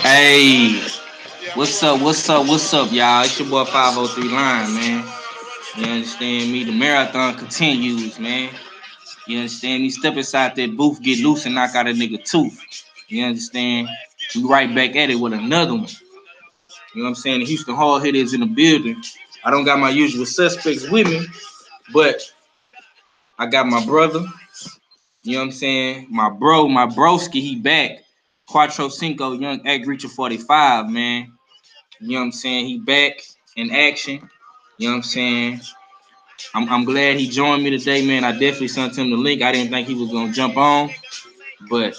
Hey, what's up? What's up? What's up, y'all? It's your boy 503 Line, man. You understand me? The marathon continues, man. You understand me? Step inside that booth, get loose, and knock out a nigga tooth. You understand? We right back at it with another one. You know what I'm saying? The Houston Hard Hitters in the building. I don't got my usual suspects with me, but I got my brother. You know what I'm saying? My broski, he back. Quattro Cinco, young egg reacher 45, man. You know what I'm saying? He back in action. You know what I'm saying? I'm glad he joined me today, man. I definitely sent him the link. I didn't think he was gonna jump on, but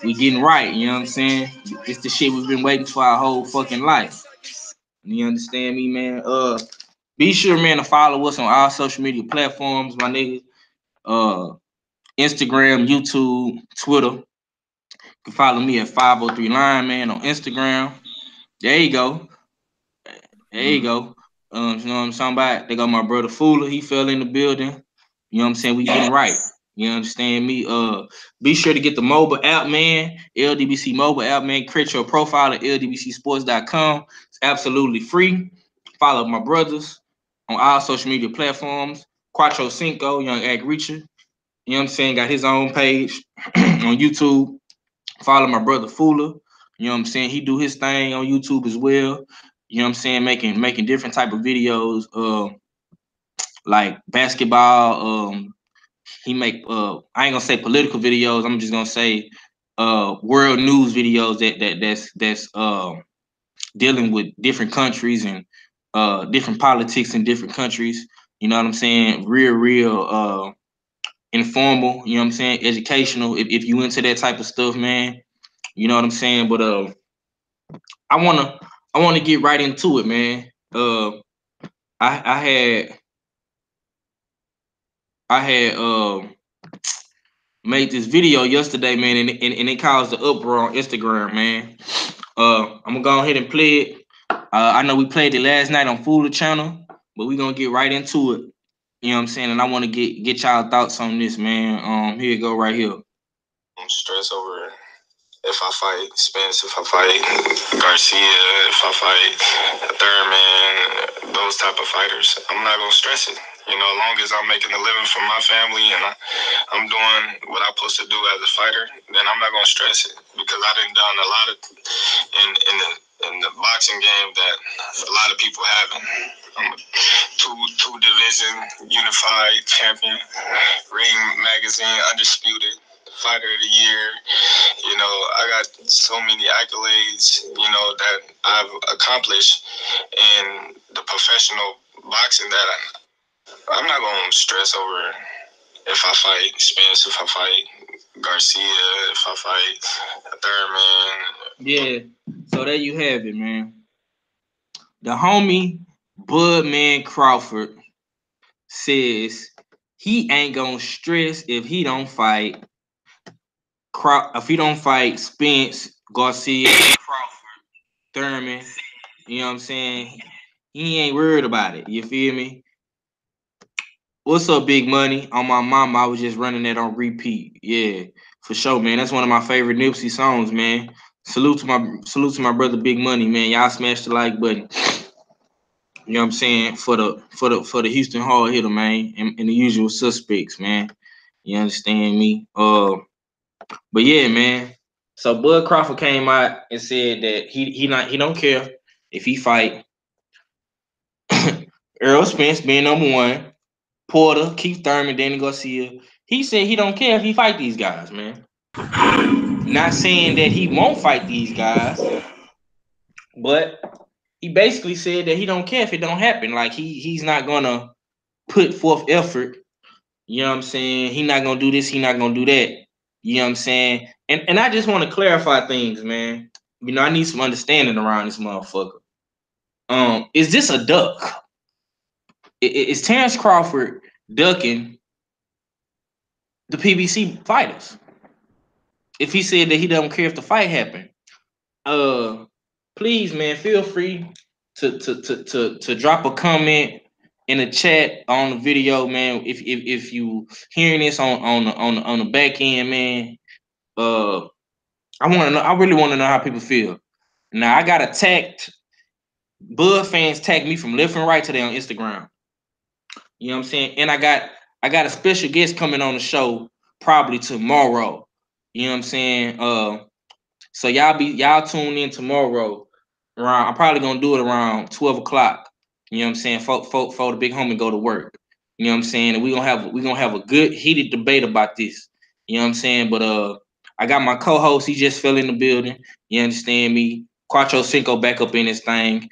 we getting right. You know what I'm saying? It's the shit we've been waiting for our whole fucking life. You understand me, man? Be sure, man, to follow us on all social media platforms, my nigga. Instagram, YouTube, Twitter. You can follow me at 503 Line, man, on Instagram. There you go. There you go. You know what I'm talking about? They got my brother Fuller. He fell in the building. You know what I'm saying? We getting right. You understand me? Be sure to get the mobile app, man. LDBC mobile app, man. Create your profile at ldbcsports.com. It's absolutely free. Follow my brothers on all social media platforms. Quattro Cinco, Young Ag Reacher. You know what I'm saying? Got his own page on YouTube. Follow my brother Fuller. You know what I'm saying? He do his thing on YouTube as well. You know what I'm saying? Making different type of videos, like basketball. He make I ain't gonna say political videos. I'm just gonna say world news videos that's dealing with different countries and different politics in different countries. You know what I'm saying? Real informal. You know what I'm saying? Educational. If you into that type of stuff, man. You know what I'm saying? But I wanna get right into it, man. I had made this video yesterday, man, and it caused the uproar on Instagram, man. I'm gonna go ahead and play it. I know we played it last night on Fuller channel, but we gonna get right into it. You know what I'm saying? And I want to get y'all thoughts on this, man. Here you go, right here. Stress over if I fight Spence, if I fight Garcia, if I fight Thurman, those type of fighters. I'm not gonna stress it. You know, as long as I'm making a living for my family and I'm doing what I'm supposed to do as a fighter, then I'm not gonna stress it because I done done a lot of in the boxing game that a lot of people haven't. I'm a two division unified champion, Ring Magazine undisputed fighter of the year. You know, I got so many accolades, you know, that I've accomplished in the professional boxing that I'm not going to stress over if I fight Spence, if I fight Garcia, if I fight Thurman. Yeah, so there you have it, man. The homie Budman Crawford says he ain't gonna stress if he don't fight Spence, Garcia, Crawford, Thurman. You know what I'm saying? He ain't worried about it. You feel me? What's up, Big Money? On my mama, I was just running that on repeat. Yeah, for sure, man. That's one of my favorite Nipsey songs, man. Salute to my brother Big Money, man. Y'all smash the like button. You know what I'm saying? For the Houston Hard Hitter, man, and the usual suspects, man. You understand me? But yeah, man. So Bud Crawford came out and said that he don't care if he fight Earl Spence being number one, Porter, Keith Thurman, Danny Garcia. He said he don't care if he fight these guys, man. Not saying that he won't fight these guys, but he basically said that he don't care if it don't happen. Like he's not gonna put forth effort. You know what I'm saying? He not gonna do this, he not gonna do that. You know what I'm saying? And I just want to clarify things, man. You know, I need some understanding around this motherfucker. Is this a duck? Is Terrence Crawford ducking the PBC fighters? If he said that he don't care if the fight happened, please, man, feel free to drop a comment in the chat on the video, man. If you hearing this on the back end, man, I want to know. I really want to know how people feel. Now I got attacked. Bud fans tagged me from left and right today on Instagram. You know what I'm saying? And I got a special guest coming on the show probably tomorrow. You know what I'm saying? So y'all tune in tomorrow around. I'm probably gonna do it around 12 o'clock. You know what I'm saying? For the big homie go to work. You know what I'm saying? And we gonna have a good heated debate about this. You know what I'm saying? But I got my co-host. He just fell in the building. You understand me? Quattro Cinco back up in this thing.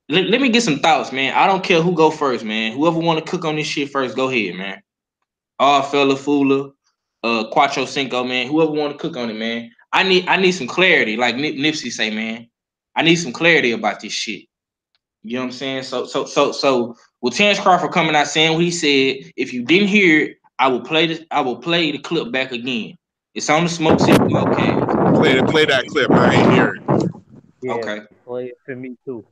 Let me get some thoughts, man. I don't care who go first, man. Whoever want to cook on this shit first, go ahead, man. All fella Fula, Quattro Cinco, man. Whoever want to cook on it, man. I need some clarity, like Nipsey say, man. I need some clarity about this shit. You know what I'm saying? So with Terrence Crawford coming out saying what he said, if you didn't hear it, I will play the clip back again. It's on the Smoke City podcast. Play that clip. I ain't hear it. Yeah, Okay. play it for me too.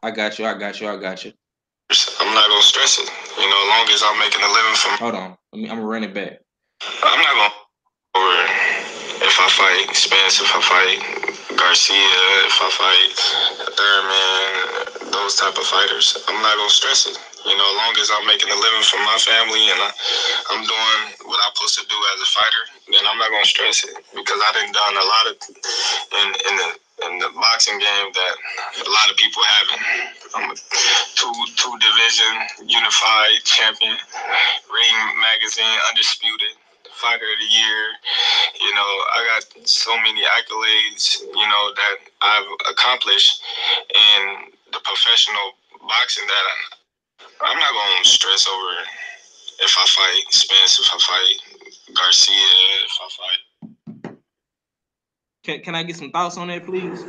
I got you. I'm not gonna stress it. You know, as long as I'm making a living from. Hold on. I'm gonna run it back. I'm not gonna. Or if I fight Spence, if I fight Garcia, if I fight Thurman, those type of fighters, I'm not gonna stress it. You know, as long as I'm making a living for my family and I'm doing what I'm supposed to do as a fighter, then I'm not gonna stress it because I done a lot of in the boxing game that a lot of people haven't. I'm a two division unified champion, Ring Magazine undisputed fighter of the year. You know, I got so many accolades, you know, that I've accomplished in the professional boxing that I'm not going to stress over if I fight Spence, if I fight Garcia, if I fight. Can I get some thoughts on that, please?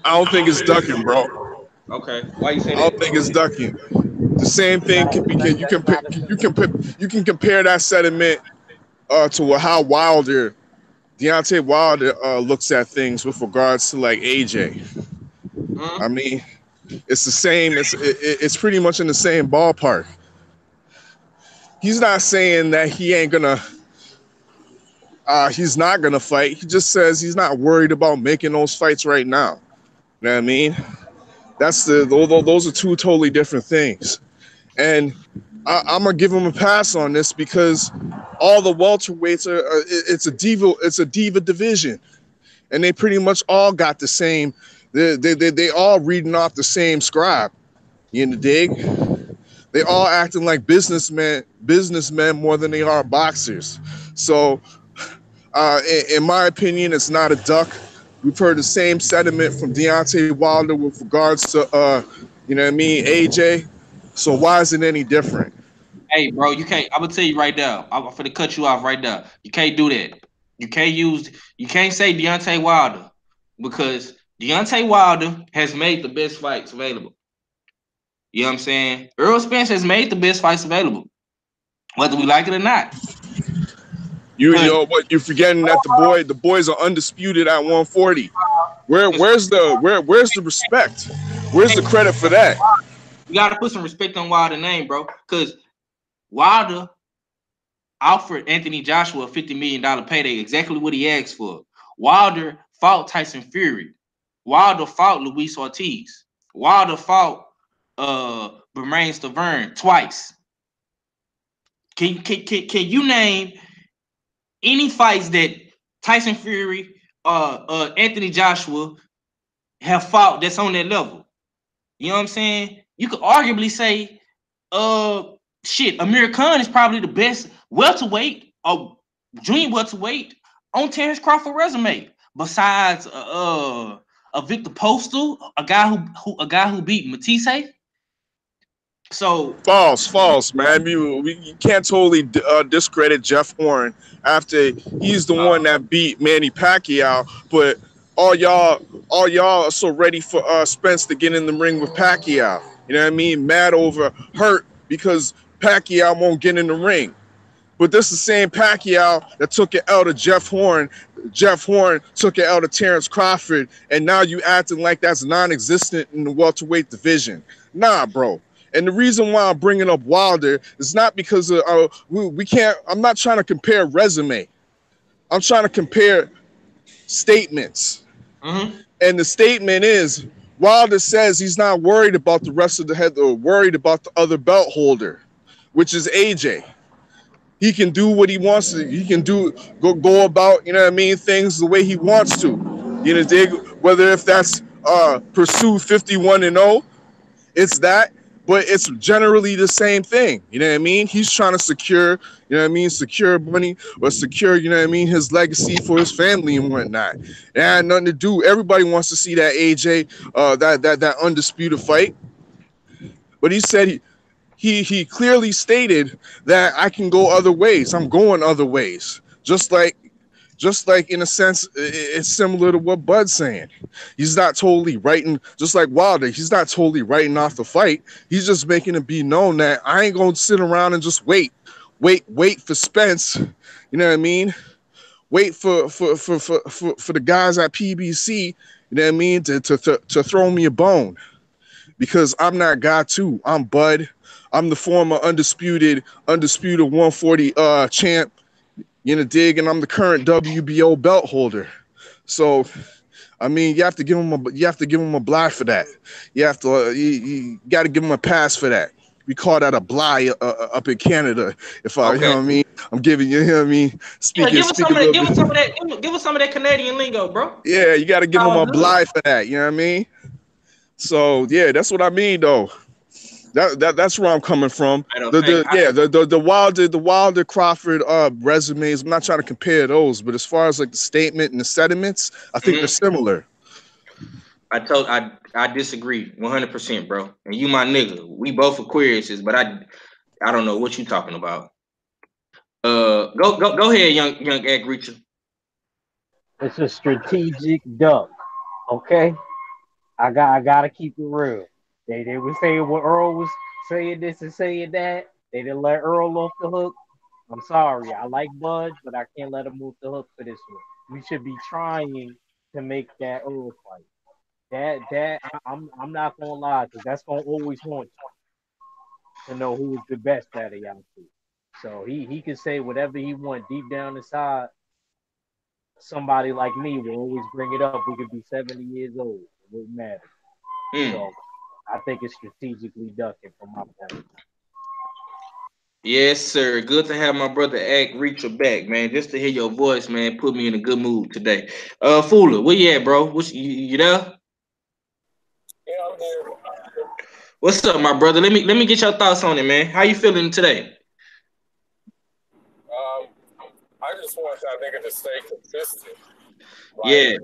I don't think it's ducking, bro. Okay. Why you say I that? don't think it's ducking. The same thing can be. You can compare that sentiment to how Deontay Wilder looks at things with regards to like AJ. I mean, it's the same. It's pretty much in the same ballpark. He's not saying that he ain't gonna. He's not gonna fight. He just says he's not worried about making those fights right now. You know what I mean? Those are two totally different things. And I'm gonna give him a pass on this because all the welterweights it's a diva division, and they pretty much all got the same. They all reading off the same scribe. You in the dig? They all acting like businessmen more than they are boxers. So, in my opinion, it's not a duck. We've heard the same sentiment from Deontay Wilder with regards to, you know what I mean, AJ. So why is it any different? Hey, bro, you can't. I'm gonna tell you right now. I'm gonna cut you off right now. You can't do that. You can't say Deontay Wilder because Deontay Wilder has made the best fights available. You know what I'm saying? Earl Spence has made the best fights available, whether we like it or not. You're forgetting that the boys are undisputed at 140. Where's the respect? Where's the credit for that? You gotta put some respect on Wilder's name, bro. Because Wilder offered Anthony Joshua a $50 million payday, exactly what he asked for. Wilder fought Tyson Fury. Wilder fought Luis Ortiz. Wilder fought Bermane Stiverne twice. Can you name any fights that Tyson Fury, Anthony Joshua have fought that's on that level? You know what I'm saying? You could arguably say, Amir Khan is probably the best welterweight or junior welterweight on Terrence Crawford resume. Besides a Victor Postal, a guy who beat Matisse. So false, man. You can't totally discredit Jeff Horn after he's the one that beat Manny Pacquiao. But all y'all are so ready for Spence to get in the ring with Pacquiao. You know what I mean? Mad over hurt because Pacquiao won't get in the ring. But this is the same Pacquiao that took it out of Jeff Horn. Jeff Horn took it out of Terrence Crawford, and now you acting like that's non-existent in the welterweight division. Nah, bro. And the reason why I'm bringing up Wilder is not because we can't. I'm not trying to compare resume. I'm trying to compare statements. Mm-hmm. And the statement is Wilder says he's not worried about the rest of the head, or worried about the other belt holder, which is AJ. He can do what he wants to. He can go about, you know what I mean, things the way he wants to. You know, dig, whether if that's pursue 51-0, it's that, but it's generally the same thing. You know what I mean? He's trying to secure, you know what I mean, secure money, or secure, you know what I mean, his legacy for his family and whatnot. It had nothing to do. Everybody wants to see that AJ, that undisputed fight. But he said he clearly stated that I can go other ways. I'm going other ways. Just like in a sense, it's similar to what Bud's saying. He's not totally writing, just like Wilder, he's not totally writing off the fight. He's just making it be known that I ain't gonna sit around and just wait for Spence. You know what I mean? Wait for the guys at PBC, you know what I mean, to throw me a bone. Because I'm not God too. I'm Bud. I'm the former undisputed 140 champ. You know, dig, and I'm the current WBO belt holder. So, I mean, you have to give him a black for that. You have to you got to give him a pass for that. We call that a bly up in Canada. If I, you know what I mean, I'm giving you, you know what I mean, speaking. Yeah, give us some of that. Give us some of that Canadian lingo, bro. Yeah, you got to give him a bly for that. You know what I mean? So yeah, that's what I mean, though. That's where I'm coming from. The Wilder Crawford resumes. I'm not trying to compare those, but as far as like the statement and the sentiments, I think they're similar. I disagree 100%, bro. And you my nigga. We both Aquariuses, but I don't know what you talking about. Go ahead, young egg reacher. It's a strategic duck. Okay, I gotta keep it real. They were saying what Earl was saying this and saying that. They didn't let Earl off the hook. I'm sorry. I like Bud, but I can't let him move the hook for this one. We should be trying to make that Earl fight. I'm not gonna lie, because that's gonna always haunt you to know who is the best out of y'all two. So he can say whatever he wants deep down inside. Somebody like me will always bring it up. We could be 70 years old. It wouldn't matter. So I think it's strategically ducking from my point. Yes, sir. Good to have my brother Egg Reacher back, man. Just to hear your voice, man, put me in a good mood today. Fuller, where you at, bro? You there? Yeah, I'm here. What's up, my brother? Let me get your thoughts on it, man. How you feeling today? I just want that nigga to stay consistent. Like,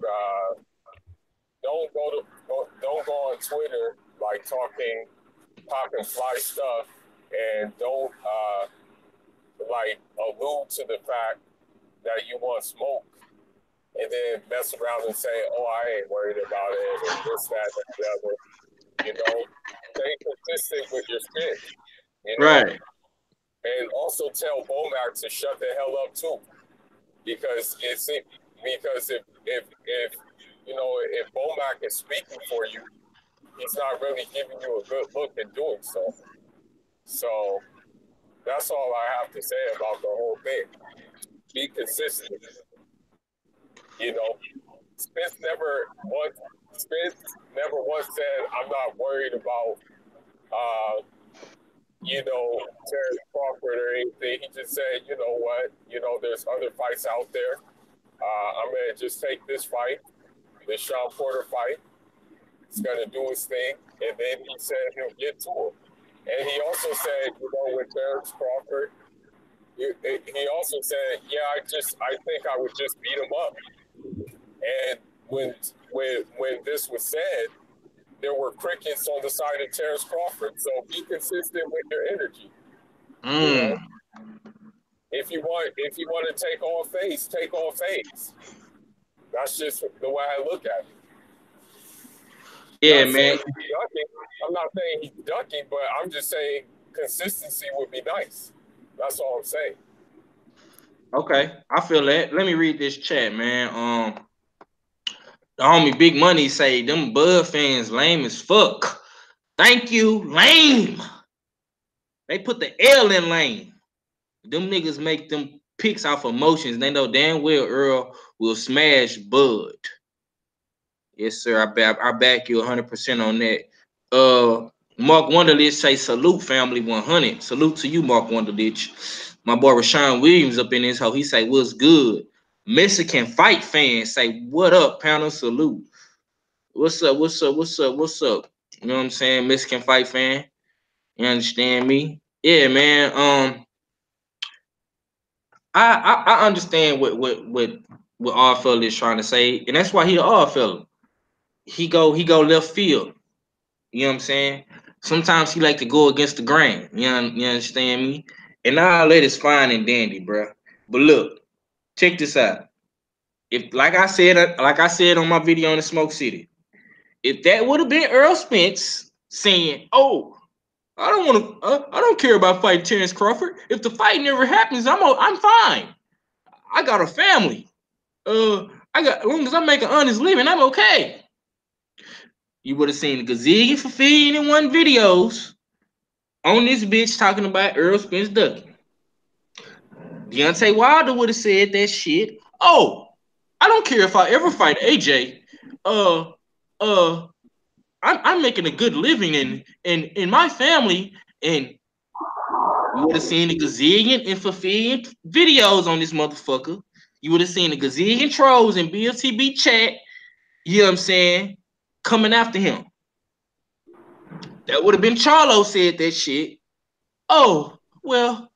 don't go on Twitter like popping fly stuff, and don't like allude to the fact that you want smoke, and then mess around and say, "Oh, I ain't worried about it," and this, that, and the other. You know, stay consistent with your shit. You know? Right. And also tell Bomac to shut the hell up too, because if if Bomac is speaking for you, he's not really giving you a good look in doing so. So that's all I have to say about the whole thing. Be consistent. You know, Spence never once said, "I'm not worried about Terrence Crawford or anything." He just said, "You know what? There's other fights out there. I'm gonna just take this fight, the Sean Porter fight. He's gonna do his thing," and then he said he'll get to him. And he also said, with Terrence Crawford, he also said, "Yeah, I think I would just beat him up." And when this was said, there were crickets on the side of Terrence Crawford. So be consistent with your energy. You know? If you want to take on face, take on face. That's just the way I look at it. Yeah, man. I'm not saying he's ducking, but I'm just saying consistency would be nice. That's all I'm saying. Okay, I feel that. Let me read this chat, man. The homie Big Money say them Bud fans lame as fuck. Thank you, lame. They put the L in lame. Them niggas make them picks off emotions. They know damn well Earl will smash Bud. Yes, sir. I back you 100% on that. Mark Wonderlich say salute family 100. Salute to you, Mark Wonderlich. My boy Rashawn Williams up in this hoe. He say what's good. Mexican fight fans say what up, panel salute. What's up? What's up? What's up? What's up? You know what I'm saying? Mexican fight fan. You understand me? Yeah, man. I understand what all fella is trying to say, and that's why he all fella. He go left field. You know what I'm saying? Sometimes he like to go against the grain. You understand me? And all that is fine and dandy, bro. But look, check this out. If like I said on my video in the Smoke City, if that would have been Earl Spence saying, "Oh, I don't care about fighting Terrence Crawford. If the fight never happens, I'm fine. I got a family. As long as I make an honest living, I'm okay." You would have seen a gazillion for feeding in one videos on this bitch talking about Earl Spence ducking. Deontay Wilder would have said that shit. Oh, I don't care if I ever fight AJ. Uh, uh, I'm making a good living in my family, and you would have seen a gazillion and fulfilling videos on this motherfucker. You would have seen a gazillion trolls in BLTB chat. You know what I'm saying? Coming after him. That would have been Charlo said that shit. Oh, well,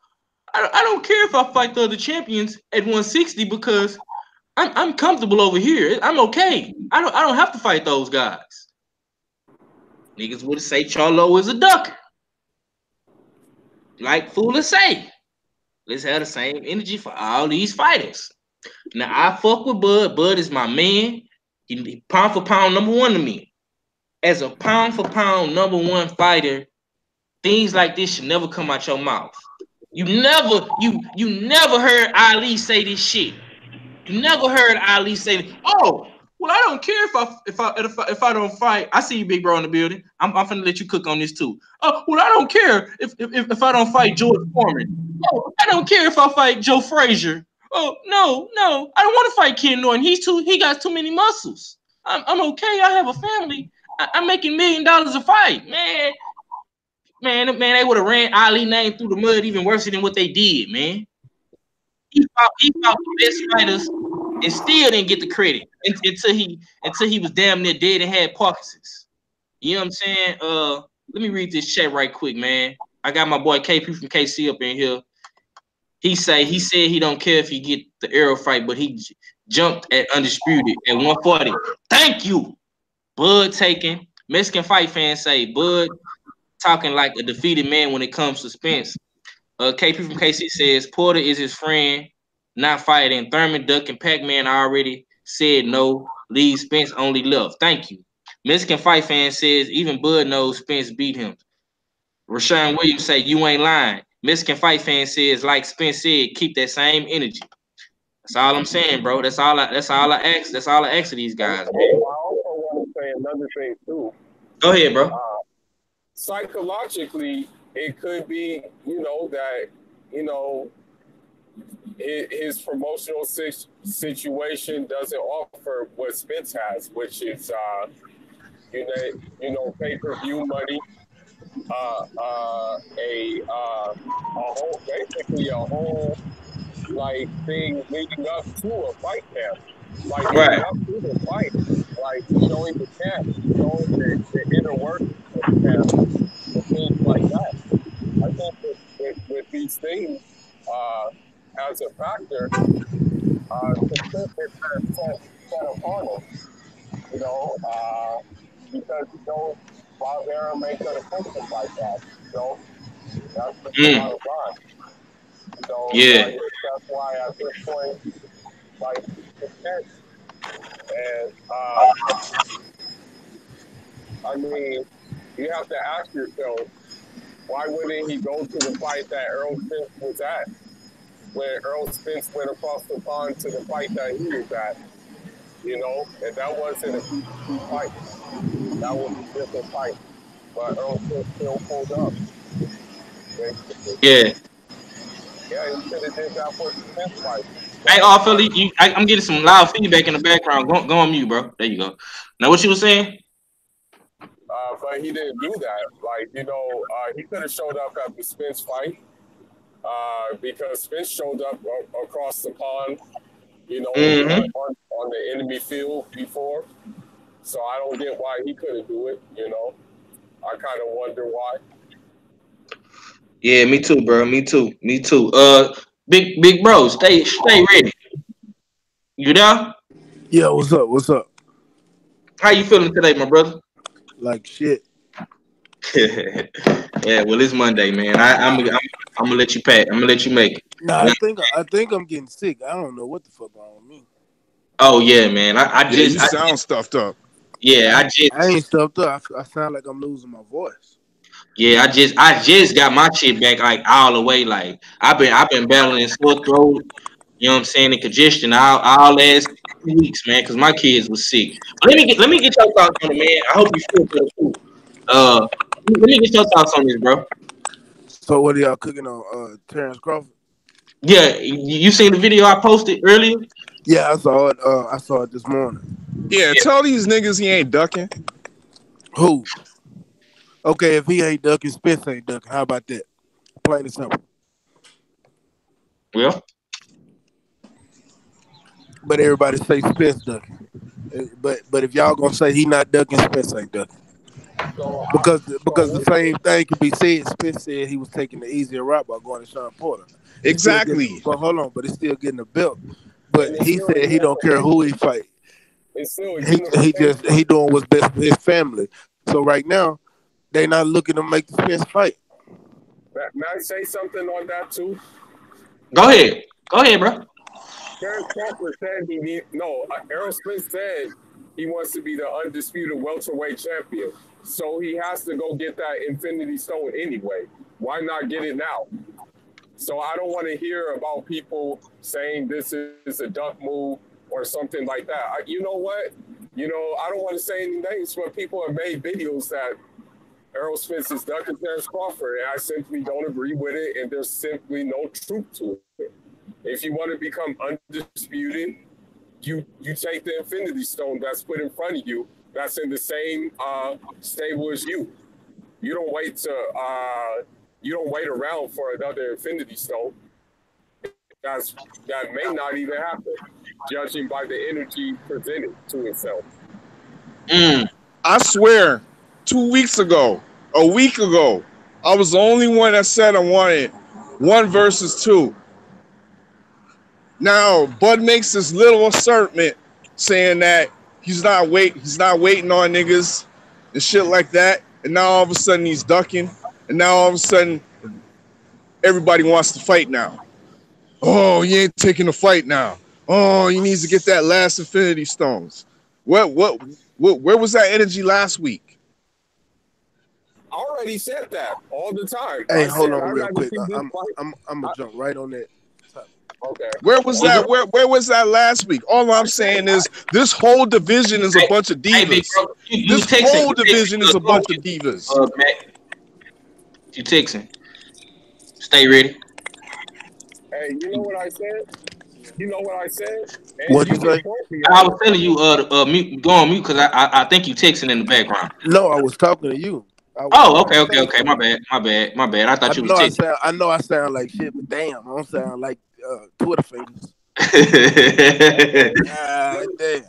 I don't care if I fight the other champions at 160 because I'm comfortable over here. I'm okay. I don't have to fight those guys. Niggas would say Charlo is a ducker. Like Fooler say. Let's have the same energy for all these fighters. Now I fuck with Bud. Bud is my man. He pound for pound number one to me. As a pound for pound number one fighter, things like this should never come out your mouth. You never heard Ali say this shit. You never heard Ali say, "Oh, well, I don't care if I don't fight." I see you, big bro, in the building. I'm finna let you cook on this too. Oh, well, I don't care if I don't fight George Foreman. Oh, I don't care if I fight Joe Frazier. Oh, no, I don't want to fight Ken Norton. He got too many muscles. I'm okay. I have a family. I'm making $1 million a fight, man. Man, they would have ran Ali name through the mud even worse than what they did, man. He fought the best fighters and still didn't get the credit until he was damn near dead and had Parkinson's. You know what I'm saying? Let me read this chat right quick, man. I got my boy KP from KC up in here. He said he don't care if he get the arrow fight, but he jumped at undisputed at 140. Thank you, Bud. Taken Mexican fight fans say Bud talking like a defeated man when it comes to Spence. KP from KC says Porter is his friend, not fighting. Thurman, Duck, and Pac-Man already said no. Leave Spence only left. Thank you. Mexican fight fan says even Bud knows Spence beat him. Rashawn Williams say you ain't lying. Mexican fight fan says like Spence said, keep that same energy. That's all I'm saying, bro. That's all I ask. That's all I ask of these guys, man. I also want to say another thing too. Go ahead, bro. Psychologically, it could be, that, his promotional situation doesn't offer what Spence has, which is, pay-per-view money, basically a whole thing leading up to a fight camp, leading up to the fight, showing the camp, showing the inner workings of the camp, and things like that. I think that with these things as a factor, success is set upon him, because Barbera makes an attention like that. That's the bottom line. Yeah. That's why at this point, success. And you have to ask yourself, why wouldn't he go to the fight that Earl Spence was at? When Earl Spence went across the pond to the fight that he was at, and that wasn't a PPP fight. That was a different fight. But Earl Spence still pulled up. Basically. Yeah. Yeah, he could have did that for the Spence fight. Hey, But all Philly, I'm getting some loud feedback in the background. Go on mute, bro. There you go. Now, what you was saying? but he didn't do that. Like, he could have showed up at the Spence fight because Spence showed up across the pond, Mm-hmm. on the enemy field before. So I don't get why he couldn't do it. I kind of wonder why. Yeah, me too, bro. Me too. Me too. Big bro, stay ready. You there? Yeah, what's up? What's up? How you feeling today, my brother? Like shit. Yeah, well, it's Monday, man. I'm gonna let you pack. I'm gonna let you make it. Nah, Now, I think I'm getting sick. I don't know what the fuck wrong with me. oh yeah, man. Yeah, you sound stuffed up. Yeah, I ain't stuffed up. I sound like I'm losing my voice. yeah, I just got my shit back like all the way. Like I've been battling sore throat. You know what I'm saying? And congestion all last 2 weeks, man, because my kids was sick. But let me get your thoughts on it, man. I hope you feel better too. Let me get your thoughts on this, bro. So what are y'all cooking on? Terrence Crawford? Yeah, you seen the video I posted earlier? Yeah, I saw it. I saw it this morning. Yeah, tell these niggas he ain't ducking. Who? Okay, if he ain't ducking, Spence ain't ducking. How about that? Plain and simple. Well, But everybody say Spence ducking. But if y'all gonna say he not ducking, Spence ain't ducking. So, Because the same thing can be said. Spence said he was taking the easier route by going to Sean Porter. It's still getting, Exactly. but hold on, but it's still getting a belt. But and it's he still a said he don't care who he fight. it's still a He doing what's best for his family. So right now they not looking to make the Spence fight. May I say something on that too? go ahead. Go ahead, bro. Terrence Crawford said he need no. Errol Spence said he wants to be the undisputed welterweight champion. So he has to go get that Infinity Stone anyway. Why not get it now? So I don't want to hear about people saying this is a duck move or something like that. You know what? I don't want to say any names, but people have made videos that Errol Spence is ducking Terrence Crawford, and I simply don't agree with it, and there's simply no truth to it. If you want to become undisputed, you take the Infinity Stone that's put in front of you, that's in the same stable as you. You don't wait to you don't wait around for another Infinity Stone. That may not even happen, judging by the energy presented to itself. Mm. I swear, 2 weeks ago, a week ago, I was the only one that said I wanted one versus two. Now Bud makes this little assertion saying that he's not waiting on niggas and shit like that. And now all of a sudden he's ducking. And now all of a sudden everybody wants to fight now. Oh, he ain't taking the fight now. Oh, he needs to get that last Infinity Stones. Where was that energy last week? I already said that all the time. Hey, I hold said on I'd real rather quick. see this fight. I'm gonna jump right on that topic. Okay. Where was Was that? it? Where was that last week? All I'm I said saying is this whole division is a Hey, bunch of hey, big divas. bro. You This texting? whole You texting? division is a Go on bunch of mute. divas. Mac. You texting? Stay ready. hey, you know what I said? You know what I said? And What'd you you can say? quote me I on was it. telling you mute. Go on mute because I think you texting in the background. No, I was talking to you. I was Oh, trying to okay. say My something. bad. I thought you was texting. I know I sound like shit, but damn, I don't sound like Twitter fingers. God damn.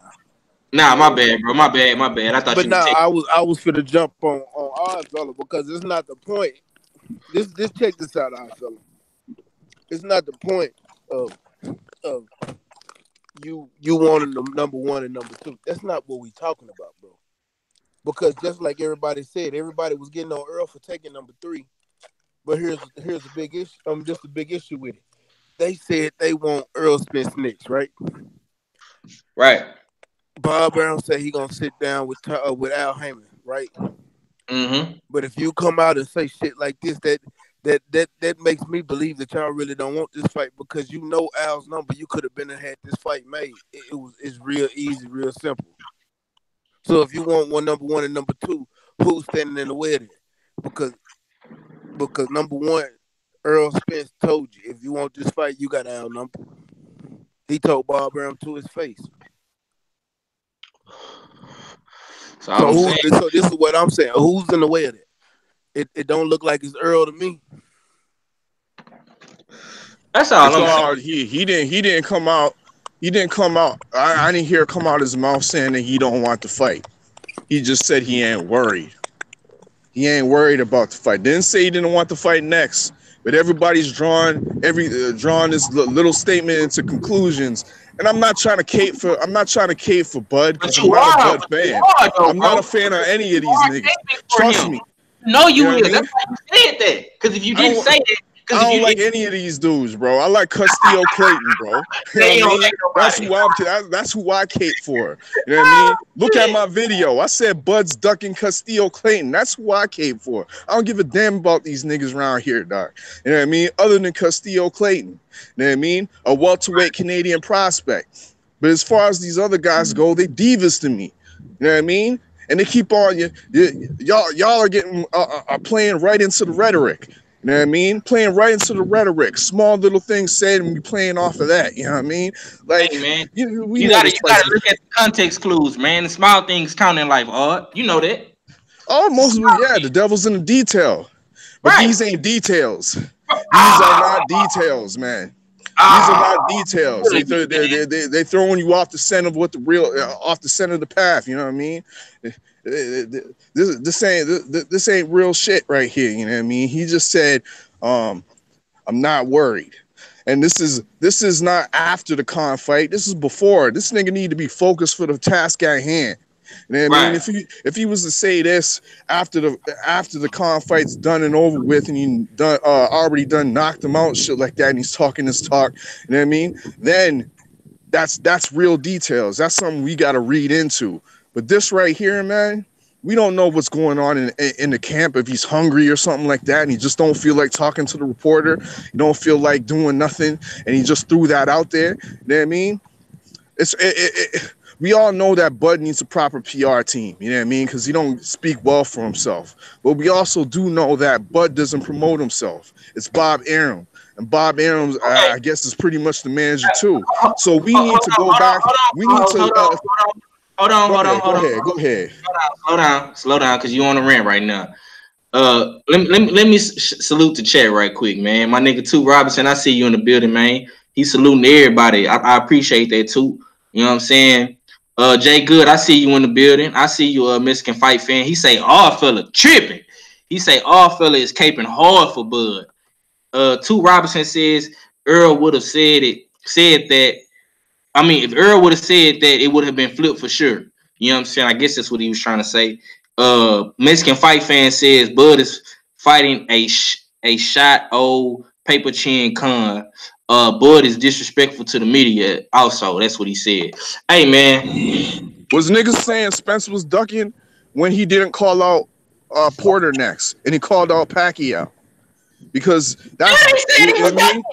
Nah, my So bad, bro. My bad. I thought But you was now texting. I was finna jump on Odd Fella because it's not the point. This check this out, Odd Fella. It's not the point of of you wanting the number one and number two. That's not what we talking about, bro. Because just like everybody said, everybody was getting on Earl for taking number three. But here's a big issue. Just a big issue with it. They said they want Earl Spence next, right? Right. Bob Brown said he gonna sit down with Al Heyman, right? Mm-hmm. But if you come out and say shit like this, that makes me believe that y'all really don't want this fight because you know Al's number. You could have been and had this fight made. It's real easy, real simple. So if you want one number one and number two, who's standing in the way of that? Because number one, Earl Spence told you, if you want this fight, you got to outnumber. He told Bob Arum to his face. So all I'm saying, So this is what I'm saying. Who's in the way of that? It don't look like it's Earl to me. that's all It's I'm saying. all he didn't come out. He didn't come out. I didn't hear it come out his mouth saying that he don't want to fight. He just said he ain't worried. He ain't worried about the fight. Didn't say he didn't want to fight next. But everybody's drawn this little statement into conclusions. And I'm not trying to cape for Bud, because I'm not a Bud fan. I'm not a fan of any of these niggas. Trust me. No, you will. That's why you said that. Because if you didn't say that, I don't like any of these dudes, bro. I like Castillo Clayton, bro. You know what I mean? That's who I cape for. You know what I mean? Look at my video. I said Bud's ducking Castillo Clayton. That's who I cape for. I don't give a damn about these niggas around here, dog. You know what I mean? Other than Castillo Clayton. You know what I mean? A welterweight Canadian prospect. But as far as these other guys go, they divas to me. You know what I mean? And they keep on y'all are getting are playing right into the rhetoric. You know what I mean? Playing right into the rhetoric. Small little things said and we playing off of that. You know what I mean? Like, hey, man, you gotta look at the context clues, man. The small things count in life, you know that. Oh, most of them, yeah, the devil's in the detail. But these ain't details. These are not details, man. These are not details. They throwing you off the center of what the real off the center of the path. You know what I mean? This ain't real shit right here. You know what I mean? He just said, "I'm not worried," and this is not after the Khan fight. This is before. This nigga need to be focused for the task at hand. You know what I mean? If he was to say this after the Khan fight's done and over with, and he already knocked him out, shit like that, and he's talking this talk, you know what I mean? Then that's real details. That's something we got to read into. But this right here, man, we don't know what's going on in the camp. If he's hungry or something like that, and he just don't feel like talking to the reporter, he don't feel like doing nothing, and he just threw that out there. You know what I mean? We all know that Bud needs a proper PR team, you know what I mean? Because he don't speak well for himself. But we also do know that Bud doesn't promote himself. It's Bob Arum. And Bob Arum, I guess, is pretty much the manager too. So we need to go back. We need to... Hold on. Go ahead. Slow down, because you on a rant right now. Let me salute the chat right quick, man. My nigga Two Robinson, I see you in the building, man. He's saluting everybody. I appreciate that too. You know what I'm saying? Jay Good, I see you in the building. I see you a Mexican fight fan. He say all fella tripping. He say all fella is caping hard for Bud. Two Robinson says Earl would have said that. I mean, if Earl would have said that, it would have been flipped for sure. You know what I'm saying? I guess that's what he was trying to say. Mexican fight fan says Bud is fighting a shot old paper chin Khan. Bud is disrespectful to the media. Also, that's what he said. Hey, man, was niggas saying Spence was ducking when he didn't call out Porter next, and he called out Pacquiao? Because that's you know what I mean.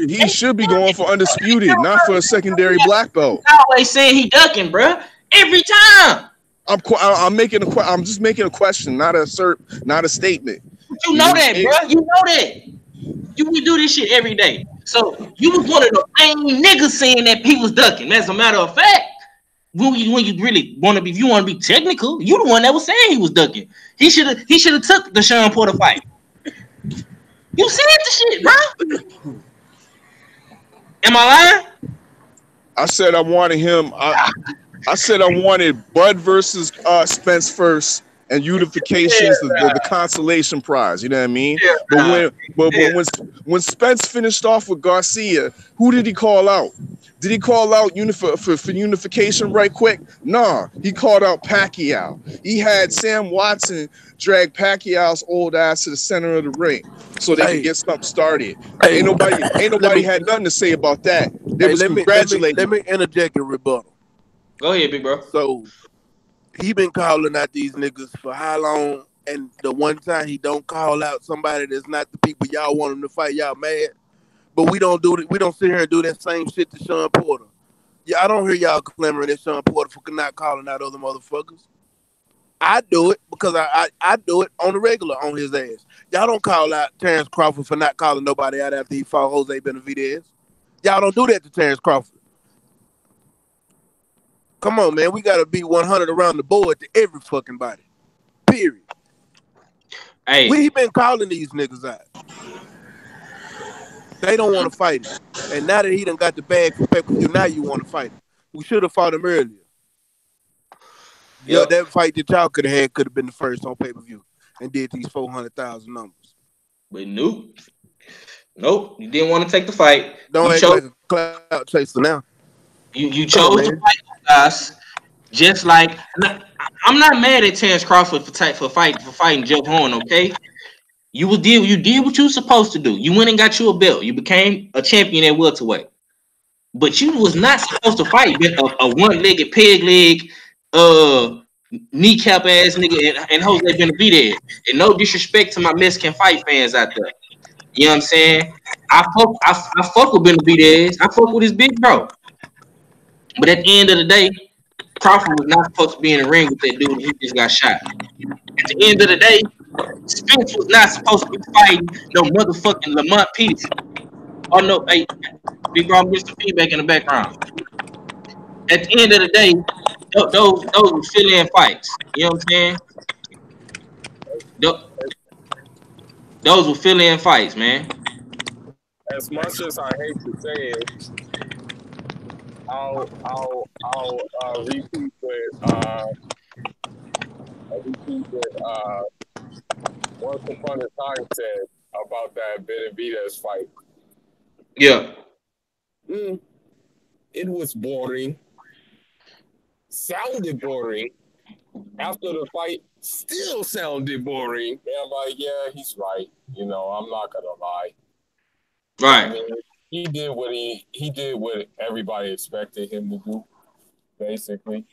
He should be going for undisputed, not for a secondary black belt. Always saying he ducking, bro. Every time. I'm just making a question, not a statement. You know that, bro. You know that. You would do this shit every day. So you was one of the main niggas saying that he was ducking. As a matter of fact, when you really want to be, if you want to be technical, you the one that was saying he was ducking. He should have took the Sean Porter fight. You said the shit, bro. Am I lying? I said I wanted him. I said I wanted Bud versus Spence first, and unifications the consolation prize. You know what I mean? Yeah, but when Spence finished off with Garcia, who did he call out? Did he call out for unification right quick? Nah, he called out Pacquiao. He had Sam Watson drag Pacquiao's old ass to the center of the ring so they could get something started. Ain't nobody had nothing to say about that. They was congratulating. Let me interject and rebuttal. Go ahead, big bro. So he been calling out these niggas for how long? And the one time he don't call out somebody that's not the people y'all want him to fight, y'all mad. But we don't do it. We don't sit here and do that same shit to Sean Porter. Yeah, I don't hear y'all clamoring at Sean Porter for not calling out other motherfuckers. I do it because I do it on the regular on his ass. Y'all don't call out Terrence Crawford for not calling nobody out after he fought Jose Benavidez. Y'all don't do that to Terrence Crawford. Come on, man. We got to be 100 around the board to every fucking body. Period. Hey, We been calling these niggas out. They don't want to fight him. And now that he done got the bag for pay-per-view, now you want to fight him. We should have fought him earlier. Yeah, that fight that y'all could have had could have been the first on pay-per-view and did these 400,000 numbers. But nope, you didn't want to take the fight. Don't act like a clout chaser now. You chose to fight us, just like I'm not mad at Terrence Crawford for fighting Jeff Horn. Okay, you did what you were supposed to do. You went and got you a belt. You became a champion at welterweight. But you was not supposed to fight a one-legged peg leg, kneecap ass nigga and Jose Benavidez. And no disrespect to my Mexican fight fans out there. You know what I'm saying? I fuck with Benavidez. I fuck with his big bro. But at the end of the day, Crawford was not supposed to be in the ring with that dude. He just got shot. At the end of the day, Spence was not supposed to be fighting no motherfucking Lamont Peterson. Oh no, hey, big bro, I'm getting some feedback in the background. At the end of the day, those were fill-in fights. You know what I'm saying? Those were fill-in fights, man. As much as I hate to say it, I'll repeat what Once Upon a Time said about that Benavidez fight. Yeah. It was boring. Sounded boring. After the fight, still sounded boring. And I'm like, yeah, he's right. You know, I'm not gonna lie. Right. I mean, he did what everybody expected him to do, basically.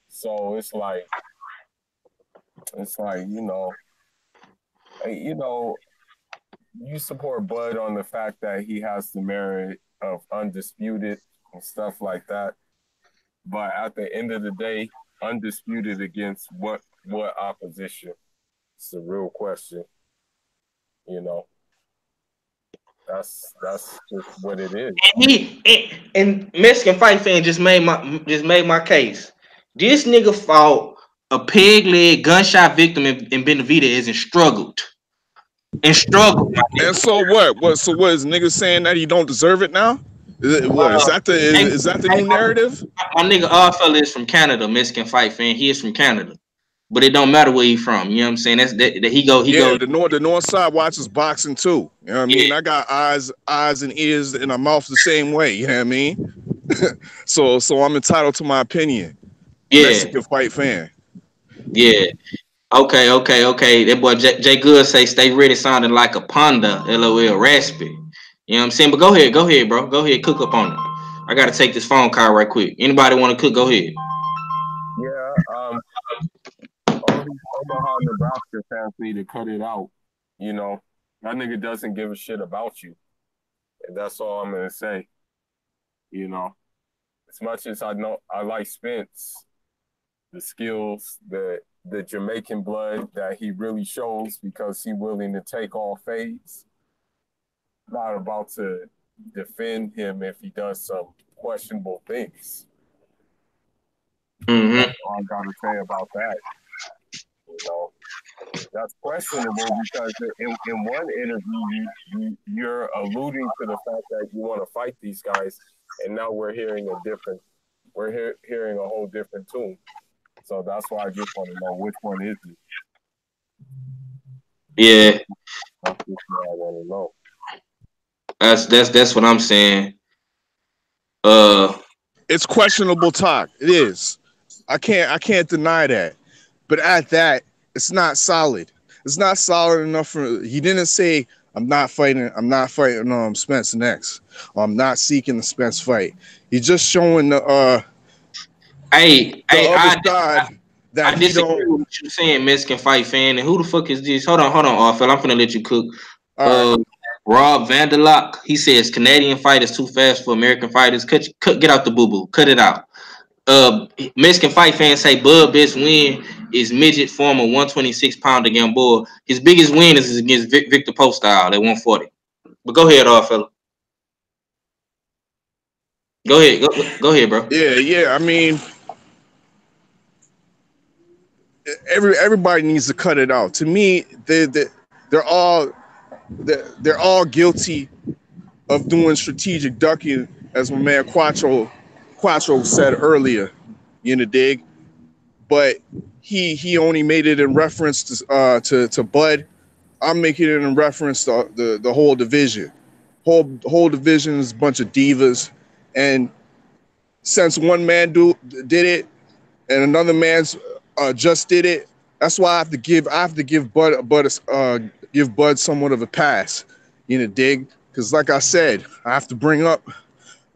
So it's like, you support Bud on the fact that he has the merit of undisputed and stuff like that. But at the end of the day, undisputed against what opposition? It's the real question. You know, that's just what it is. And Mexican fight fan just made my case. This nigga fought a peg leg gunshot victim in Benavidez and struggled. And so what? So what is niggas saying that he don't deserve it now? Is that the new narrative? My nigga Oddfella is from Canada, Mexican fight fan. He is from Canada. But it don't matter where he from. You know what I'm saying? He goes. The north side watches boxing too. You know what I mean? I got eyes and ears and a mouth the same way. You know what I mean? so I'm entitled to my opinion. Yeah. Mexican fight fan. Yeah. Okay. That boy Jay Good say stay ready sounding like a panda. LOL raspy. You know what I'm saying? But go ahead, bro. Go ahead, cook up on it. I gotta take this phone call right quick. Anybody want to cook? Go ahead. Yeah. All these Omaha, Nebraska fans need to cut it out. You know, that nigga doesn't give a shit about you. And that's all I'm gonna say. You know, as much as I know I like Spence, the skills, the Jamaican blood that he really shows because he's willing to take all fades. Not about to defend him if he does some questionable things. Mm-hmm. That's all I gotta say about that. You know, that's questionable because in one interview you're alluding to the fact that you want to fight these guys, and now we're hearing hearing a whole different tune. So that's why I just want to know which one is it. Yeah, that's just what I want to know. That's what I'm saying. It's questionable talk. It is. I can't deny that. But at that, it's not solid. It's not solid enough for. He didn't say I'm not fighting Spence next. Or I'm not seeking the Spence fight. He's just showing the other side that I disagree with what you're saying, Mexican fight fan. And who the fuck is this? Hold on, Arfel. I'm finna let you cook. Rob Vanderlock, he says Canadian fighters too fast for American fighters. Get out the boo-boo. Cut it out. Mexican fight fans say Bud best win is midget former 126 pounder Gamboa. His biggest win is against Victor Postile at 140. But go ahead, fella. Go ahead, go ahead, bro. Yeah. I mean, everybody needs to cut it out. To me, they're all guilty of doing strategic ducking, as my man Quattro said earlier. You know, dig. But he only made it in reference to Bud. I'm making it in reference to the whole division. Whole division is a bunch of divas, and since one man did it and another man's just did it, that's why I have to give Bud somewhat of a pass. You know, dig? Because like I said, I have to bring up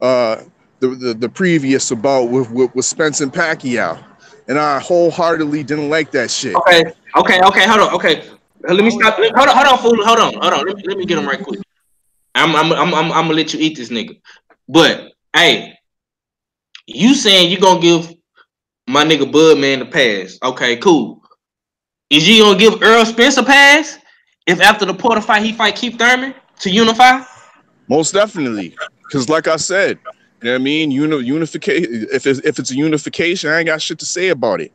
uh, the previous about with Spence and Pacquiao, and I wholeheartedly didn't like that shit. Okay. Hold on. Okay, let me stop. Hold on, fool. Hold on. Let me get him right quick. I'm gonna let you eat this nigga. But hey, you saying you gonna give my nigga Bud man a pass? Okay, cool. Is you gonna give Earl Spence a pass if after the Porter fight he fight Keith Thurman to unify? Most definitely, because like I said, you know what I mean. Unification. If it's a unification, I ain't got shit to say about it.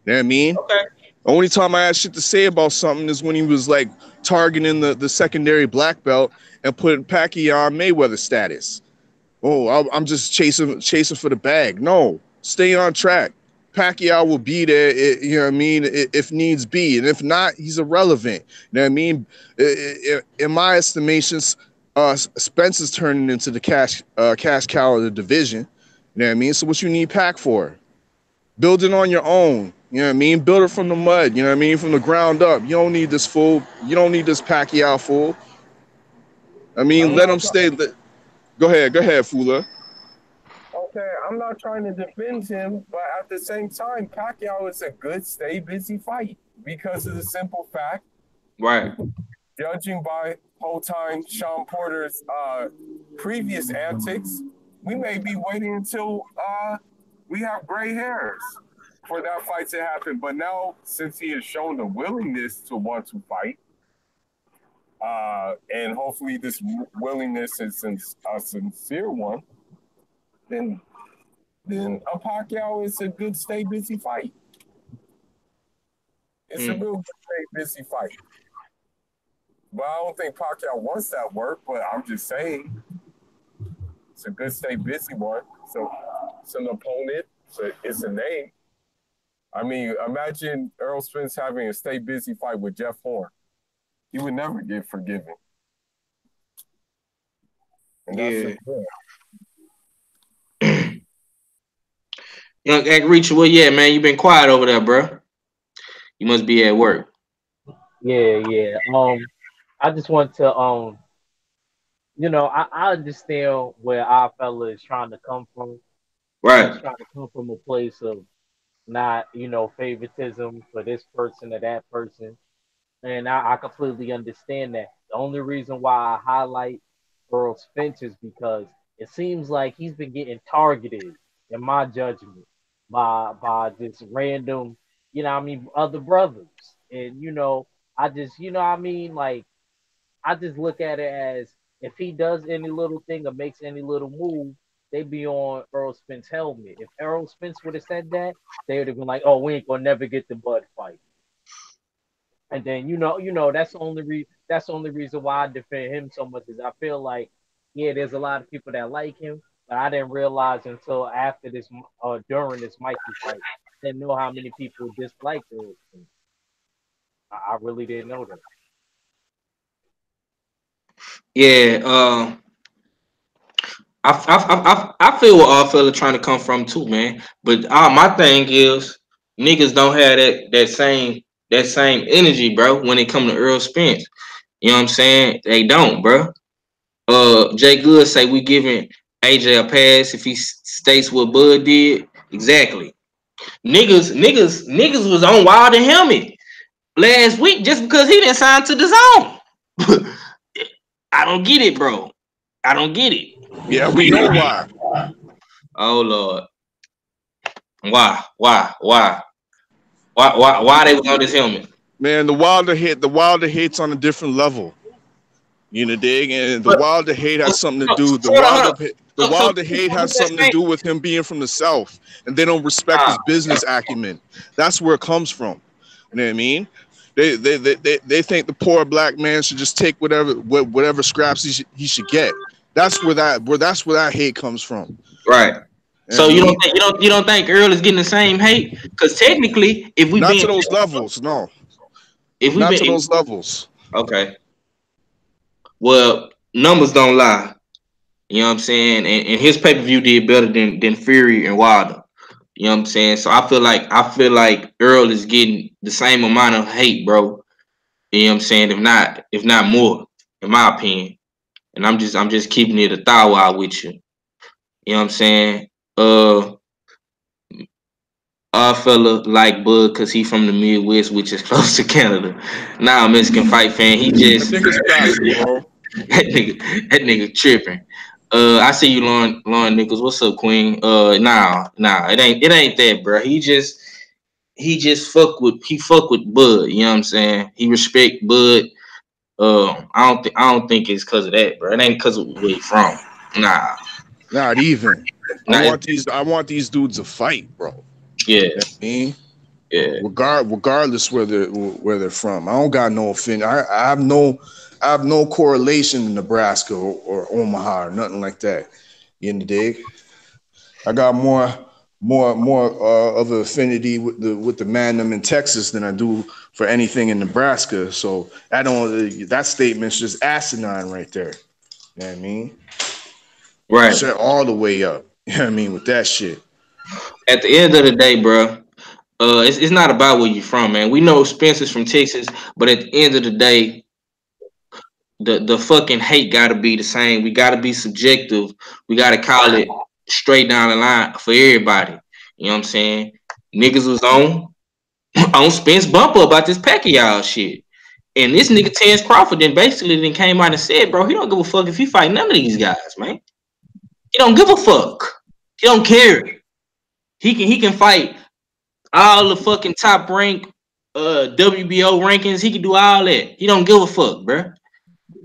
You know what I mean? Okay. The only time I had shit to say about something is when he was like targeting the secondary black belt and putting Pacquiao on Mayweather status. Oh, I'm just chasing for the bag. No, stay on track. Pacquiao will be there, you know what I mean, if needs be. And if not, he's irrelevant. You know what I mean? In my estimations, Spence is turning into the cash cow of the division. You know what I mean? So what you need Pac for? Build it on your own. You know what I mean? Build it from the mud. You know what I mean? From the ground up. You don't need this fool. You don't need this Pacquiao fool. I mean, let him stay. Go ahead, Fula. Okay, I'm not trying to defend him, but at the same time, Pacquiao is a good stay busy fight because of the simple fact, Right. judging by whole time Sean Porter's previous antics, we may be waiting until we have gray hairs for that fight to happen. But now, since he has shown the willingness to want to fight, and hopefully this willingness is a sincere one, then a Pacquiao is a good stay busy fight. It's a real good stay busy fight. But I don't think Pacquiao wants that work, but I'm just saying it's a good stay busy one. So it's an opponent, so it's a name. I mean, imagine Earl Spence having a stay busy fight with Jeff Horn. He would never get forgiven. And that's Young Egg Reacher, well, yeah, man, you been quiet over there, bro. You must be at work. Yeah. I just want to I understand where our fella is trying to come from. Right. He's trying to come from a place of not, favoritism for this person or that person. And I completely understand that. The only reason why I highlight Earl Spence is because it seems like he's been getting targeted, in my judgment, by this random, other brothers. And I just, like I just look at it as if he does any little thing or makes any little move, they be on Earl Spence helmet. If Earl Spence would have said that, they would have been like, "Oh, we ain't gonna never get the Bud fight." And then that's the only reason why I defend him so much is I feel like there's a lot of people that like him, but I didn't realize until after this during this Mikey fight, I didn't know how many people disliked Earl Spence. I really didn't know that. Yeah, I feel where all fella trying to come from too, man. But my thing is niggas don't have that same energy, bro, when it come to Earl Spence. You know what I'm saying? They don't, bro. Jay Good say we giving AJ a pass if he states what Bud did. Exactly. Niggas was on Wild and Helmet last week just because he didn't sign to the zone. I don't get it, bro. I don't get it. Yeah, we know why. Oh Lord. Why? Why they was on this helmet? Man, the Wilder hate's on a different level. You know, dig, and the But Wilder hate has something to do. hold on. The So Wilder hate with has that something to same, do with him being from the South, and they don't respect his business acumen. That's where it comes from. You know what I mean? They think the poor black man should just take whatever scraps he should get. That's where that hate comes from. right. You know So what I mean? you don't think Earl is getting the same hate? Because technically, if we Not been to those levels, no. if we Not been to those levels. okay, well, numbers don't lie. You know what I'm saying? And his pay per view did better than Fury and Wilder. You know what I'm saying? So I feel like Earl is getting the same amount of hate, bro. You know what I'm saying? If not more, in my opinion. And I'm just keeping it a thou out with you. You know what I'm saying? Our fella like Bud because he from the Midwest, which is close to Canada. Now a Mexican fight fan. He I just think it's possible, bro. that nigga tripping. I see you, Lauren Nichols. What's up, Queen? Nah, it ain't that, bro. He fuck with Bud. You know what I'm saying? He respect Bud. I don't think it's because of that, bro. It ain't because of where he from. Nah, Not even. nah. I want these dudes to fight, bro. Yeah, You know what I mean? yeah. Regardless where they're from. I don't got no offense. I have no correlation to Nebraska or Omaha or nothing like that. You in the dig? I got more of an affinity with the Magnum in Texas than I do for anything in Nebraska. So that statement's just asinine right there. You know what I mean? Right. Shut all the way up. You know what I mean? With that shit. At the end of the day, bro, it's not about where you from, man. We know Spencer's from Texas, but at the end of the day, the fucking hate gotta be the same. We gotta be subjective. We gotta call it straight down the line for everybody. You know what I'm saying? Niggas was on Spence bumper about this Pacquiao shit. And this nigga Terence Crawford then came out and said, bro, he don't give a fuck if he fight none of these guys, man. He don't give a fuck. He don't care. He can fight all the fucking top rank WBO rankings. He can do all that. He don't give a fuck, bro. And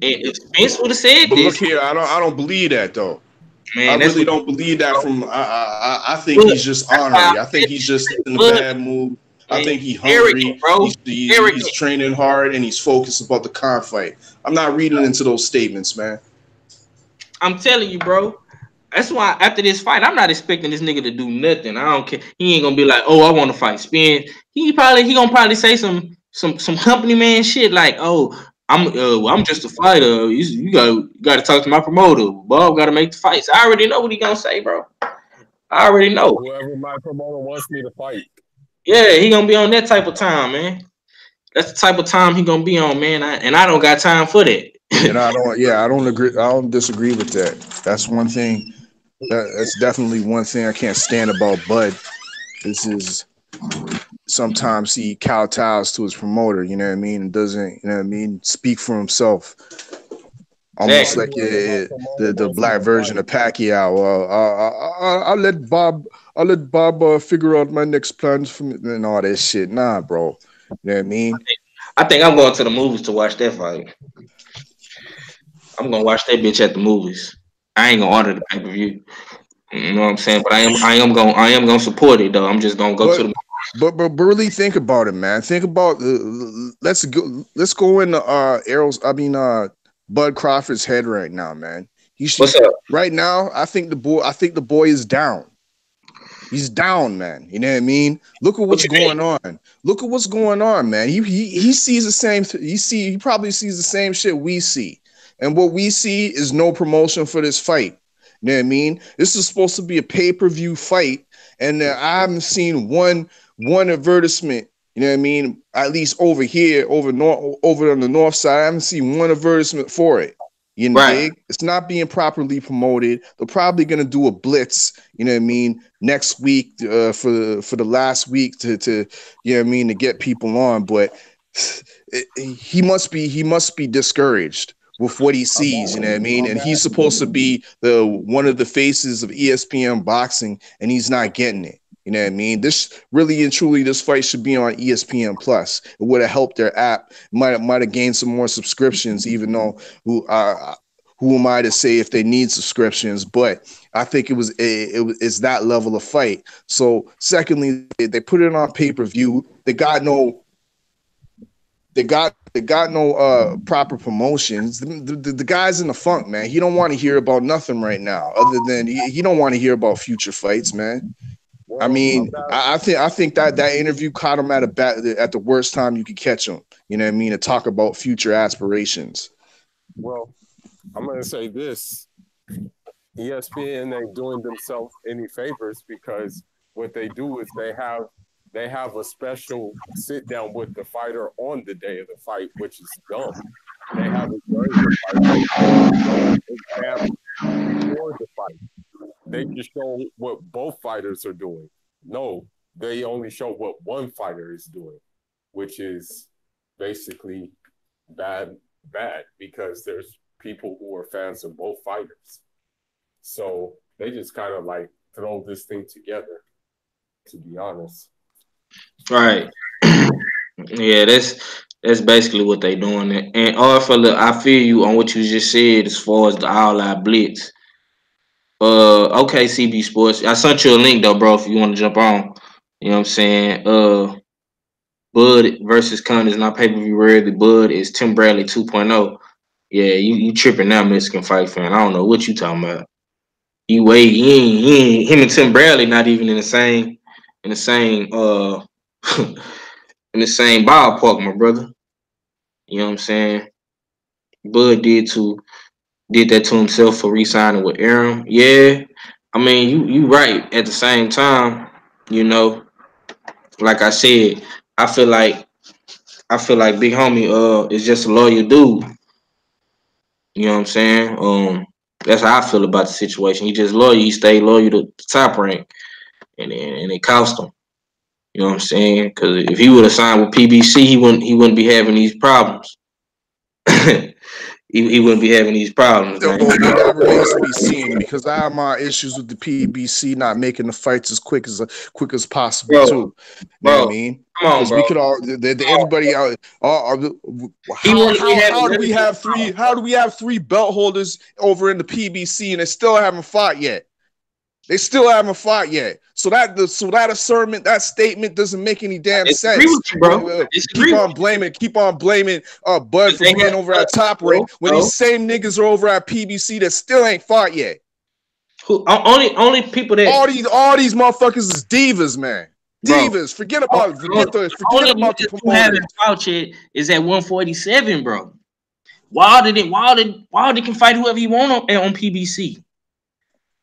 if Spence would have said But look this, here, I don't believe that though. I man, that's really what. don't believe that. I think Look, he's just that's why I ornery. I think he's just in a said, bad mood. I man, think he's arrogant, hungry. bro. He's Arrogant. training hard and he's focused about the conflict. I'm not reading into those statements, man. I'm telling you, bro. That's why after this fight, I'm not expecting this nigga to do nothing. I don't care. He ain't gonna be like, oh, I want to fight Spin. He gonna probably say some company man shit like, oh, I'm just a fighter. You got to talk to my promoter. Bob got to make the fights. I already know what he gonna say, bro. I already know. Whoever my promoter wants me to fight. Yeah, he gonna be on that type of time, man. That's the type of time he gonna be on, man. I don't got time for that. And I don't. Yeah, I don't agree. I don't disagree with that. That's one thing. That's definitely one thing I can't stand about Bud. This is sometimes he kowtows to his promoter. You know what I mean? And doesn't. You know what I mean? Speak for himself. Almost Exactly. like Whoever my promoter the wants me black to version fight. of Pacquiao. I'll let Bob. I'll let Bob figure out my next plans for me and all that shit. Nah, bro. You know what I mean? I think I'm going to the movies to watch that fight. I'm gonna watch that bitch at the movies. I ain't gonna order the pay per view. You know what I'm saying? But I am gonna support it though. I'm just gonna go to But the. but really think about it, man. Think about let's go into Bud Crawford's head right now, man. He should What's up? right now. I think the boy is down. He's down, man. You know what I mean? Look at What what's you mean? going on. Look at what's going on, man. He sees the same. He probably sees the same shit we see, and what we see is no promotion for this fight. You know what I mean? This is supposed to be a pay-per-view fight, and I haven't seen one advertisement. You know what I mean? At least over here, over on the north side, I haven't seen one advertisement for it. You know, Right. dig? It's not being properly promoted. They're probably gonna do a blitz. You know what I mean? Next week for the last week to you know what I mean to get people on. But he must be discouraged with what he sees. You know what I mean? And he's supposed to be the one of the faces of ESPN boxing, and he's not getting it. You know what I mean? This really and truly, this fight should be on ESPN Plus. It would have helped their app. Might have gained some more subscriptions, even though who am I to say if they need subscriptions? But I think it's that level of fight. So secondly, they put it on pay-per-view. They got no proper promotions. The guy's in the funk, man. He don't want to hear about nothing right now, other than he don't want to hear about future fights, man. Well, I mean, I think that interview caught him at the worst time you could catch him. You know what I mean? To talk about future aspirations. Well, I'm going to say this. ESPN ain't doing themselves any favors, because what they do is they have a special sit down with the fighter on the day of the fight, which is dumb. They have it during the fight. Before the fight, they just show what both fighters are doing. No, they only show what one fighter is doing, which is basically bad, because there's people who are fans of both fighters. So they just kind of like throw this thing together, to be honest. Right. Yeah, that's basically what they doing. And also, I feel you on what you just said as far as the all out blitz. Okay, CB Sports. I sent you a link though, bro, if you want to jump on. You know what I'm saying? Bud versus Con is not pay-per-view worthy. Bud is Tim Bradley 2.0. Yeah, you tripping now, Mexican fight fan. I don't know what you talking about. He ain't him and Tim Bradley not even in the same in the same in the same ballpark, my brother. You know what I'm saying? Bud did that to himself for re-signing with Aaron. Yeah. I mean, you right. At the same time, you know, like I said, I feel like Big Homie is just a loyal dude. You know what I'm saying? That's how I feel about the situation. He just loyal. He stayed loyal to the Top Rank, and it cost him. You know what I'm saying? Because if he would have signed with PBC, he wouldn't be having these problems. he wouldn't be having these problems, man. That remains to be seen, because I have my issues with the PBC not making the fights as quick as possible, Bro, too. You know what I mean? Come on, Because bro. we could all everybody out. How do we have three belt holders over in the PBC and they still haven't fought yet? So that assertion, that statement doesn't make any damn sense. With you, bro. Keep on blaming Bud for being over at Top Rank when these same niggas are over at PBC that still ain't fought yet. Only people that all these motherfuckers is divas, man. Divas. Forget about the who haven't fought yet is at 147, bro. Wilder can fight whoever he want on PBC.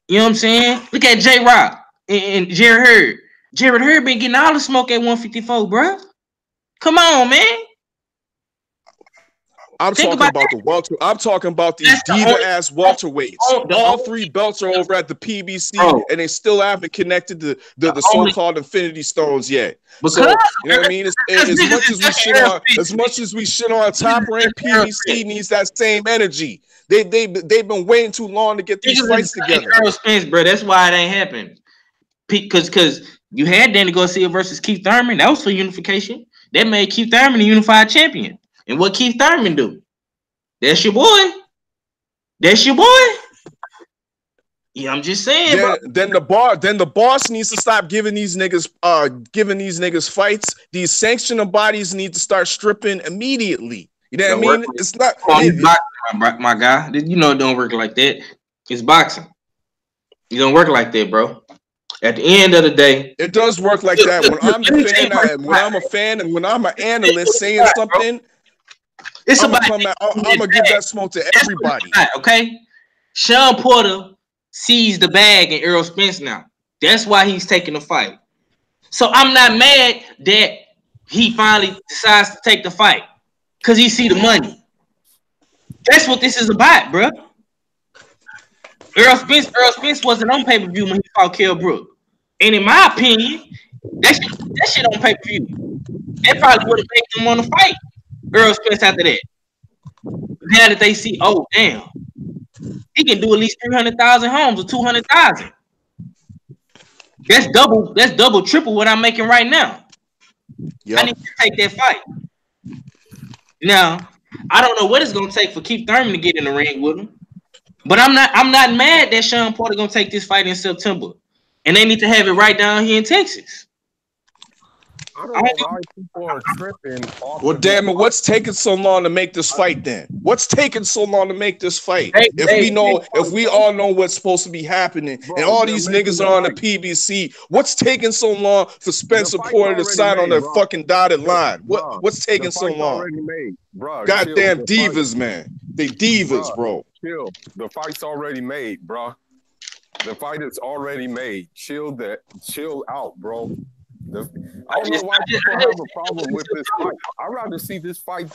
You know what I'm saying? Look at J Rock and Jared Hurd. Jared Hurd been getting all the smoke at 154, bro. Come on, man. I'm talking about these diva-ass welterweights. All three belts are over at the PBC, and they still haven't connected the so-called Infinity Stones yet. So, you know what I mean? As much as we shit on Top Rank, PBC needs that same energy. They've been waiting too long to get these fights together. Errol Spence, bro. That's why it ain't happened. Because you had Danny Garcia versus Keith Thurman. That was for unification. That made Keith Thurman a unified champion. And what Keith Thurman do? That's your boy. Yeah, I'm just saying, bro. Then the boss needs to stop giving these niggas fights. These sanctioning bodies need to start stripping immediately. You know what I mean? It's not my guy. You know it don't work like that. It's boxing. It don't work like that, bro. At the end of the day, it does work like that. When I'm a fan and when I'm an analyst saying something, I'm gonna give that smoke to everybody. Okay, Sean Porter sees the bag in Errol Spence now. That's why he's taking the fight. So I'm not mad that he finally decides to take the fight because he see the money. That's what this is about, bro. Errol Spence wasn't on pay-per-view when he fought Kell Brook. And in my opinion, that shit on pay-per-view. That probably would have made them want to fight Errol Spence after that. Now that they see, oh, damn, he can do at least 300,000 homes or 200,000. That's double, triple what I'm making right now. Yep. I need to take that fight. Now, I don't know what it's gonna take for Keith Thurman to get in the ring with him. But I'm not mad that Sean Porter gonna take this fight in September. And they need to have it right down here in Texas. I don't know why people are tripping off. Well, damn it, what's taking so long to make this fight then? What's taking so long to make this fight? If we all know what's supposed to be happening, and all these niggas are on the PBC, what's taking so long for Spencer Porter to sign on the fucking dotted line? What's taking so long? Goddamn divas, man. They divas, bro. Chill. The fight's already made, bro. The fight is already made. Chill out, bro. I don't know why people have a problem with this fight. I'd rather see this fight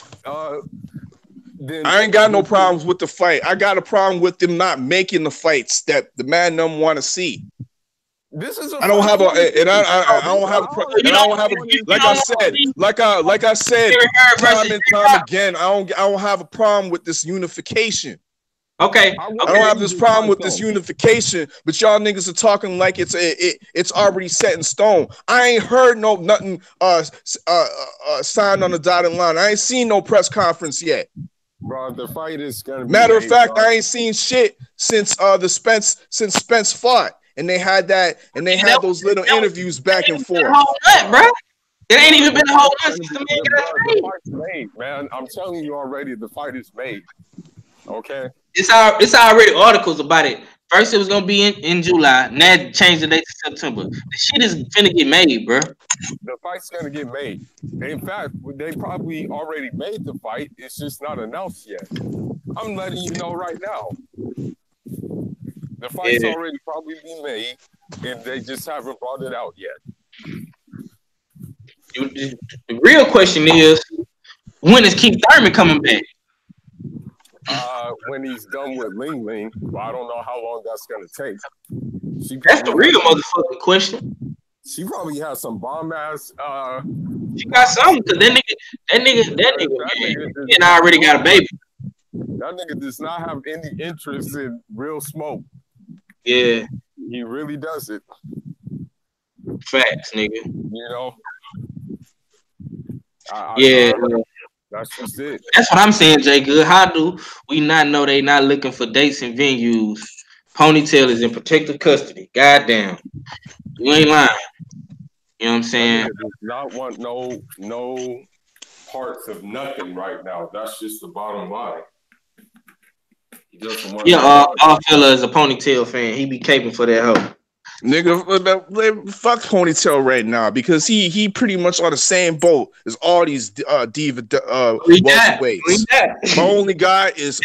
than... I ain't got no problems with the fight. I got a problem with them not making the fights that the man them want to see. This is I don't have a like I said time and time again, I don't have a problem with this unification. Okay. I don't have this problem with this unification, but y'all niggas are talking like it's already set in stone. I ain't heard nothing signed on the dotted line. I ain't seen no press conference yet. Bro, the fight is gonna be Matter of fact, I ain't seen shit since Spence fought. And they had those little interviews back and forth. Bro. It ain't even been a whole month since the man got the fight's made, man. I'm telling you already, the fight is made. Okay. It's already articles about it. First, it was gonna be in July. Now they changed the date to September. The shit is finna get made, bro. The fight's gonna get made. In fact, they probably already made the fight. It's just not announced yet. I'm letting you know right now. The fight's already probably been made, and they just haven't brought it out yet. The real question is, when is Keith Thurman coming back? When he's done with Ling Ling, but I don't know how long that's gonna take. That's the real motherfucking question. She probably has some bomb ass. She got something because that nigga, and I already got a baby. That nigga does not have any interest in real smoke. Yeah, he really does it. Facts, nigga. You know. That's just it. That's what I'm saying, Jay Good. How do we not know they not looking for dates and venues? Ponytail is in protective custody. Goddamn. You ain't lying. You know what I'm saying? Does not want no parts of nothing right now. That's just the bottom line. He doesn't want our fella is a Ponytail fan. He be caping for that hoe. Nigga, fuck Ponytail right now because he pretty much on the same boat as all these diva welterweights. My only guy is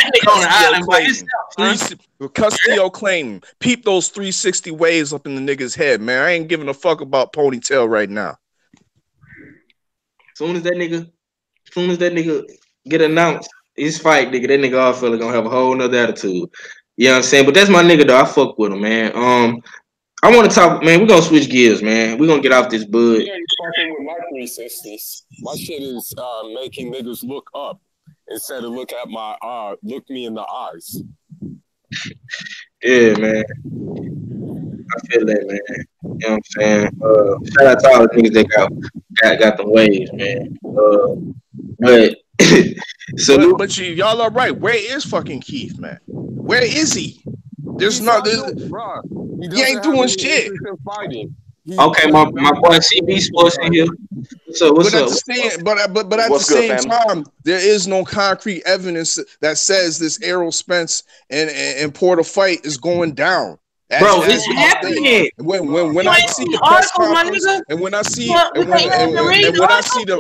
Castillo Clayton. Peep those 360 waves up in the nigga's head, man. I ain't giving a fuck about Ponytail right now. As soon as that nigga get announced his fight, nigga, that nigga all fella gonna have a whole nother attitude. You know what I'm saying? But that's my nigga though. I fuck with him, man. I want to talk, man. We're going to switch gears, man. We're going to get off this bud. Yeah, you're fucking with my 360s. My shit is making niggas look up instead of look me in the eyes. Yeah, man. I feel that, man. You know what I'm saying? Shout out to all the niggas that got the waves, man. But y'all are right. Where is fucking Keith, man? Where is he? There's not this. He ain't doing shit. Okay, my boy CB Sports in here. So what's up? But at the same time, there is no concrete evidence that says this Errol Spence and Porter fight is going down. Bro, it's happening. When I see the press conference, and when I see the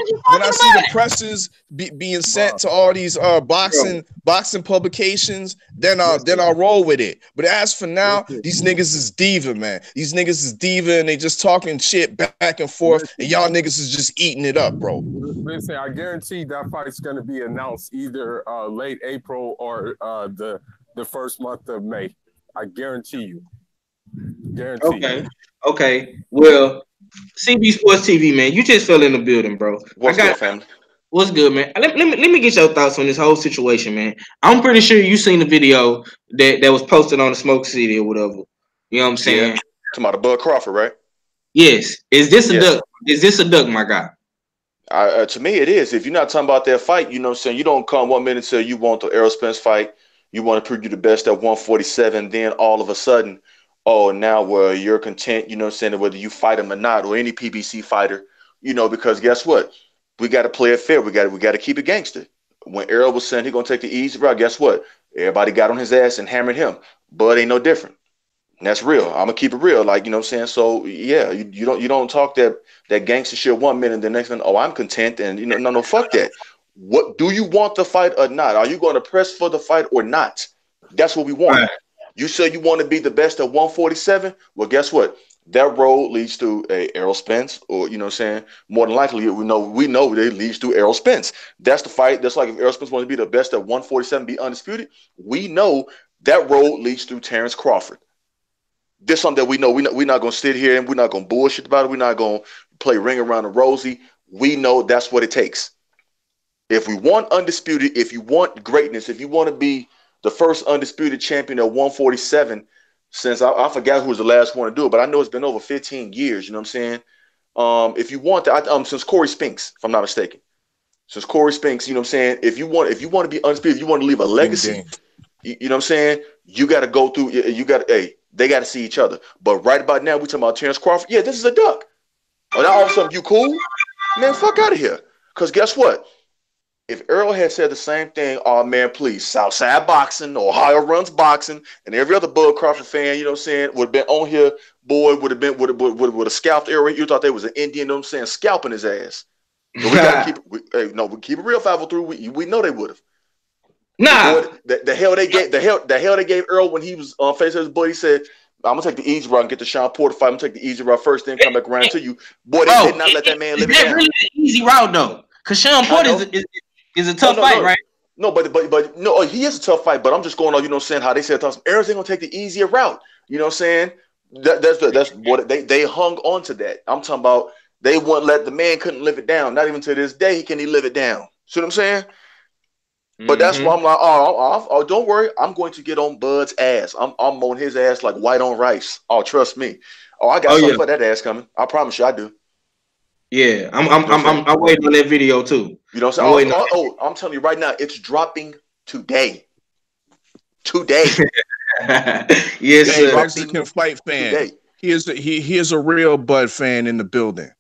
presses being sent to all these boxing publications, then I'll roll with it. But as for now, these niggas is diva, man. These niggas is diva, and they just talking shit back and forth, and y'all niggas is just eating it up, bro. Listen, I guarantee that fight's gonna be announced either late April or the first month of May. I guarantee you. Okay. Well, CB Sports TV, man, you just fell in the building, bro. What's good, family? What's good, man? Let me get your thoughts on this whole situation, man. I'm pretty sure you seen the video that was posted on the Smoke City or whatever. You know what I'm saying? Yeah. Talking about the Bud Crawford, right? Yes. Is this a Yeah. duck? Is this a duck, my guy? To me, it is. If you're not talking about that fight, you know what I'm saying? You don't come 1 minute and say you want the Errol Spence fight, you want to prove you the best at 147, then all of a sudden, oh, now well, you're content, you know what I'm saying, whether you fight him or not, or any PBC fighter, because guess what? We got to play it fair. We got to keep it gangster. When Errol was saying he gonna take the easy route, guess what? Everybody got on his ass and hammered him. Bud ain't no different. And that's real. I'm gonna keep it real, like you know what I'm saying. So yeah, you don't talk that gangster shit 1 minute, the next minute, oh, I'm content, and no, fuck that. What do you want the fight or not? Are you going to press for the fight or not? That's what we want. Right. You say you want to be the best at 147. Well, guess what? That road leads to a Errol Spence, or you know what I'm saying. More than likely, we know it leads to Errol Spence. That's the fight. That's like if Errol Spence wants to be the best at 147, be undisputed. We know that road leads through Terrence Crawford. This is something that we know. We're not going to sit here and we're not going to bullshit about it. We're not going to play ring around the rosy. We know that's what it takes. If we want undisputed, if you want greatness, if you want to be the first undisputed champion at 147, since I forgot who was the last one to do it, but I know it's been over 15 years. You know what I'm saying? If you want that, since Corey Spinks, if I'm not mistaken, since Corey Spinks, you know what I'm saying? If you want to be undisputed, if you want to leave a legacy, Ding, ding. you know what I'm saying? You got to go through. You got to. Hey, they got to see each other. But right about now, we talking about Terrence Crawford. Yeah, this is a duck. Oh, now all of a sudden you cool, man? Fuck out of here. Because guess what? If Earl had said the same thing, oh man, please, Southside Boxing, Ohio runs boxing, and every other Bud Crawford fan, you know what I'm saying, would have been on here, boy, would have scalped Earl. You thought they was an Indian, you know what I'm saying, scalping his ass. But we gotta keep it. We keep it real 503. We know they would have. Nah. The hell they gave Earl when he was on facing his boy. He said, "I'm gonna take the easy route and get the Sean Porter fight. I'm gonna take the easy route first, then come back around to you." Boy, they did not let that man live it down. Is that really an easy route though? Because Sean Porter is a tough fight, right? No, but no, he is a tough fight. But I'm just going on, you know what I'm saying, how they said Errol's gonna take the easier route. You know what I'm saying? That's what they hung on to that. I'm talking about they wouldn't let the man couldn't live it down. Not even to this day can he live it down. See what I'm saying? But that's why I'm like, oh, don't worry. I'm going to get on Bud's ass. I'm on his ass like white on rice. Oh, trust me. Oh, I got something for that ass coming. I promise you, I do. Yeah, I'm waiting on that video too. You know what I'm saying? I'm telling you right now, it's dropping today. Yes, Hey, Mexican fight fan. Today. He is a real Bud fan in the building.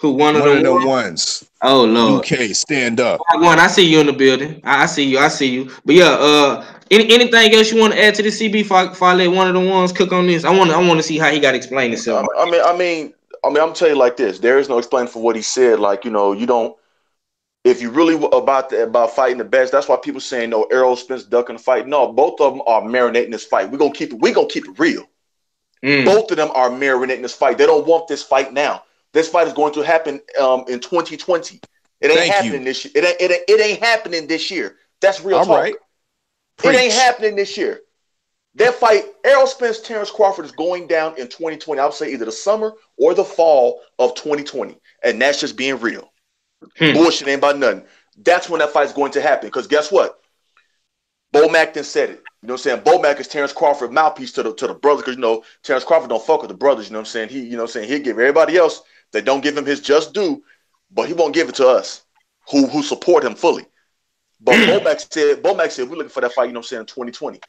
Who one of them ones? Oh Lord, UK, stand up. One, I see you in the building. I see you. But yeah, anything else you want to add to the CB? If I let one of the ones cook on this, I want to see how he got explained himself. I mean, I'm gonna tell you like this. There is no explaining for what he said. Like you don't. If you really about fighting the best, that's why people saying no. Errol Spence ducking the fight. No, both of them are marinating this fight. We're gonna keep it real. Both of them are marinating this fight. They don't want this fight now. This fight is going to happen in 2020. It ain't happening this year. It ain't happening this year. That's real talk. Right. It ain't happening this year. That fight, Errol Spence, Terrence Crawford, is going down in 2020. I would say either the summer or the fall of 2020. And that's just being real. Bullshit ain't about nothing. That's when that fight's going to happen. Because guess what? Bo Mack then said it. You know what I'm saying? Bo Mack is Terrence Crawford mouthpiece to the brothers. Because Terrence Crawford don't fuck with the brothers. You know what I'm saying? He'll give everybody else that don't give him his just due, but he won't give it to us who support him fully. But Bo Mack said we're looking for that fight, you know what I'm saying, in 2020.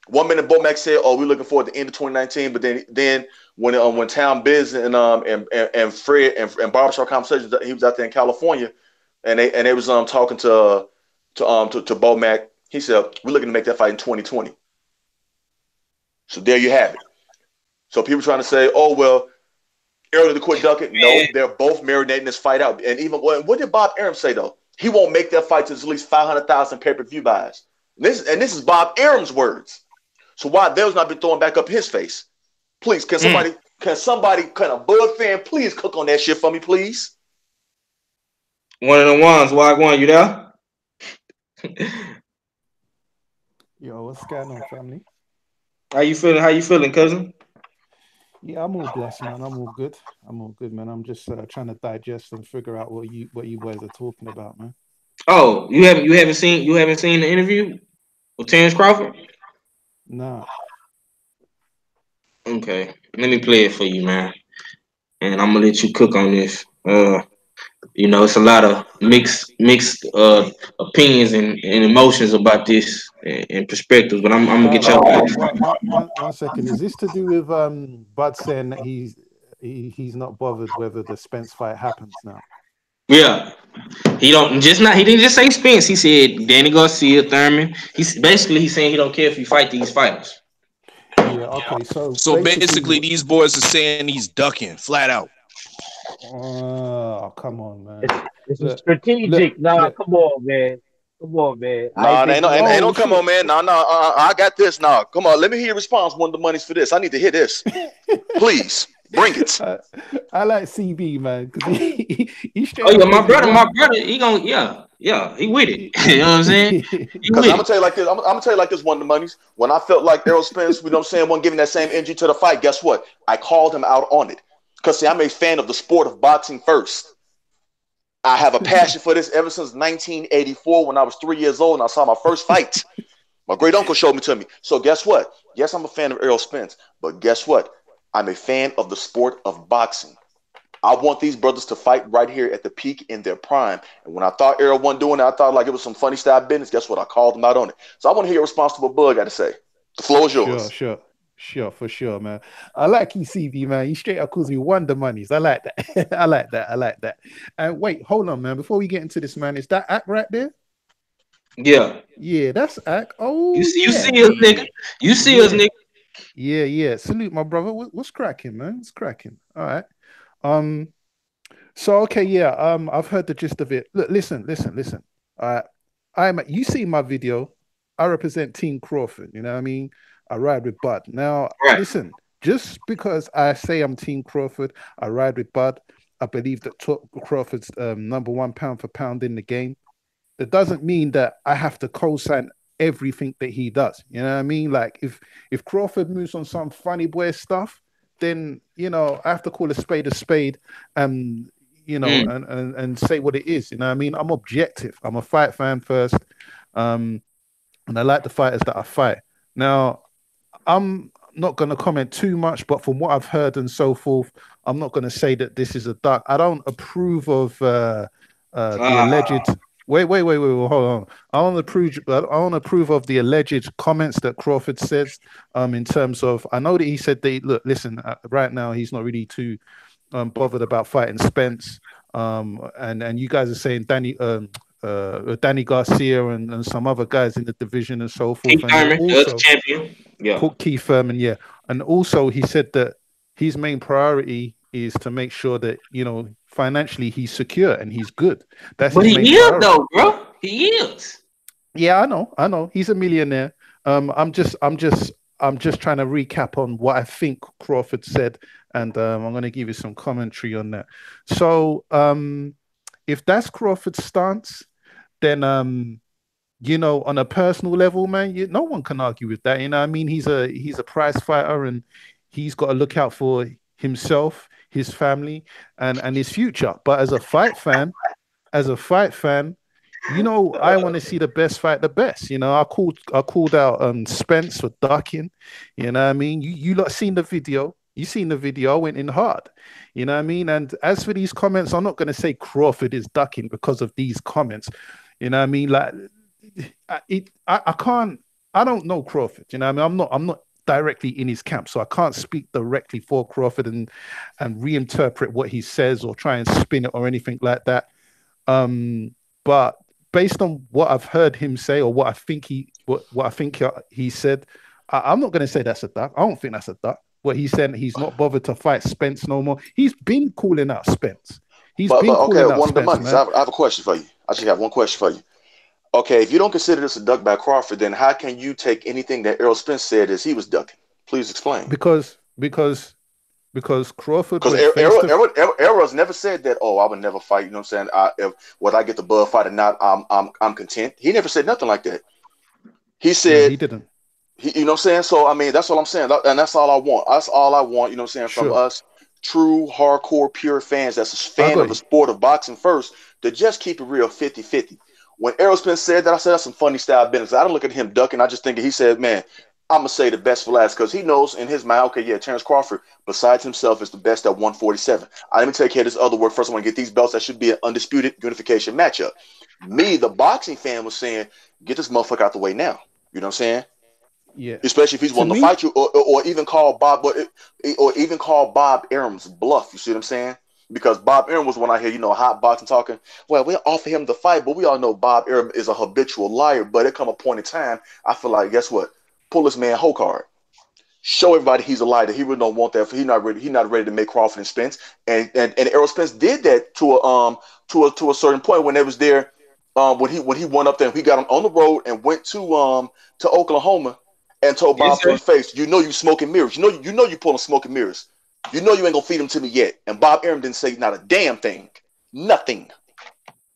1 minute Bo Mack said, oh, we're looking for at the end of 2019, but then when Town Biz and Fred and Barbershop Conversations, he was out there in California, and they was talking to Bo Mack. He said, we're looking to make that fight in 2020. So there you have it. So people trying to say, oh well, Errol to quit ducking. No, they're both marinating this fight out. And even what did Bob Arum say though? He won't make that fight to at least 500,000 pay-per-view buys. This is Bob Arum's words. So why those not been throwing back up his face? Please, can somebody, kind of Bud fan, please cook on that shit for me, please? One of the ones, Wagwan, you there? Yo, what's going on, family? How you feeling, cousin? Yeah, I'm all blessed, man. I'm all good, man. I'm just trying to digest and figure out what you boys are talking about, man. Oh, you haven't seen the interview with Terrence Crawford? Nah. Okay, let me play it for you, man. and I'm gonna let you cook on this. It's a lot of mixed opinions and emotions about this and perspectives, but I'm gonna get y'all. One second. Is this to do with Bud saying that he's not bothered whether the Spence fight happens now? Yeah, he didn't just say Spence. He said Danny Garcia, Thurman. He's saying he don't care if you fight these fighters. Yeah. Okay. So basically, these boys are saying he's ducking flat out. Oh, come on, man. It's a strategic. Come on, man. Come on, man. Nah, ain't no come on, man. No, I got this. Nah, come on. Let me hear your response. One of the monies for this. I need to hear this. Please bring it. I like CB, man, because he straight. Oh yeah, my brother, he gonna he with it. You know what I'm saying? Because I'm gonna tell you like this. I'm gonna tell you like this. One of the monies. When I felt like Errol Spence, you know what I'm saying, wasn't giving that same energy to the fight. Guess what? I called him out on it. Because see, I'm a fan of the sport of boxing first. I have a passion for this ever since 1984 when I was 3 years old and I saw my first fight. My great uncle showed me to me. So guess what? Yes, I'm a fan of Errol Spence, but guess what? I'm a fan of the sport of boxing. I want these brothers to fight right here at the peak in their prime. And when I thought Errol wasn't doing it, I thought like it was some funny style business. Guess what? I called him out on it. So I want to hear your response to what Bud got to say. The floor is yours. Sure, for sure, man. I like you, CB, man. You straight up calls me Wonder Monies. I like that. I like that. And wait, hold on, man. Before we get into this, man, is that Ack right there? Yeah, that's Ack. Oh, you see us, nigga. You see us, nigga. Yeah. Salute, my brother. What's cracking, man? It's cracking. All right. So okay, yeah. I've heard the gist of it. Look, listen. All right. You see my video. I represent Team Crawford. You know what I mean? I ride with Bud. Now, Listen, just because I say I'm Team Crawford, I ride with Bud. I believe that Crawford's number one pound for pound in the game. That doesn't mean that I have to co-sign everything that he does. You know what I mean? Like if Crawford moves on some funny boy stuff, then I have to call a spade, and and say what it is. You know what I mean? I'm objective. I'm a fight fan first, and I like the fighters that I fight. Now, I'm not going to comment too much, but from what I've heard and so forth, I'm not going to say that this is a duck. I don't approve of the alleged. Wait, hold on. I don't approve of the alleged comments that Crawford says. In terms of, I know that he said listen, right now he's not really too bothered about fighting Spence. And you guys are saying Danny Garcia and some other guys in the division and so forth. Keith Thurman, also champion. Yeah. Keith Thurman, yeah. And also he said that his main priority is to make sure that, financially he's secure and he's good. That's but his main priority. Though, bro. He is. Yeah, I know. He's a millionaire. I'm just trying to recap on what I think Crawford said, and I'm going to give you some commentary on that. So, if that's Crawford's stance, then on a personal level, man, no one can argue with that. You know what I mean? He's a prize fighter, and he's got to look out for himself, his family, and his future. But as a fight fan, I want to see the best fight the best. I called out Spence for ducking. You know what I mean? You lot seen the video. You seen the video. I went in hard. You know what I mean? And as for these comments, I'm not going to say Crawford is ducking because of these comments. You know what I mean? Like, I don't know Crawford. You know what I mean? I'm not directly in his camp, so I can't speak directly for Crawford and reinterpret what he says or try and spin it or anything like that. But based on what I've heard him say or what I think he said, I'm not going to say that's a duck. I don't think that's a duck. What he's saying, he's not bothered to fight Spence no more. He's been calling out Spence. Okay, one of the monies. I have a question for you. I just have one question for you. Okay, if you don't consider this a duck by Crawford, then how can you take anything that Errol Spence said as he was ducking? Please explain. Because Crawford. Because Errol's never said that. Oh, I would never fight. You know what I'm saying? Whether I get the Bud fight or not, I'm content. He never said nothing like that. He said he didn't. You know what I'm saying? So I mean, that's what I'm saying, and that's all I want. That's all I want. You know what I'm saying? From us, true, hardcore, pure fans that's a fan of the sport of boxing first, to just keep it real 50-50. When Errol Spence said that, I said that's some funny style business. I don't look at him ducking. I just think he said, man, I'm gonna say the best for last because he knows in his mind, okay, yeah, Terrence Crawford, besides himself, is the best at 147. Let me take care of this other work first. I want to get these belts. That should be an undisputed unification matchup. Me, the boxing fan, was saying, get this motherfucker out the way now. You know what I'm saying? Yeah. Especially if he's willing to fight you, or even call Bob, or even call Bob Arum's bluff. You see what I'm saying? Because Bob Arum was when I hear, hot boxing talking. Well, we offer him the fight, but we all know Bob Arum is a habitual liar. But it come a point in time, I feel like, guess what? Pull this man whole card. Show everybody he's a liar. He really don't want that. He's not ready. He's not ready to make Crawford and Spence. And Errol Spence did that to a certain point when they was there. When he went up there, and he got him on the road and went to Oklahoma and told Bob to his face, you smoking mirrors. You know you pulling smoking mirrors. You know you ain't gonna feed him to me yet. And Bob Arum didn't say not a damn thing. Nothing.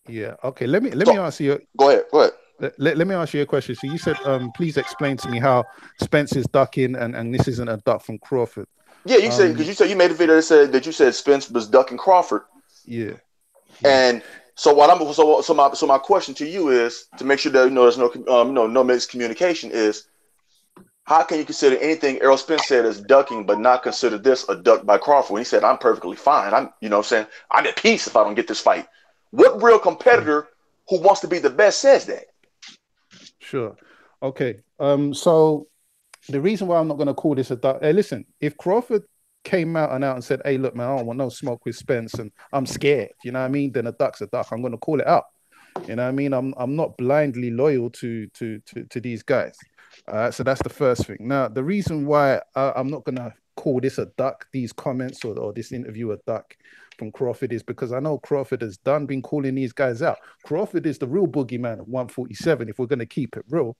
Yeah. Okay. Let me ask you. Go ahead. Let me ask you a question. So you said, please explain to me how Spence is ducking and this isn't a duck from Crawford. Yeah, you said because you made a video that you said Spence was ducking Crawford. Yeah. And so my question to you is to make sure that there's no miscommunication is, how can you consider anything Errol Spence said as ducking but not consider this a duck by Crawford? When he said, I'm perfectly fine. I'm at peace if I don't get this fight. What real competitor who wants to be the best says that? Sure. Okay. So the reason why I'm not going to call this a duck, listen, if Crawford came out and said, hey, look, man, I don't want no smoke with Spence and I'm scared, you know what I mean? Then a duck's a duck. I'm going to call it out. You know what I mean? I'm not blindly loyal to these guys. So that's the first thing. Now, the reason why I'm not going to call this a duck, these comments or this interview a duck from Crawford, is because I know Crawford has been calling these guys out. Crawford is the real boogeyman at 147 if we're going to keep it real.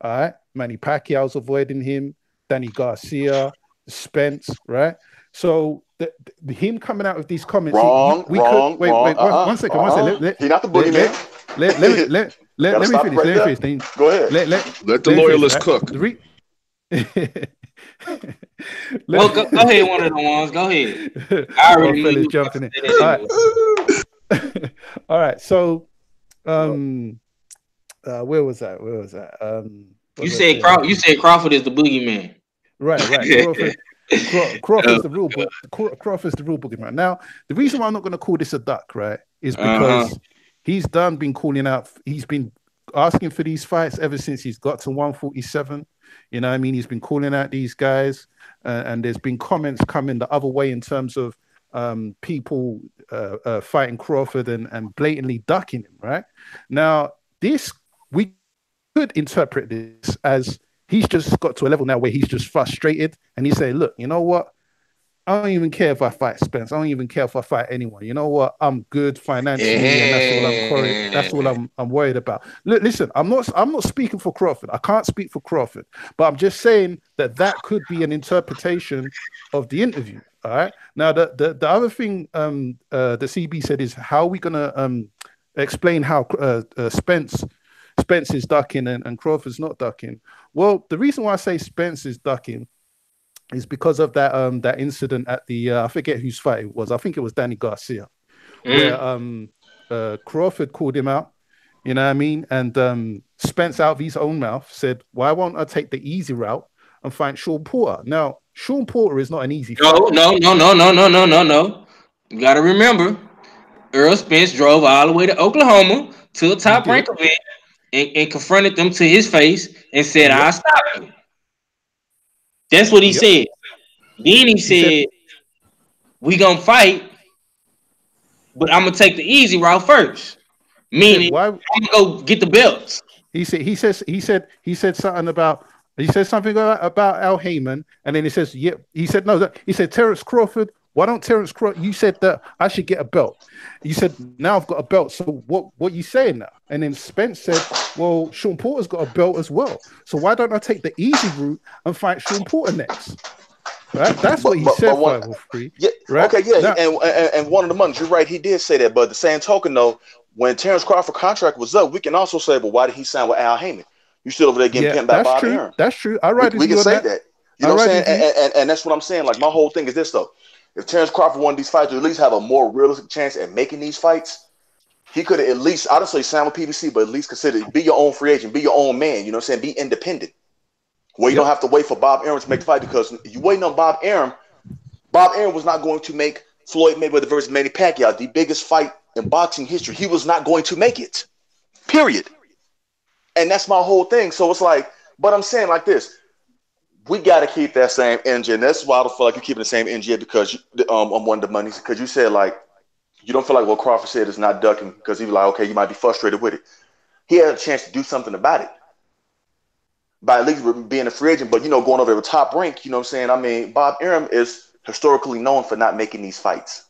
All right? Manny Pacquiao's avoiding him, Danny Garcia, Spence, right? So him coming out with these comments. Wrong. Wait, one second. He's not the boogeyman. Let me finish. Go ahead. Let the loyalists cook. Well, go ahead, one of the ones. Go ahead. I already knew you jumping in. All right. So, where was that? You said Crawford is the boogeyman. Right. Crawford's the real boogeyman. Now, the reason why I'm not going to call this a duck, right, is because he's been calling out. He's been asking for these fights ever since he's got to 147. You know what I mean? He's been calling out these guys, and there's been comments coming the other way in terms of people fighting Crawford and blatantly ducking him, right? Now, we could interpret this as he's just got to a level now where he's just frustrated, and he's saying, look, you know what? I don't even care if I fight Spence. I don't even care if I fight anyone. You know what? I'm good financially, and that's all I'm worried about. Look, listen, I'm not speaking for Crawford. I can't speak for Crawford, but I'm just saying that could be an interpretation of the interview. All right. Now, the other thing the CB said is, how are we gonna explain how Spence is ducking and Crawford's not ducking? Well, the reason why I say Spence is ducking is because of that incident at the I forget whose fight it was. I think it was Danny Garcia, where Crawford called him out. You know what I mean? And Spence, out of his own mouth, said, "Why won't I take the easy route and fight Sean Porter?" Now, Sean Porter is not an easy fight. No. You got to remember, Earl Spence drove all the way to Oklahoma to a top rank event and confronted them to his face and said, "I'll stop you." That's what he said. Then he said, we gonna fight, but I'm gonna take the easy route first. Meaning, I'm gonna go get the belts. He said something about Al Heyman, and then he says, he said Terrence Crawford. Why don't Terrence Crawford? You said that I should get a belt. You said, now I've got a belt. So what you saying now? And then Spence said, well, Sean Porter's got a belt as well. So why don't I take the easy route and fight Sean Porter next? Right? That's what he said. Right? Okay, yeah. Now, and one of the months, you're right, he did say that. But the same token, though, when Terrence Crawford's contract was up, we can also say, but why did he sign with Al Heyman? You still over there getting pimped by Bob Arum. That's true. We can say that. You know what I'm saying? And that's what I'm saying. Like, my whole thing is this, though. If Terrence Crawford won these fights, to at least have a more realistic chance at making these fights, he could have at least, I don't say sign with PBC, but at least consider be your own free agent, be your own man. You know what I'm saying? Be independent. where you don't Yep. have to wait for Bob Arum to make the fight, because you waiting on Bob Arum. Bob Arum was not going to make Floyd Mayweather versus Manny Pacquiao, the biggest fight in boxing history. He was not going to make it. Period. And that's my whole thing. So it's like, but I'm saying like this. We got to keep that same energy. And that's why I don't feel like you're keeping the same energy because on one of the monies. Because you said, like, you don't feel like what Crawford said is not ducking because he was like, okay, you might be frustrated with it. He had a chance to do something about it by at least being a free agent, but, going over the top rank, you know what I'm saying? I mean, Bob Arum is historically known for not making these fights.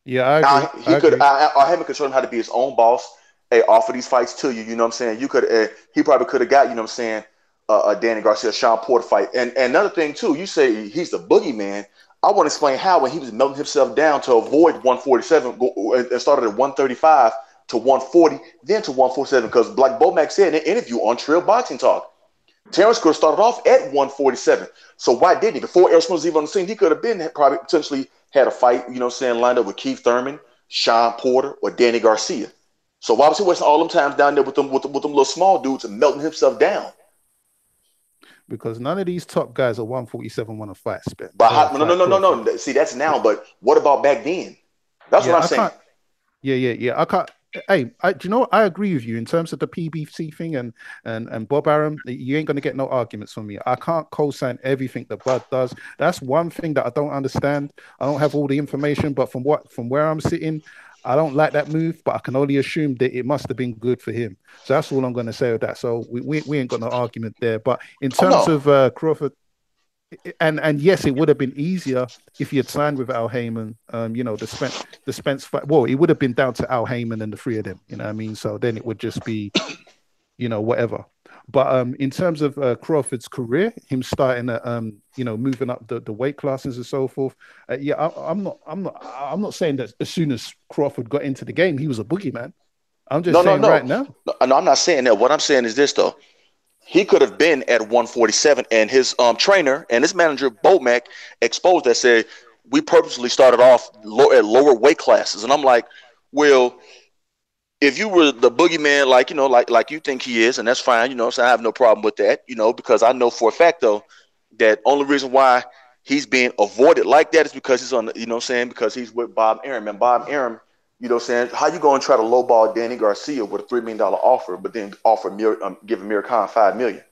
Yeah, I agree. He could, I haven't controlled him how to be his own boss. Hey, offer these fights to you. You know what I'm saying? You could, he probably could have got, you know what I'm saying, Danny Garcia, Sean Porter fight. And another thing too, you say he's the boogeyman. I want to explain how when he was melting himself down to avoid 147 and started at 135 to 140, then to 147. Because like Bomac said in an interview on Trill Boxing Talk, Terrence could have started off at 147. So why didn't he? Before Errol Spence was even on the scene, he could have been probably potentially had a fight, you know what I'm saying, lined up with Keith Thurman, Sean Porter, or Danny Garcia. So why was he wasting all them times down there with them little small dudes and melting himself down? Because none of these top guys at 147 want to fight Spence. But no. See, that's now. But what about back then? That's what I'm saying. I can't. Hey, do you know what? I agree with you in terms of the PBC thing and Bob Arum. You ain't gonna get no arguments from me. I can't co-sign everything that Bud does. That's one thing that I don't understand. I don't have all the information, but from where I'm sitting, I don't like that move. But I can only assume that it must have been good for him. So that's all I'm gonna say with that. So we ain't got no argument there. But in terms of Crawford. And yes, it would have been easier if he had signed with Al Heyman. The Spence fight. Well, it would have been down to Al Heyman and the three of them. You know what I mean? So then it would just be, whatever. But in terms of Crawford's career, him starting at moving up the weight classes and so forth. I'm not saying that as soon as Crawford got into the game, he was a boogeyman. I'm just saying right now. No, I'm not saying that. What I'm saying is this though. He could have been at 147, and his trainer and his manager, Bomac, exposed that, said, we purposely started off at lower weight classes. And I'm like, well, if you were the boogeyman, like you think he is, and that's fine, so I have no problem with that, because I know for a fact, though, that only reason why he's being avoided like that is because he's on, because he's with Bob Arum. And Bob Arum, how you going to try to lowball Danny Garcia with a $3 million offer, but then give Amir Khan $5 million?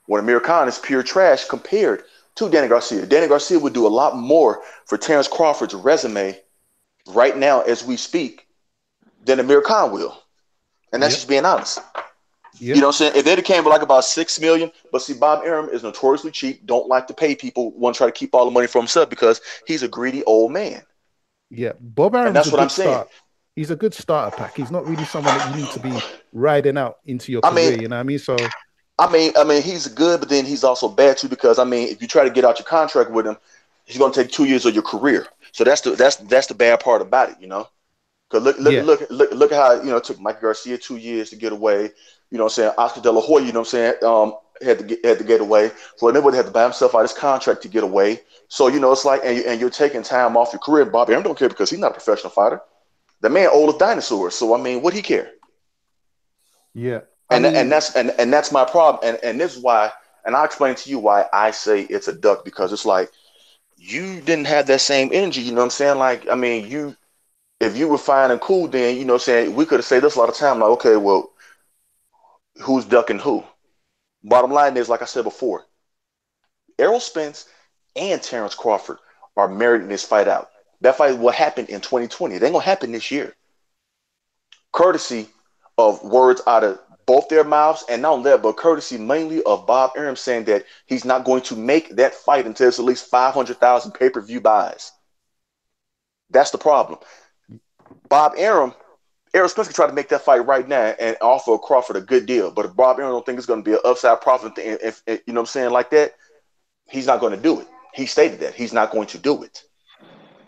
When Amir Khan is pure trash compared to Danny Garcia. Danny Garcia would do a lot more for Terrence Crawford's resume right now as we speak than Amir Khan will. And that's just being honest. You know what I'm saying? If it came with like about $6 million, but see, Bob Arum is notoriously cheap, don't like to pay people, want to try to keep all the money for himself because he's a greedy old man. Yeah, Bob Arum. And that's what I'm saying. He's a good starter pack. He's not really someone that you need to be riding out into your career. You know what I mean? So, I mean, he's good, but then he's also bad too because if you try to get out your contract with him, he's going to take 2 years of your career. So that's the bad part about it, Because look at how it took Mike Garcia 2 years to get away. You know what I'm saying? Oscar De La Hoya, had to get away. Floyd Mayweather had to buy himself out his contract to get away. So it's like, and you're taking time off your career. Bob Arum don't care because he's not a professional fighter. The man old as dinosaurs. So I mean, what he care? Yeah, and that's my problem. And this is why. And I'll explain to you why I say it's a duck, because it's like you didn't have that same energy. You know what I'm saying? Like, I mean, if you were fine and cool, then you know what I'm saying, we could have said this a lot of time. Like, okay, well, who's ducking who? Bottom line is, like I said before, Errol Spence and Terrence Crawford are married in this fight out. That fight will happen in 2020. It ain't gonna happen this year. Courtesy of words out of both their mouths, and not only that, but courtesy mainly of Bob Arum saying that he's not going to make that fight until it's at least 500,000 pay-per-view buys. That's the problem. Errol Spence can try to make that fight right now and offer Crawford a good deal. But if Bob Arum don't think it's going to be an upside profit, if you know what I'm saying, like that, he's not going to do it. He stated that he's not going to do it.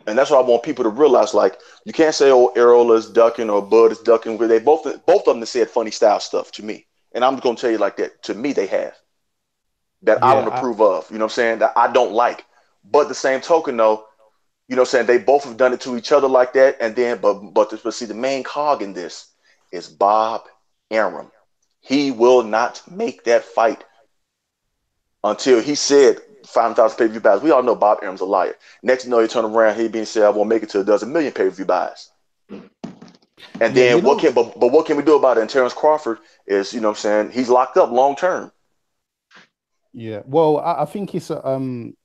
And that's what I want people to realize. Like, you can't say, oh, Errol is ducking or Bud is ducking. They both of them said funny style stuff to me. And I'm going to tell you like that. To me, they have. That I don't approve of. You know what I'm saying? That I don't like. But the same token, though, you know what I'm saying, they both have done it to each other like that. And then, but see, the main cog in this is Bob Arum. He will not make that fight until he said 5,000 pay-per-view buys. We all know Bob Arum's a liar. Next thing you know, he turned around, he being said, I won't make it to 12 million pay-per-view buys. And Yeah, then what can we do about it? And Terrence Crawford is, you know what I'm saying, he's locked up long term. Yeah, well, I think it's a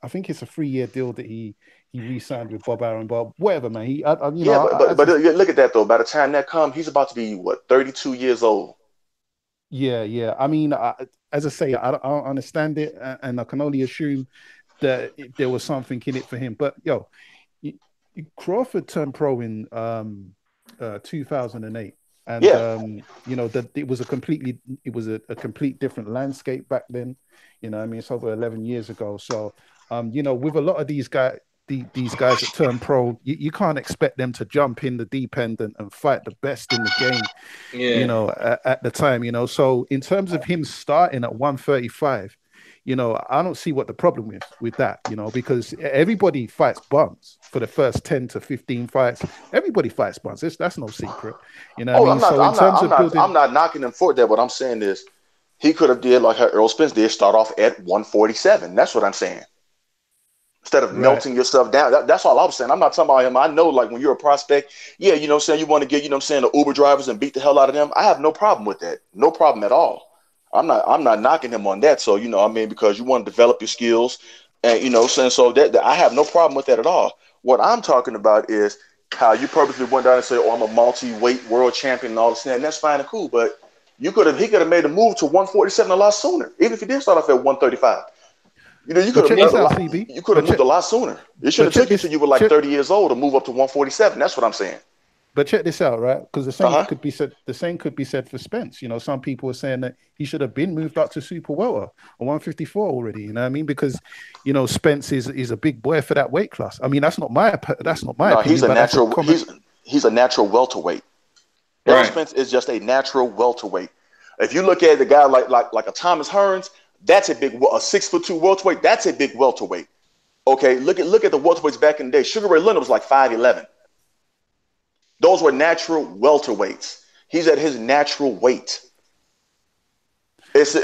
I think it's a 3-year deal that he re-signed with Bob Arum, but whatever, man. Yeah, but look at that though. By the time that comes, he's about to be what, 32 years old. Yeah. I mean, as I say, I don't understand it, and I can only assume that there was something in it for him. But yo, Crawford turned pro in 2008, and Yeah. you know that it was a complete different landscape back then. You know, I mean, it's over 11 years ago. So, you know, with a lot of these guys. These guys that turn pro, you can't expect them to jump in the deep end and fight the best in the game, you know, at the time, you know. So in terms of him starting at 135, you know, I don't see what the problem is with that, you know, because everybody fights bums for the first 10 to 15 fights. Everybody fights bums. That's no secret, you know. Oh, I'm not knocking him for that. What I'm saying is, he could have did like how Errol Spence did, start off at 147. That's what I'm saying. Instead of melting yourself down. That's all I was saying. I'm not talking about him. I know, like, when you're a prospect, yeah, you know what I'm saying, you want to get, you know what I'm saying, the Uber drivers and beat the hell out of them. I have no problem with that. No problem at all. I'm not knocking him on that. So, you know, I mean, because you want to develop your skills and, you know, saying, so that I have no problem with that at all. What I'm talking about is how you purposely went down and said, oh, I'm a multi-weight world champion and all this, and that's fine and cool. But he could have made a move to 147 a lot sooner, even if he did start off at 135. You know, you could have moved a lot sooner. It should have took you till you were like 30 years old to move up to 147. That's what I'm saying. But check this out, right? Because the same could be said. The same could be said for Spence. You know, some people are saying that he should have been moved up to super welter or 154 already. You know what I mean? Because, you know, Spence is a big boy for that weight class. I mean, that's not my opinion. He's a natural welterweight. Errol Spence is just a natural welterweight. If you look at the guy like a Thomas Hearns, that's a 6'2" welterweight. That's a big welterweight. Okay, look at the welterweights back in the day. Sugar Ray Leonard was like 5'11". Those were natural welterweights. He's at his natural weight. He's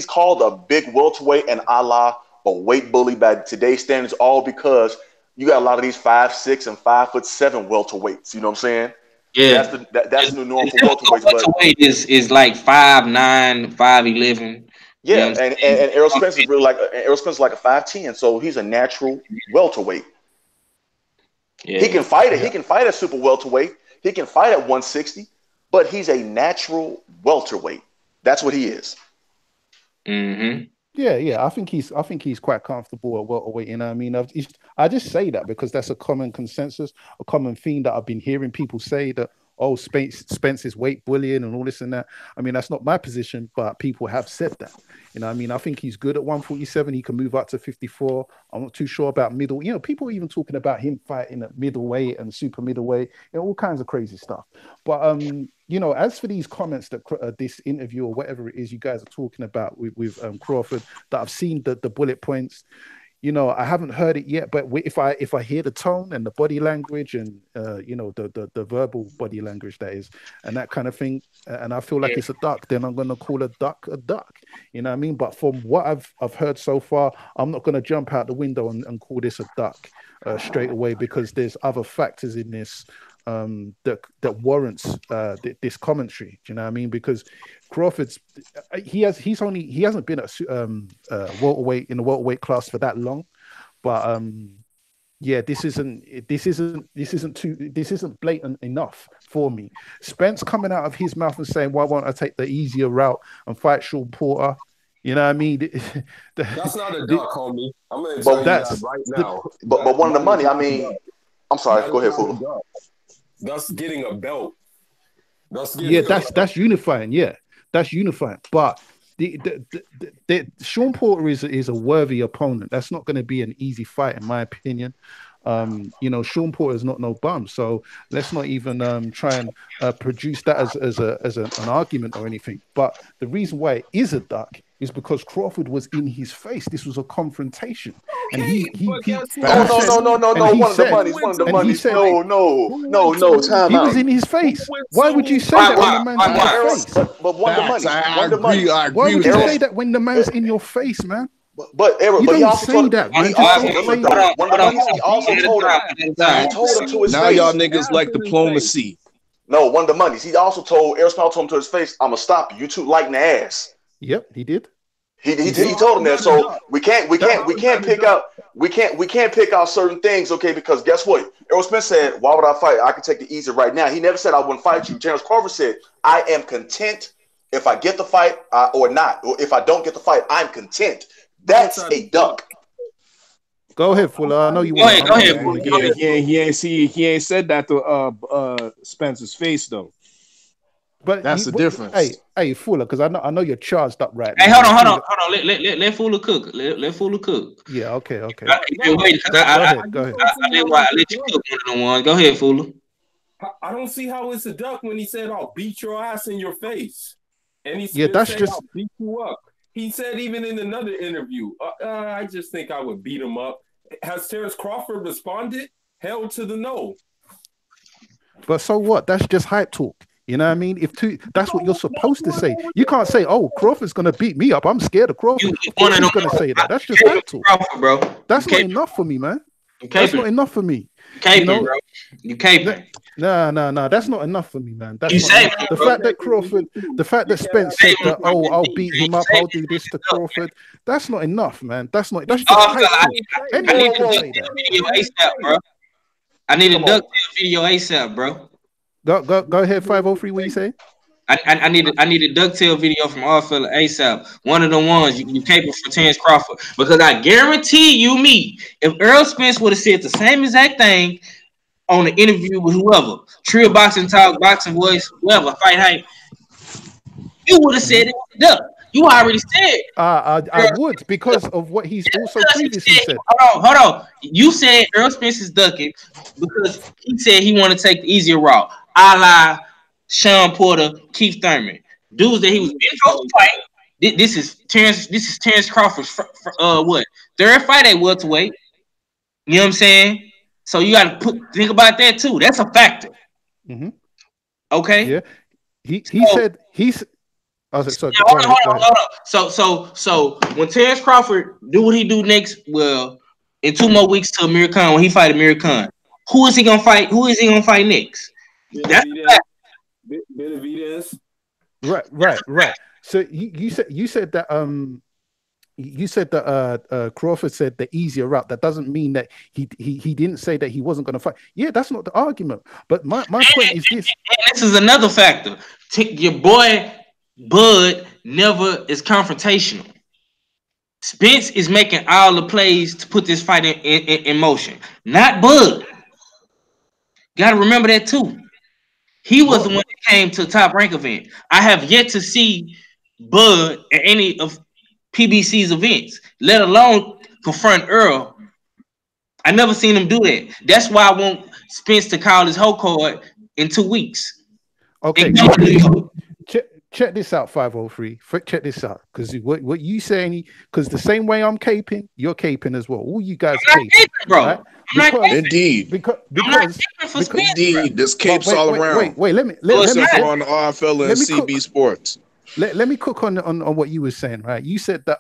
called a big welterweight and a weight bully by today's standards, all because you got a lot of these 5'6" and 5'7" welterweights. You know what I'm saying? Yeah, that's the new norm for welterweights. Welterweight is like 5'9", 5'11". Yeah, you know and Errol Spence is really like a 5'10", so he's a natural welterweight. Yeah. He can fight it. He can fight at super welterweight. He can fight at 160, but he's a natural welterweight. That's what he is. Mm-hmm. Yeah. I think he's quite comfortable at welterweight. You know what I mean? I just say that because that's a common consensus, a common theme that I've been hearing people say that, oh, Spence is weight bullying and all this and that. I mean, that's not my position, but people have said that. You know what I mean? I think he's good at 147. He can move up to 54. I'm not too sure about middle. You know, people are even talking about him fighting at middleweight and super middleweight, you know, all kinds of crazy stuff. But, you know, as for these comments that this interview or whatever it is you guys are talking about with Crawford, that I've seen the bullet points, you know, I haven't heard it yet, but if I hear the tone and the body language and you know, the verbal body language that is, and that kind of thing, and I feel like it's a duck, then I'm gonna call a duck. You know what I mean? But from what I've heard so far, I'm not gonna jump out the window and call this a duck straight away, because there's other factors in this that warrants this commentary. Do you know what I mean? Because Crawford's he hasn't been at welterweight in the welterweight class for that long, but yeah, this isn't blatant enough for me. Spence coming out of his mouth and saying, "Why won't I take the easier route and fight Sean Porter?" You know what I mean? That's not a duck, homie. I'm gonna tell you that right now. But one of the money. I mean, I'm sorry. Go ahead, fool. That's getting a belt. That's unifying. Yeah, that's unifying. But the Sean Porter is a worthy opponent. That's not going to be an easy fight, in my opinion. You know, Sean Porter is not no bum, so let's not even try and produce that as an argument or anything. But the reason why it is a duck is because Crawford was in his face. This was a confrontation, and he No, one of the monies, one of the monies. No, time he out. was in his face. Why would you say that when the man's in your face? But one of the monies, one of the monies. Why would you say that when the man's in your face, man? But you don't say that, man. He also told him to his now face. Y'all niggas like diplomacy. No, one of the monies. He also told Errol Spence told him to his face, "I'm gonna stop you. You two lighting the ass." Yep, he did. He told him that. So we can't pick out certain things, okay? Because guess what? Errol Spence said, "Why would I fight? I can take the easy right now." He never said I wouldn't fight you. Terrence Crawford said, "I am content if I get the fight or not, or if I don't get the fight, I'm content." That's a duck. Go ahead, Fuller. I know you want to. Go ahead. He ain't said that to Spencer's face though. But that's the difference. Hey, Fuller, because I know you're charged up right now. Hey, hold on. Let Fuller cook. Let Fuller cook. Yeah, okay. Go ahead. I let you cook one of the ones. Go ahead, Fuller. I don't see how it's a duck when he said, "I'll beat your ass in your face," and he said, "I'll beat you up." He said even in another interview, I just think I would beat him up. Has Terrence Crawford responded? Hell to the no. But so what? That's just hype talk. You know what I mean? That's what you're supposed to say. You can't say, "Oh, Crawford's going to beat me up. I'm scared of Crawford." Of course he's going to say that. That's just hype talk. Crawford, bro. That's not enough for me, man. That's not enough for me. Caping, bro. You caping. No. That's not enough for me, man. That's the fact that Crawford, the fact that Spence said that, "Oh, I'll beat him up. I'll do this to Crawford." That's not enough, man. That's just I need a duck video ASAP, bro. I need a duck video ASAP, bro. Go ahead, 503. What you say? I need a ducktail video from all fella ASAP. One of the ones you capable for Terrence Crawford, because I guarantee you, if Errol Spence would have said the same exact thing on the interview with whoever, Trill Boxing Talk, Boxing Voice, whoever, Fight Hype, you would have said it was a duck. You already said. I would, because of what he's also previously said. Hold on. You said Errol Spence is ducking because he said he wanted to take the easier route, a la Sean Porter, Keith Thurman, dudes that he was in close fight. This is Terrence Crawford's third fight at welterweight. You know what I'm saying? So you got to think about that too. That's a factor. Mm-hmm. Okay. Yeah. He said he's. Hold on. So when Terrence Crawford do what he do next, well, in 2 more weeks to Amir Khan, when he fight Amir Khan, who is he gonna fight? Who is he gonna fight next? That's Benavidez. Right. So you said that Crawford said the easier route. That doesn't mean that he didn't say that he wasn't going to fight. Yeah, that's not the argument. But my point is this. And this is another factor. Your boy Bud never is confrontational. Spence is making all the plays to put this fight in motion, not Bud. Got to remember that too. He was the one that came to the Top Rank event. I have yet to see Bud at any of PBC's events, let alone confront Earl. I never seen him do that. That's why I want Spence to call his whole card in 2 weeks. Okay. Check this out, 503. Check this out, because what you saying? Because the same way I'm caping, you're caping as well. All you guys caping, bro. Right? Indeed. Because indeed, this capes all around. Wait. Let me on the RFL and CB Sports. Let me cook on what you were saying, right? You said that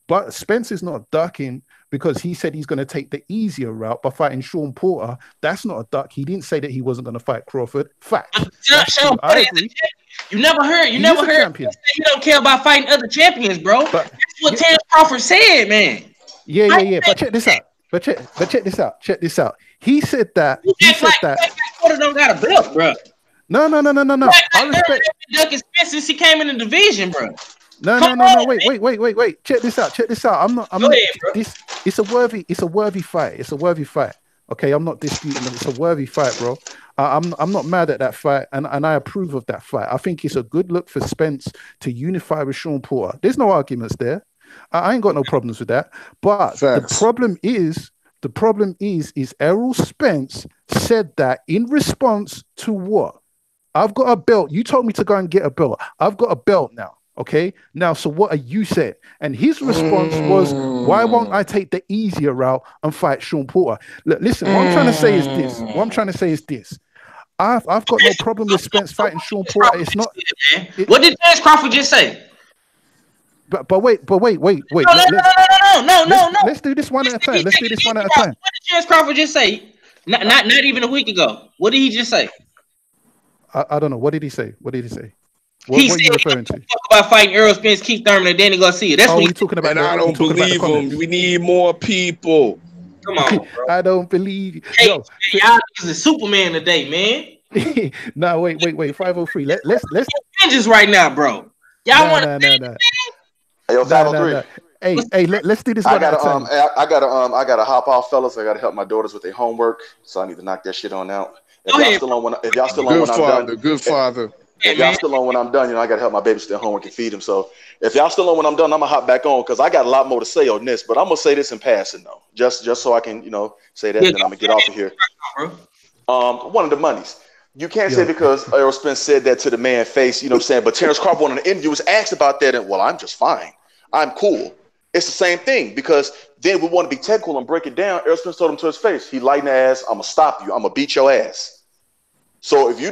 but Spence is not ducking because he said he's going to take the easier route by fighting Sean Porter. That's not a duck. He didn't say that he wasn't going to fight Crawford. Fact. I agree. You never heard. You don't care about fighting other champions, bro. That's what Terrence Crawford said, man. Yeah. But check this out. But check this out. He said that. Porter don't got a belt, bro. No. I respect. Ducking Spence since he came in the division, bro. No. Wait. Check this out. I'm not. It's a worthy fight. Okay, I'm not disputing it. It's a worthy fight, bro. I'm not mad at that fight, and I approve of that fight. I think it's a good look for Spence to unify with Sean Porter. There's no arguments there. I ain't got no problems with that. But Facts. the problem is Errol Spence said that in response to what? I've got a belt. You told me to go and get a belt. I've got a belt now. Okay. Now, so what are you saying? And his response was, why won't I take the easier route and fight Sean Porter? Look, listen, what I'm trying to say is this. What I'm trying to say is this. I've got no problem with Spence fighting Sean Porter. It's not. What did Terence Crawford just say? But wait. No. Let's do this one at a time. Let's do this one at a time. What did Terence Crawford just say? Not even a week ago. What did he just say? I don't know. What did he say? What are you referring to? Talk about fighting Errol Spence, Keith Thurman, and Danny Garcia. That's what he's talking about. And I don't believe him. We need more people. Come on, bro. I don't believe you. Hey, y'all is a Superman today, man. No, wait. 503. Let's Avengers right now, bro. Y'all want no. Hey, yo, 503. Hey, let's do this. I gotta hop off, fellas. I gotta help my daughters with their homework, so I need to knock that shit on out. If y'all still on when I'm done, good father. If y'all still on when I'm done, I gotta help my babies with their homework and feed them. So if y'all still on when I'm done, I'm gonna hop back on because I got a lot more to say on this. But I'm gonna say this in passing though, just so I can say that, and then I'm gonna get off of here. One of the monies. You can't say because Errol Spence said that to the man's face, you know what I'm saying? But Terence Crawford on the interview was asked about that, and well, I'm just fine. I'm cool. It's the same thing because then we want to be technical and break it down. Errol Spence told him to his face, he lighting the ass, I'm gonna stop you, I'm gonna beat your ass. So if you're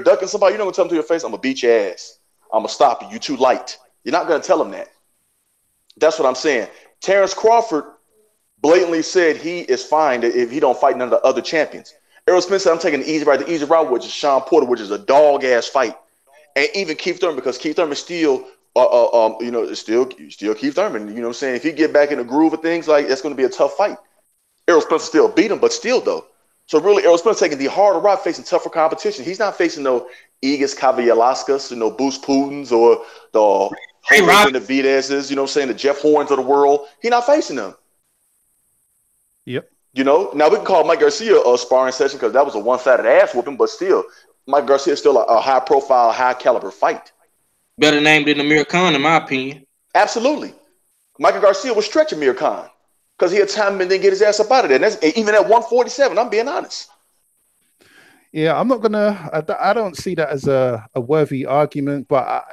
ducking somebody, you're not gonna tell them to your face, I'm gonna beat your ass. I'm gonna stop you. You too light. You're not gonna tell him that. That's what I'm saying. Terence Crawford blatantly said he is fine if he don't fight none of the other champions. Errol Spence said I'm taking the easy route, which is Sean Porter, which is a dog ass fight, and even Keith Thurman because Keith Thurman still still Keith Thurman. You know what I'm saying? If he get back in the groove of things, like that's going to be a tough fight. Errol Spence still beat him, but still though. So really, Errol Spence taking the harder route, facing tougher competition. He's not facing no Igas Kavialaskas, Bruce Putins or the Benavidez's, you know what I'm saying, the Jeff Horns of the world. He's not facing them. Yep. Now we can call Mike Garcia a sparring session because that was a one-sided ass whooping, but still, Mike Garcia is still a high-profile, high-caliber fight. Better name than Amir Khan, in my opinion. Absolutely. Michael Garcia was stretching Amir Khan because he had time and then get his ass up out of there. And that's, even at 147, I'm being honest. Yeah, I'm not gonna. I don't see that as a worthy argument, but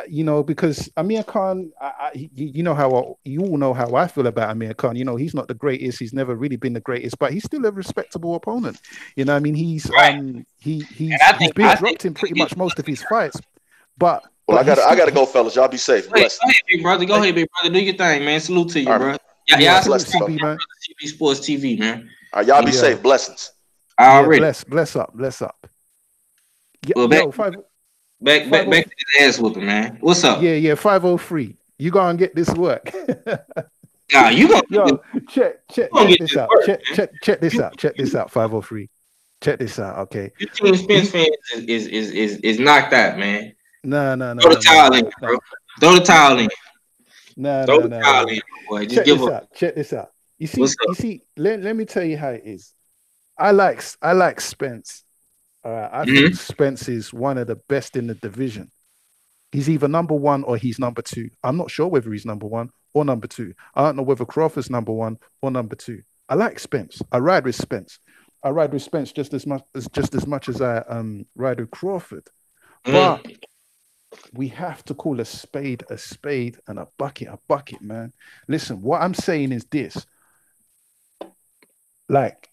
because Amir Khan, you all know how I feel about Amir Khan. He's not the greatest. He's never really been the greatest, but he's still a respectable opponent. I mean, he's he's been dropped in pretty much most of his fights. But I gotta go, fellas. Y'all be safe. Go ahead, big brother. Go ahead, big brother. Do your thing, man. Salute to you, bro. Y'all CB, man. CB Sports TV, man. All right, y'all be safe. Blessings. Already. Bless up. Well, back to this ass whooping, man. What's up? Yeah, 503. You gonna get this work. Nah, you gonna check this out. Check this out. Check this out, 503. Check this out, okay. Your team Spence fans is knocked out, man. No. Throw the towel in, bro. Throw the towel in. No. Towel in, boy. Just give up. Check this out. You see, let me tell you how it is. I like Spence. I think Spence is one of the best in the division. He's either number one or he's number two. I'm not sure whether he's number one or number two. I don't know whether Crawford's number one or number two. I like Spence. I ride with Spence. I ride with Spence just as much as I ride with Crawford. But we have to call a spade and a bucket, man. Listen, what I'm saying is this. Like,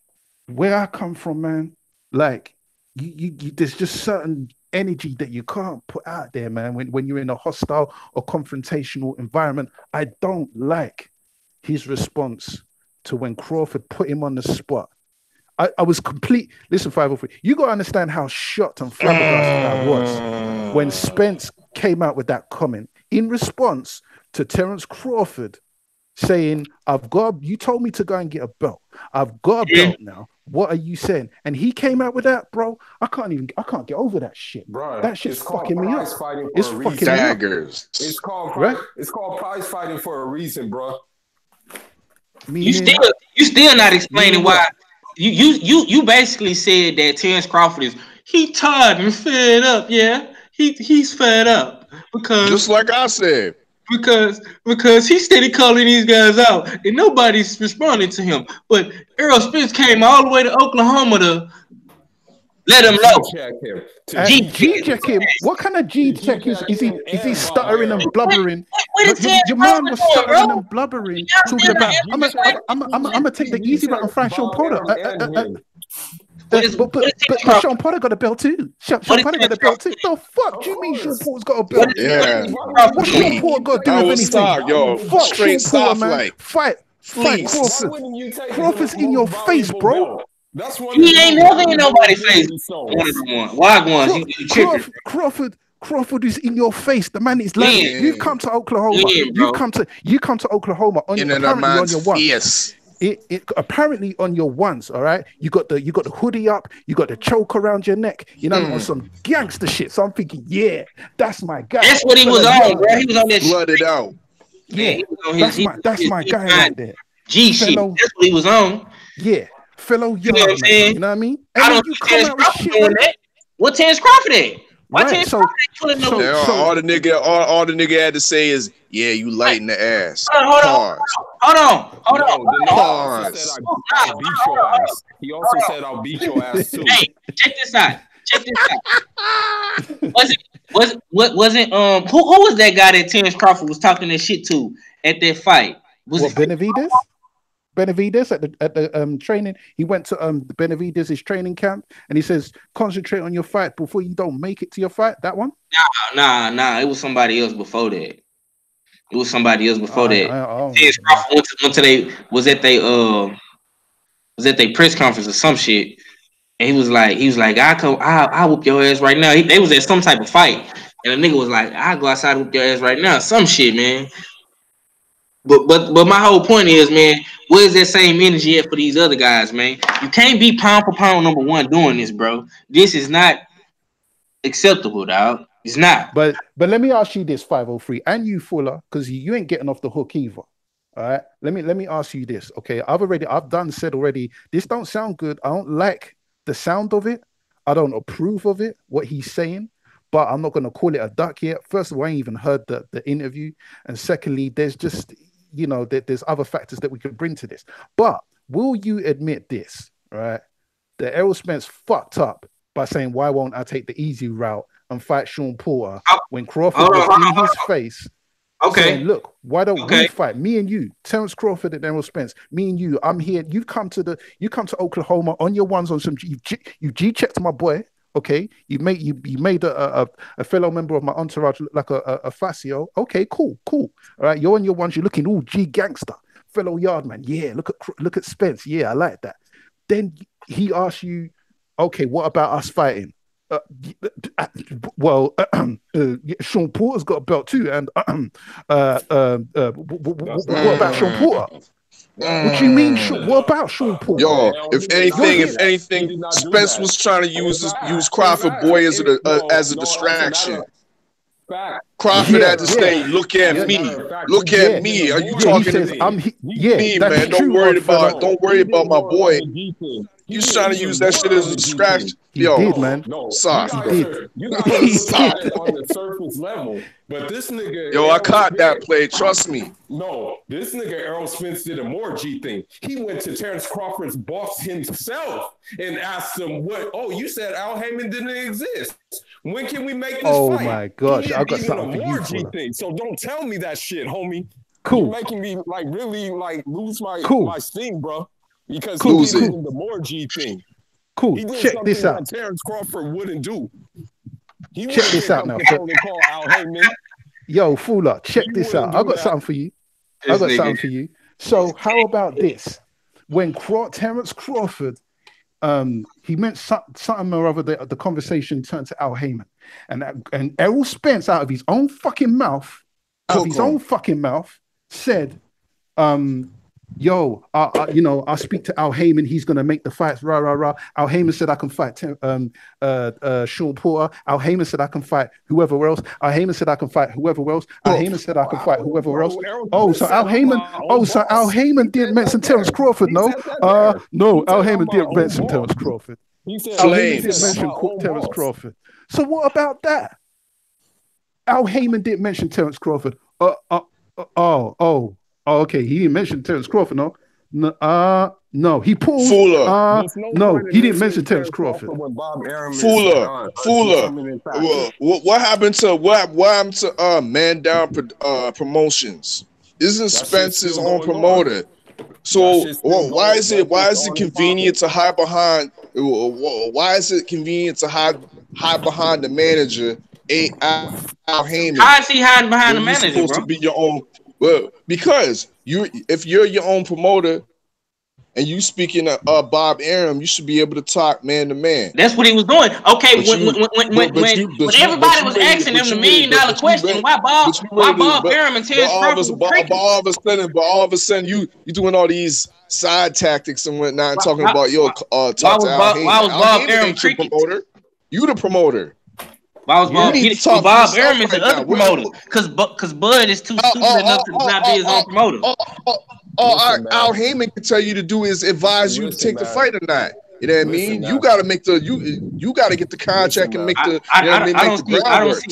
where I come from, man, like, you there's just certain energy that you can't put out there, man, when you're in a hostile or confrontational environment. I don't like his response to when Crawford put him on the spot. I was complete. Listen, 503, you got to understand how shocked and flabbergasted I was when Spence came out with that comment in response to Terence Crawford saying, you told me to go and get a belt. I've got a belt now. What are you saying? And he came out with that, bro. I can't get over that shit. Bro, that shit's fucking me up. It's fucking daggers. It's called prize fighting for a reason, bro. You still not explaining why. You basically said that Terence Crawford is tired and fed up. Yeah, he's fed up because just like I said. because he steady calling these guys out and nobody's responding to him. But Errol Spence came all the way to Oklahoma to let him know. G-check him. G-check him. What kind of G-check is he? Is he stuttering and blubbering? What is Your man was stuttering and blubbering, talking about I'm gonna take the easy route and fight Sean Porter. But Sean Porter got a belt too. Sean Porter got a belt too. The fuck do you mean Sean Porter's got a belt? Yeah. What's Sean Porter got to do with anything? Stop, yo. Fuck Straight Sean Porter, stop, man. like. Fight Crawford. Crawford's in your face, bro. That's one. He ain't never in nobody's face. Crawford is in your face. The man is lying. Yeah. You've come to Oklahoma. You come to Oklahoma on your ones. Yes. It apparently on your ones, all right. You got the hoodie up, you got the choke around your neck, you know, on some gangster shit. So I'm thinking, yeah, that's my guy. That's what he was on, bro. He was on that blooded out. Yeah, that's my guy right there. G shit. That's what he was on. Yeah, fellow You know what I'm saying? you know what I mean? I don't think Terrence Crawford doing that. What Terrence Crawford at? Why Terrence Crawford ain't pulling no? All the nigga had to say is, yeah, you light in the ass. Hold on. He also said, I'll beat your ass too. Hey, check this out. Wasn't who was that guy that Terrence Crawford was talking that shit to at that fight? Was it Benavidez? Benavidez at the training, he went to Benavidez' training camp and he says, concentrate on your fight before you don't make it to your fight. That one? Nah. It was somebody else before that. Terrence Crawford was at their press conference or some shit, and he was like, I'll whoop your ass right now. They was at some type of fight, and the nigga was like, I'll go outside and whoop your ass right now. Some shit, man. But my whole point is, man, where's that same energy at for these other guys, man? You can't be pound for pound number one doing this, bro. This is not acceptable, dog. It's not. But let me ask you this, 503, and you, Fuller, because you ain't getting off the hook either. All right. Let me ask you this. Okay. I've said already, this don't sound good. I don't like the sound of it. I don't approve of it, what he's saying. But I'm not going to call it a duck yet. First of all, I ain't even heard the interview. And secondly, there's just, there's other factors that we could bring to this. But will you admit this, right? That Errol Spence fucked up by saying, why won't I take the easy route and fight Sean Porter when Crawford was in his face? Okay. Saying, look, why don't we fight? Me and you, Terrence Crawford and Errol Spence, me and you, I'm here. You come to Oklahoma on your ones on some, you G-checked my boy. Okay, you made a fellow member of my entourage look like a fascio. Okay, cool. All right, you're on your ones. You're looking all G gangster, fellow yardman. Yeah, look at Spence. Yeah, I like that. Then he asks you, okay, what about us fighting? Sean Porter's got a belt too, and what about Sean Porter? What do you mean? What about Sean Porter? Yo, if anything, Spence was trying to use Crawford boy as a distraction. Crawford had to say, "Look at me, look at me." Are you talking to me? Me, man. Don't worry about my boy. He's trying to use that shit as a distraction. Yo, he did, man. Sorry. You guys on the surface level, but this nigga. Yo, I caught that play. Trust me. No, this nigga Errol Spence did a more G thing. He went to Terrence Crawford's boss himself and asked him, "What? Oh, you said Al Heyman didn't exist. When can we make this fight?" Oh my gosh, I got something for you. G thing. So don't tell me that shit, homie. Cool. You're making me really lose my steam, bro. Because he did the more G thing. Cool. He did Check this out. That Terrence Crawford wouldn't do. Check this out now. Yo, Fuller, check this out. I got something for you. So how about this? When Terrence Crawford, he meant something or other. The conversation turned to Al Heyman, and Errol Spence out of his own fucking mouth, said, yo, I'll speak to Al Heyman. He's gonna make the fights. Rah rah rah. Al Heyman said I can fight Sean Porter. Al Heyman said I can fight whoever else. Al Heyman said I can fight whoever else. Al Heyman said I can fight whoever else. So Al Heyman didn't mention Terrence Crawford. No, Al Heyman didn't mention Terrence Crawford. Al Heyman didn't mention Terrence Crawford. So what about that? Al Heyman didn't mention Terrence Crawford. Okay. He didn't mention Terence Crawford, no. No. He paused. Fuller, There's no No, point he in didn't mention mentioning Terence Terrence Crawford. Crawford when Bob Arum is Fuller, a Fuller. determining factor. What happened to Man Down Promotions? Isn't That shit's Spence his still own going on. promoter? That So shit's still going. That why shit's is it on and popping. convenient to hide behind? Why is it convenient to hide behind the manager, Al Heyman, How is he hiding when behind you're the supposed manager, to be bro? your own? Well, because if you're your own promoter and you speaking to Bob Arum, you should be able to talk man to man. That's what he was doing. Okay, But you, when everybody was asking him the $1 million question, why Bob Arum and Terrence Crawford was crickets? but all of a sudden, you doing all these side tactics and whatnot, and Why, talking why, about why, talk to Al why Heyman. was Al Bob Heyman Arum ain't your crickets? promoter. You the promoter. Why was You Yeah. need to talk for Bob yourself Arum is the right other now. promoter? Cause Bud is too stupid enough to not be his own promoter. Listen, man. Al Heyman can tell you to do is advise you to Listen, take the man. fight or not. You know what I Listen, mean? You man. got to make you got to get the Listen, contract and man. make the I make don't the see groundwork.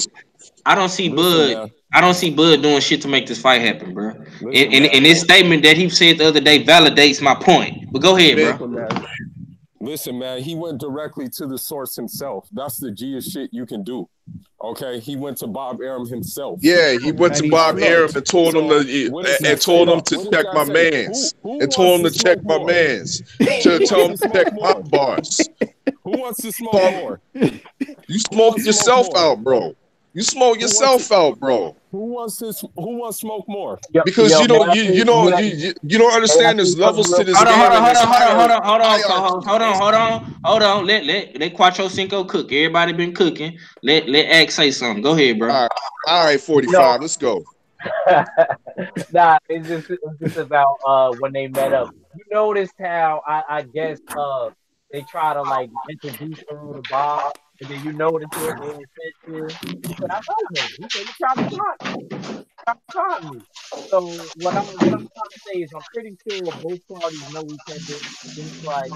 I don't see Listen, Bud. man. I don't see Bud doing shit to make this fight happen, bro. Listen, And man. his statement that he said the other day validates my point. But go ahead, Man, bro. Listen, man. Listen, man. He went directly to the source himself. That's the G'est shit you can do. Okay, he went to Bob Arum himself. yeah, he went And to he Bob look. Arum and told him So what does that say? to What does check that my say? man's Who and told wants him to to check smoke my more? man's Who to wants tell him to to check smoke my more? boss. Who wants to smoke Paul, more? you Who smoke wants to smoke yourself more? out, bro. You smoke Who wants to, yourself out, bro. who wants to smoke more? Because Yo, man, you don't may I understand. say There's something levels real to this Hold quick? on, hold game on, and hold there's on, hold on, hold on, hold on, hierarchy. hold on. Let Quattro Cinco cook. Everybody been cooking. Let X say something. Go ahead, bro. All right, No, 45. Let's go. nah, it's just about when they met up. You noticed how I guess they try to like introduce Earl to Bob, and then you notice what Earl said to him. He said, "I know him." He said, "He tried to taunt me. Tried to taunt me." So what I'm trying to say is I'm pretty sure both parties know each other. Just like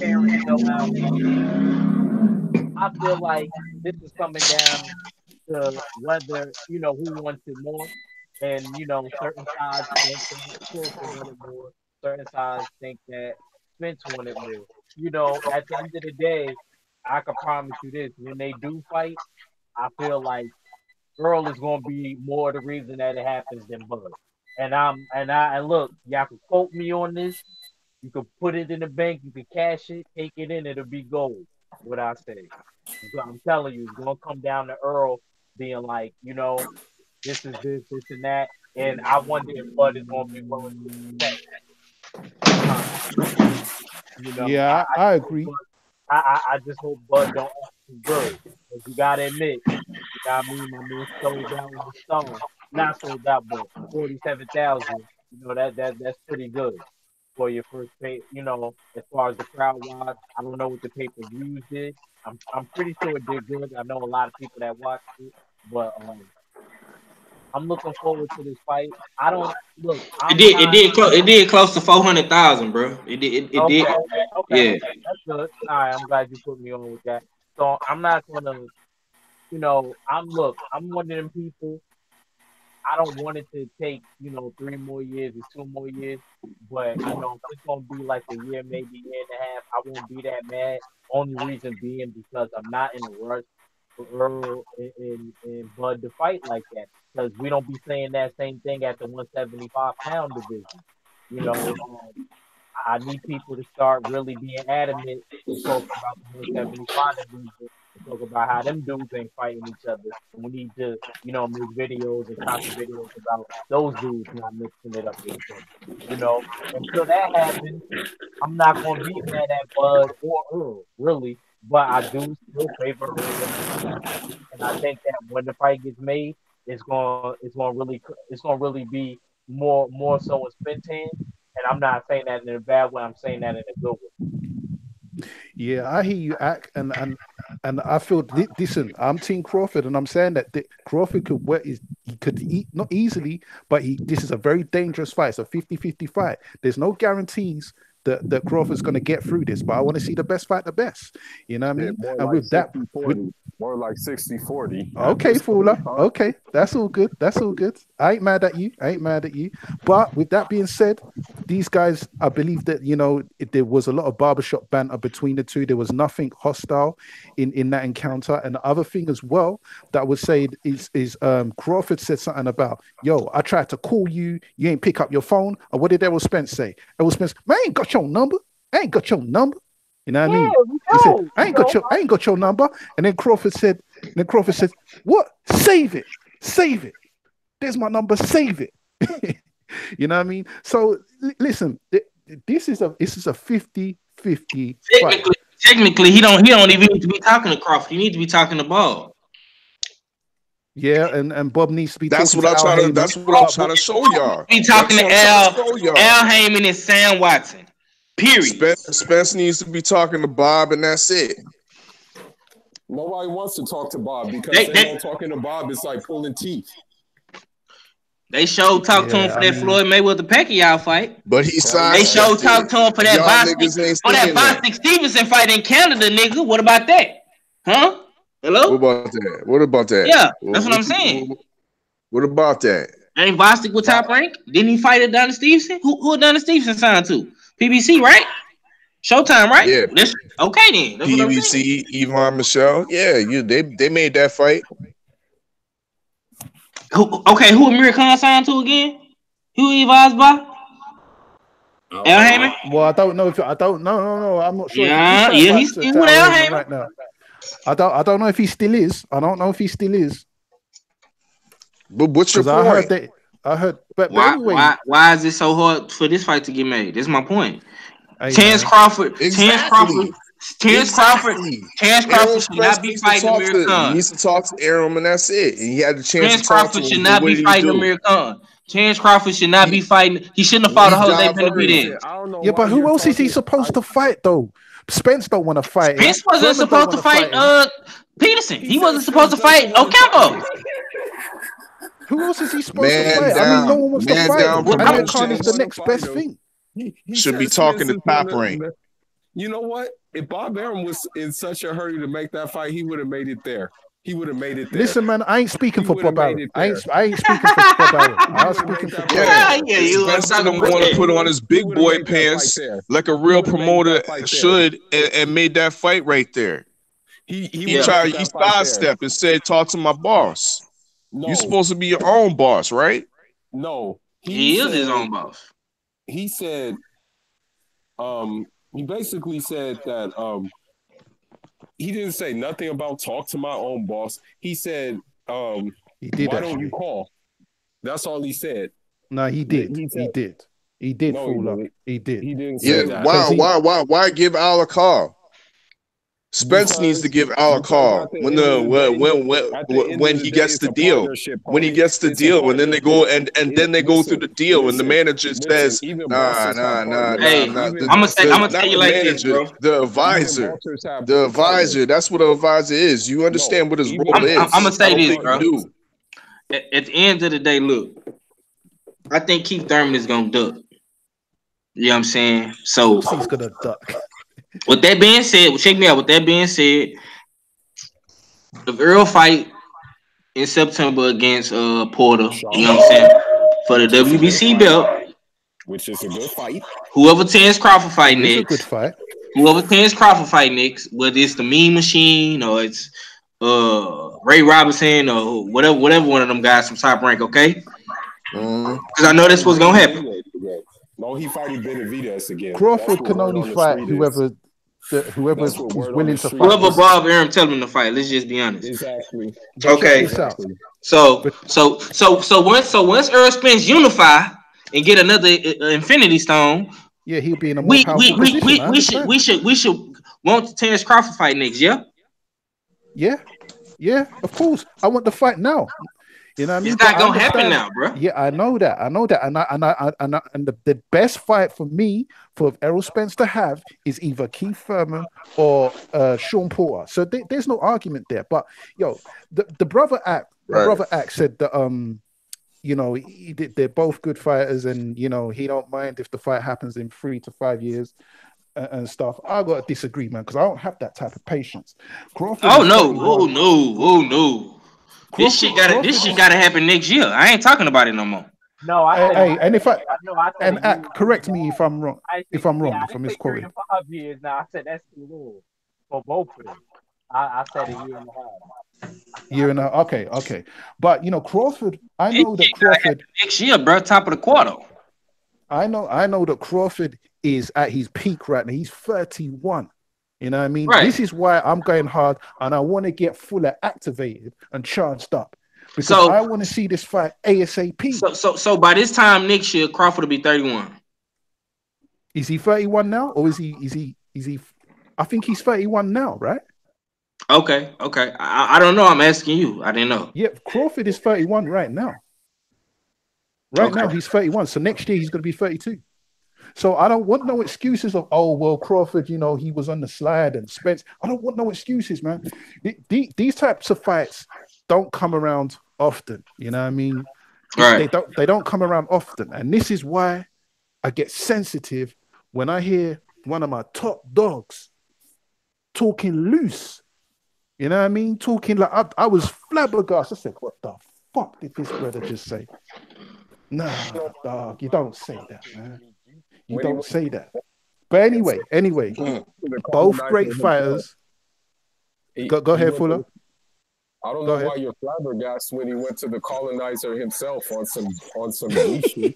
parents know Al Heyman. I feel like this is coming down to whether who wants it more, and certain sides think that Crawford wanted more, certain sides think that Spence wanted more. At the end of the day, I can promise you this: when they do fight, I feel like Earl is going to be more the reason that it happens than Bud. And look, y'all can quote me on this. You can put it in the bank, you can cash it, take it in, it'll be gold. What I say. I'm telling you, it's gonna come down to Earl being like, this is this and that. And I wonder if Bud is gonna be willing to accept that. I, Yeah, I I just hope agree. Bud I just hope Bud don't act too good. Because you gotta admit, you know what I mean, my man sold out on the stone. Not sold out, but 47,000, that's pretty good for your first pay, as far as the crowd wise. I don't know what the pay per views did. I'm pretty sure it did good. I know a lot of people that watched it, but I'm looking forward to this fight. I don't look. I'm not It did close to 400,000, bro. It did. okay. Okay, Yeah. that's good. All right, I'm glad you put me on with that. So I'm not gonna, I'm one of them people. I don't want it to take, 3 more years or 2 more years, but if it's gonna be like a year, maybe year and a half, I won't be that mad. Only reason being because I'm not in a rush for Earl and Bud to fight like that. Because we don't be saying that same thing at the 175-pound division. You know, I need people to start really being adamant and talking about the 175 division and talk about how them dudes ain't fighting each other. And we need to, make videos and content videos about those dudes not mixing it up with each other. Until that happens, I'm not gonna be mad at Bud or Earl, really. But I do still favor Earl in this fight. And I think that when the fight gets made, it's gonna really be more so in Spence hands. And I'm not saying that in a bad way. I'm saying that in a good way. Yeah, I hear you, Ack, and I feel listen. I'm Team Crawford, and I'm saying that Crawford could he could eat not easily, but this is a very dangerous fight. It's a 50-50 fight. There's no guarantees that Crawford's going to get through this, but I want to see the best fight the best. You know what I mean? More And like with that, 60-40. More like 60-40. okay, Fuller. Okay, that's all good. That's all good. I ain't mad at you. I ain't mad at you. But with that being said, these guys, I believe that there was a lot of barbershop banter between the two. There was nothing hostile in that encounter. And the other thing as well that I would say is Crawford said something about, yo, I tried to call you, you ain't pick up your phone. And what did Errol Spence say? Errol Spence, man, I ain't got your number. I ain't got your number. You know what I mean? He said, I ain't got your number. And then Crawford said, what? Save it. Save it. There's my number. Save it. You know what I mean? So listen, this is a 50-50 fight. Technically, he don't even need to be talking to Crawford. He needs to be talking to Bob. Yeah, and Bob needs to be. That's what I'm trying to show y'all. Be talking to Al Heyman and Sam Watson. Period. Spence needs to be talking to Bob, and that's it. Nobody wants to talk to Bob because talking to Bob is like pulling teeth. They talked to him for that Floyd Mayweather Pacquiao fight. But he signed. They talked to him for that Bostic Stevenson fight in Canada, nigga. What about that? Huh? Hello? What about that? Yeah, that's what I'm saying. What about that? Ain't Bostic with Top Rank? Didn't he fight Adonis Stevenson? Who Adonis Stevenson signed to? PBC, right? Showtime, right? Yeah. Okay then. That's PBC, Yvonne Michelle. Yeah, they made that fight. Who Amir Khan signed to again? Who he advised by? Al Heyman? Well, I don't know. No. I'm not sure. Yeah, he's still with Al Heyman right now. I don't know if he still is. But what's your point? I heard. But why, anyway, why is it so hard for this fight to get made? That's my point. Terrence Crawford. Exactly. Terrence Crawford should not be fighting Amir Khan. He needs to talk to Arum, and that's it. And he had the chance Terrence to talk Crawford to him. should not be fighting Amir Khan. Terrence Crawford should not be fighting. He shouldn't have fought a Jose Benavidez. Yeah, but who else is he supposed to fight though? Spence don't want to fight. Spence wasn't supposed to fight Peterson. He wasn't supposed to fight Ocampo. Who else is he supposed to fight? I mean, no one wants to fight. Amir Khan is the next best thing. He should be talking to Top Rank. You know what? If Bob Arum was in such a hurry to make that fight, he would have made it there. Listen, man, I ain't speaking for Bob Arum. I ain't speaking for Bob Arum. I was speaking for Bob Arum. Spence don't want to put on his big boy pants like a real promoter should, and made that fight right there. He sidestepped and said, "Talk to my boss." No. You're supposed to be your own boss, right? No, he is his own boss. He said, he basically said that he didn't say nothing about talk to my own boss. He said, he did. Why don't you call? That's all he said. No, he did. He did. No, he did. He didn't say that. Why give Al a call? Spence needs to give Al a call when he gets the deal. When he gets the deal, and then they go and then they go through the deal, and the manager says, "Nah." Hey, I'm gonna tell you like this, bro. The advisor. That's what an advisor is. You understand what his role is. I'm gonna say this, bro. At the end of the day, look, I think Keith Thurman is gonna duck. You know what I'm saying? So he's gonna duck. With that being said, check me out. With that being said, the Earl fight in September against Porter, you know what I'm saying, for the WBC belt, which is a good fight. Whoever Terrence Crawford fight next, a good fight. Whoever Terrence Crawford fight next, whether it's the Mean Machine or it's Ray Robinson or whatever one of them guys from Top Rank, okay? Because I know this was gonna happen. No, he fighting Benavidez again. Crawford can only fight whoever's willing to fight. Whoever Bob Arum tell him to fight. Let's just be honest. Exactly. Okay. So once Earl Spence unify and get another Infinity Stone, yeah, he'll be in a more powerful position. We should want Terrence Crawford fight next, yeah? Yeah, of course. I want the fight now. You know what I mean? It's not gonna happen now, bro. Yeah, I know that, and the best fight for me for Errol Spence to have is either Keith Thurman or Sean Porter. So there's no argument there. But yo, the brother act said that they're both good fighters, and he don't mind if the fight happens in 3 to 5 years and stuff. I got to disagree, man, because I don't have that type of patience. Crawford Oh is no! 31. Oh no! Oh no! This shit gotta happen next year. I ain't talking about it no more. No, I said. Hey, and if I No, I said correct me if I'm wrong. If I'm wrong, I if I'm didn't say 3 misquoted. to 5 years. Now I said that's too long for both of them. I said a year and a half. Year and a half. Okay. But Crawford. I know that Crawford next year, bro. Top of the quarter. I know that Crawford is at his peak right now. He's 31. You know what I mean? Right. This is why I'm going hard, and I want to get fully activated and charged up because I want to see this fight ASAP. So by this time next year, Crawford will be 31. Is he 31 now, or is he? I think he's 31 now, right? Okay. I don't know. I'm asking you. I didn't know. Yeah, Crawford is 31 right now. Now he's 31. So next year he's going to be 32. So I don't want no excuses of, oh, well, Crawford, he was on the slide and Spence. I don't want no excuses, man. These types of fights don't come around often. You know what I mean? Right. They don't come around often. And this is why I get sensitive when I hear one of my top dogs talking loose. You know what I mean? Talking like I was flabbergasted. I said, what the fuck did this brother just say? Nah, dog, you don't say that, man. You don't say that. But anyway, both great fighters. Go ahead, Fuller. I don't know why you're flabbergasted when he went to the colonizer himself on some issue.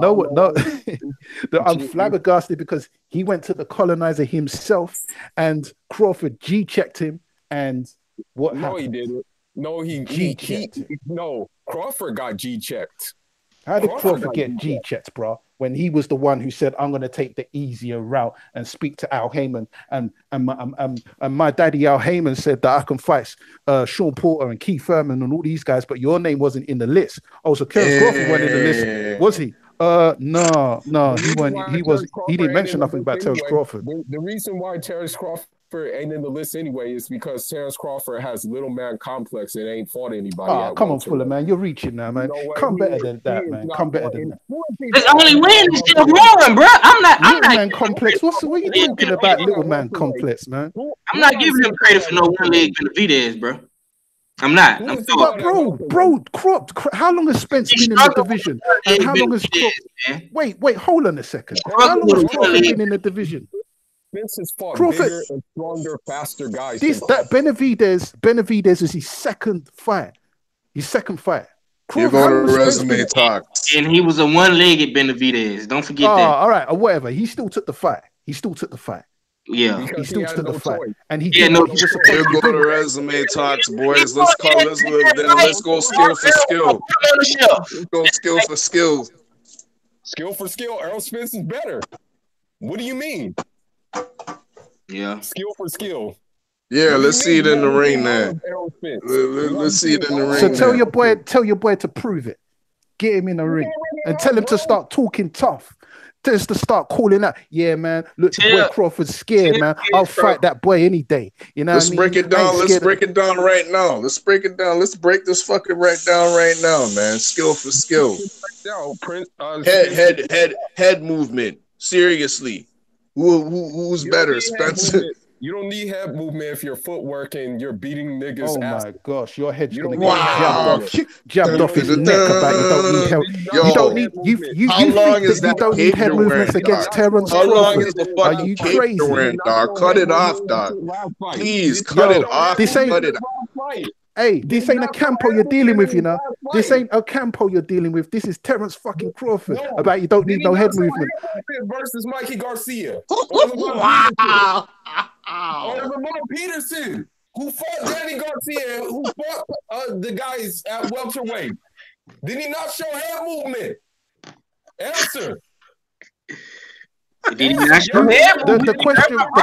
No. I'm flabbergasted because he went to the colonizer himself, and Crawford G-checked him. And what happened? No, he didn't. No, he G-checked. No, Crawford got G-checked. How did Crawford get G-checked, bro? When he was the one who said, "I'm going to take the easier route and speak to Al Heyman," and my daddy Al Heyman said that I can fight Sean Porter and Keith Thurman and all these guys, but your name wasn't in the list. Oh, so Terence Crawford went in the list, was he? No, he didn't mention nothing about Terence Crawford. The reason why Terence Crawford ain't in the list anyway is because Terence Crawford has little man complex and ain't fought anybody. Oh, come on, Fuller, man. You're reaching now, man. Come better than that, man. Come better than that. His only win is still growing, bro. I'm not man complex. What are you talking about, little man complex, man? I'm not giving him credit for no one leg Benavidez, bro. I'm not. But bro, how long has Spence been in the division? And how long has Wait, hold on a second. How long has Crawford been in the division? Spence has fought bigger and stronger, faster guys. Benavidez is his second fight. You're going to resume talks. And he was a one-legged Benavidez. Don't forget that. All right, or whatever. He still took the fight. Yeah, he still took the fight, and he did what he was supposed to do. You're going to resume talks, boys. Let's go skill for skill. Let's go skill for skill. Skill for skill. Errol Spence is better. What do you mean? Yeah. Skill for skill. Yeah, let's see it in the ring now. Let's see it in the ring. So tell your boy to prove it. Get him in the ring and tell him to start talking tough. Just to start calling out, yeah, man. Look, the boy Crawford's scared, man. I'll fight that boy any day. You know. Let's break it down. Let's break it down right now. Let's break it down. Let's break this fucking down right now, man. Skill for skill. Head movement. Seriously. Who's better, Spencer? You don't need head movement if you're footwork and you're beating niggas. Oh my gosh, your head's gonna get jabbed off his neck. About you don't need help. You don't need you. How long is that? You don't need head movements against Terence How Crawford. long is the fucking cape you're wearing, dog? Cut it off, dog. Please cut it off. Cut it off. Hey, this ain't a Campo you're dealing with, you know. This ain't a Campo you're dealing with. This is Terence fucking Crawford. About you don't need no head movement. Versus Mikey Garcia. Wow. Or Lamar Peterson, who fought Danny Garcia, who fought the guys at welterweight. Did he not show head movement? Answer. Did he not show head movement? The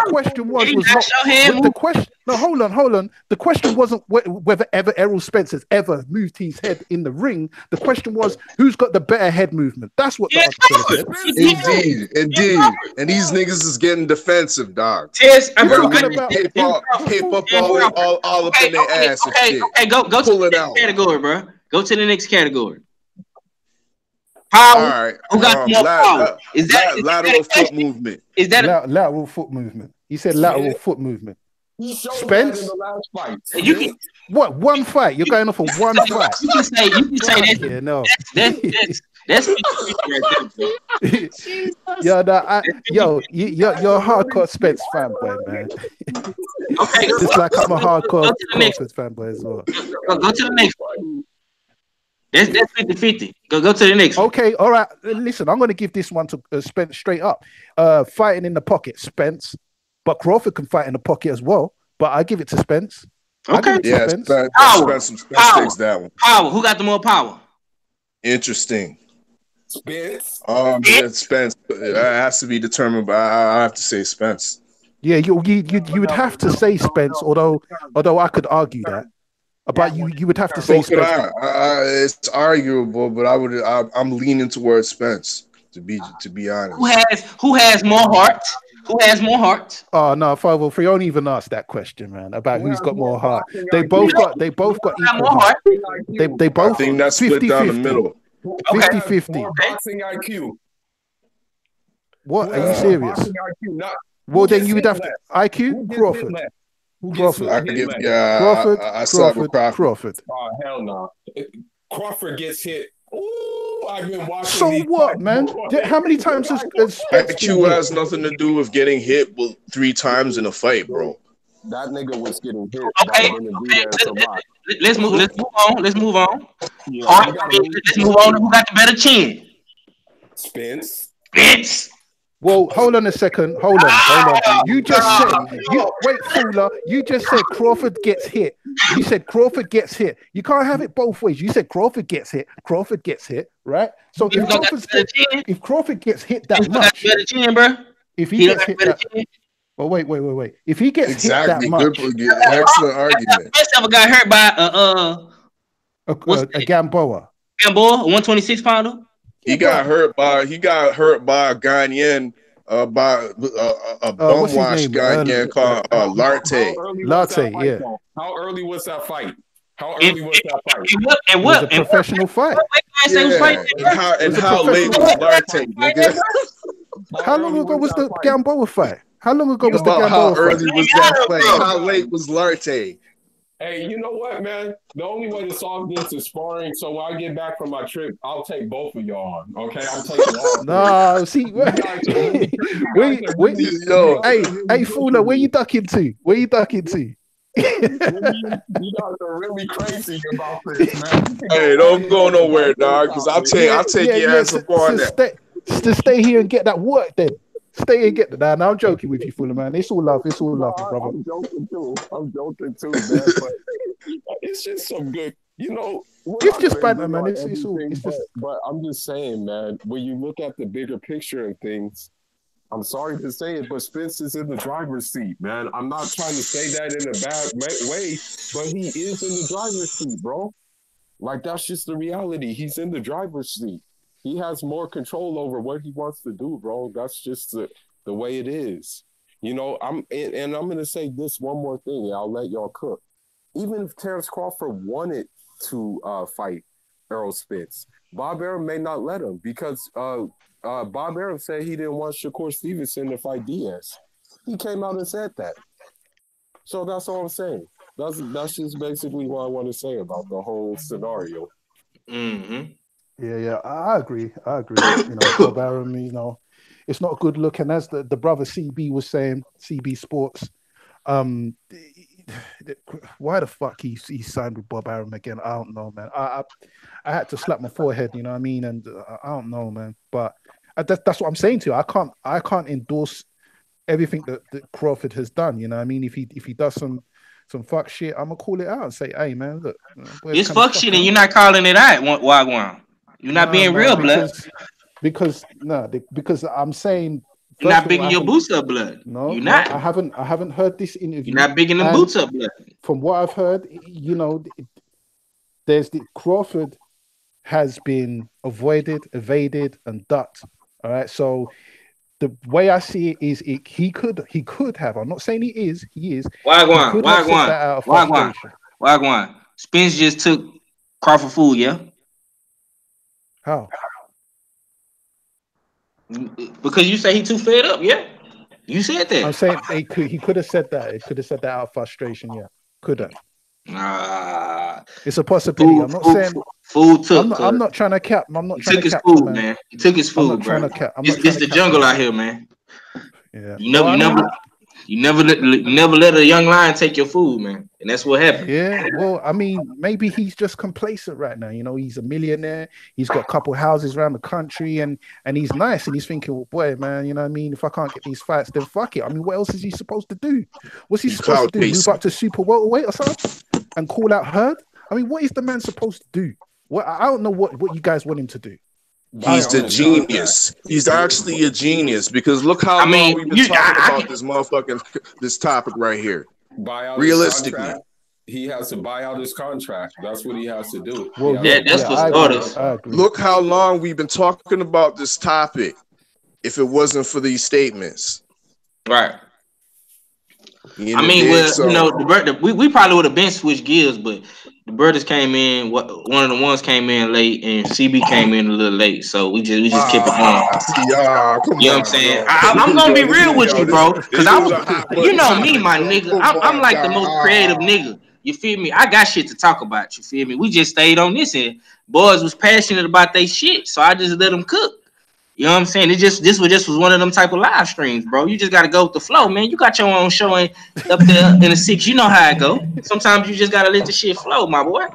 question was not the question. No, hold on. The question wasn't whether Errol Spence's ever moved his head in the ring. The question was who's got the better head movement. That's what the article said. Indeed. And these niggas is getting defensive, dog. Tess, Hip up all up in their ass and shit. Okay, go to the next category, bro. Go to the next category. Power. All right. Who got more power? Is that lateral foot movement? Is that lateral foot movement? He said lateral foot movement. Spence, in the last fight. You can what? One fight? You're going off of one fight? You can say that. Yeah, no. That's you're a hardcore Spence fanboy, man. Okay, just like I'm a hardcore Crawford fanboy as well. Go to the next one. That's 50-50. Go to the next one. Okay, all right. Listen, I'm going to give this one to Spence straight up. Fighting in the pocket, Spence. But Crawford can fight in the pocket as well. But I give it to Spence. Okay. Yeah, Spence takes that one. Power. Who got the more power? Interesting. Spence. Spence. It has to be determined, but I have to say Spence. Yeah, you would have to say Spence, although I could argue that. But you would have to say Spence. It's arguable, but I'm leaning towards Spence to be honest. Who has more heart? Who has more heart? Oh no, 503. Don't even ask that question, man. About who's got more heart. They both got equal heart. They both. I think that's split down the middle. 50-50. Boxing IQ. What? Are you serious? Well, then you would have to IQ Crawford. Crawford. I give Crawford. I side with Crawford. Oh hell no! Crawford gets hit. Ooh, I've been watching. So what, man? How many times has IQ has nothing to do with getting hit 3 times in a fight, bro? That nigga was getting hit. Okay. Let's move on. Let's move on. Let's move on. Who got the better chin? Spence. Well, hold on a second. Hold on. You just said wait, Fuller. You just said Crawford gets hit. You said Crawford gets hit. You can't have it both ways. You said Crawford gets hit. Crawford gets hit, right? So if Crawford gets hit that much, if he gets hit that. Well, wait. If he gets hit that much, excellent argument. Best ever got hurt by a Gamboa. Gamboa, a 126 pounder. He got hurt by a Ghanaian, by a bum-washed Ghanaian called Larte. Larte, yeah. How early was that fight? And what? It was a professional fight. And how late was Larte, nigga? How long ago was the Gamboa fight? How long ago was the Gamboa How fight? early was that fight? How late was Larte? Hey, you know what, man? The only way to solve this is sparring. So when I get back from my trip, I'll take both of y'all on. Okay, I'm taking all. No, see, hey, Fuller, where you ducking to? You guys are really crazy about this, man. Hey, don't go nowhere, dog. Because I'll take your ass up on that. To stay here and get that work, then. Stay and get that. Now I'm joking with you, Fuller, man. It's all love, brother. I'm joking too, man. But it's just some good, It's just banter, man. It's just. But I'm just saying, man. When you look at the bigger picture of things, I'm sorry to say it, but Spence is in the driver's seat, man. I'm not trying to say that in a bad way, but he is in the driver's seat, bro. Like that's just the reality. He's in the driver's seat. He has more control over what he wants to do, bro. That's just the way it is. I'm going to say this one more thing. I'll let y'all cook. Even if Terrence Crawford wanted to fight Errol Spence, Bob Arum may not let him because Bob Arum said he didn't want Shakur Stevenson to fight Diaz. He came out and said that. So that's all I'm saying. That's just basically what I want to say about the whole scenario. Mm-hmm. Yeah, I agree. Bob Arum, it's not a good look. And as the brother CB was saying, CB Sports, why the fuck he signed with Bob Arum again? I don't know, man. I had to slap my forehead, you know what I mean? And I don't know, man. But that's what I'm saying to you. I can't endorse everything that Crawford has done. You know what I mean? If he does some fuck shit, I'm gonna call it out and say, hey, man, look, it's fuck shit, and you're not calling it out. Wagwan. You're not being real, blood. Because I'm saying You're first not of all, big I in your haven't. boots up blood. No, You're no, not. I haven't heard this You're interview. not big in them And boots up blood. from what I've heard, there's the Crawford has been avoided, evaded, and ducked. All right. So the way I see it is, he could have. I'm not saying he is. He Wagwan, could have said Wagwan, that out of Wagwan, frustration. Wagwan. Spence just took Crawford food, yeah? How? Because you say he too fed up, yeah? You said I'm that. saying he could have said that. He could have said that out of frustration. Yeah, could have. Nah. It's a possibility. Food, I'm not food, saying. food, food took, I'm cuz. not trying to cap. I'm not He trying took to his cap for food, man. man. He took his I'm not food, trying bro. to cap. I'm not This trying this to the cap for jungle out man. here, man. Yeah. You Well, never I you mean, never you never let a young lion take your food, man. And that's what happened. yeah. Well, I mean, maybe he's just complacent right now. He's a millionaire. He's got a couple houses around the country, and he's nice. And he's thinking, well, boy, man, you know what I mean? If I can't get these fights, then fuck it. I mean, what else is he supposed to do? What's he He supposed to cloud do? Move chasing. up to super welterweight or something and call out Herd? I mean, what is the man supposed to do? What I don't know what you guys want him to do. I He's don't the know. genius. He's actually a genius because look how I long mean, we've been talking about this motherfucking this topic right here. Buy out his Realistically, contract. He has to buy out his contract. That's what he has to do. He Well, has yeah, to buy that's yeah, for out I his agree. starters. I contract. agree. look how long we've been talking about this topic. If it wasn't for these statements, Right. you I know, mean, dig. well, So we probably would have been switched gears, but the brothers came in. One of the ones came in late, and CB came in a little late, so we just kept it going. see, come You know what I'm on, saying? bro. I'm gonna be Yo, this real is with yo, you, this bro, because this I is was, a hot you button know me, topic, my bro. nigga. Come I'm on, like the most creative dog. nigga. You feel me? I got shit to talk about. You feel me? We just stayed on this, and boys was passionate about they shit, so I just let them cook. You know what I'm saying? This was one of them type of live streams, bro. You just gotta go with the flow, man. You got your own show up there in the six. You know how it go. Sometimes you just gotta let the shit flow, my boy.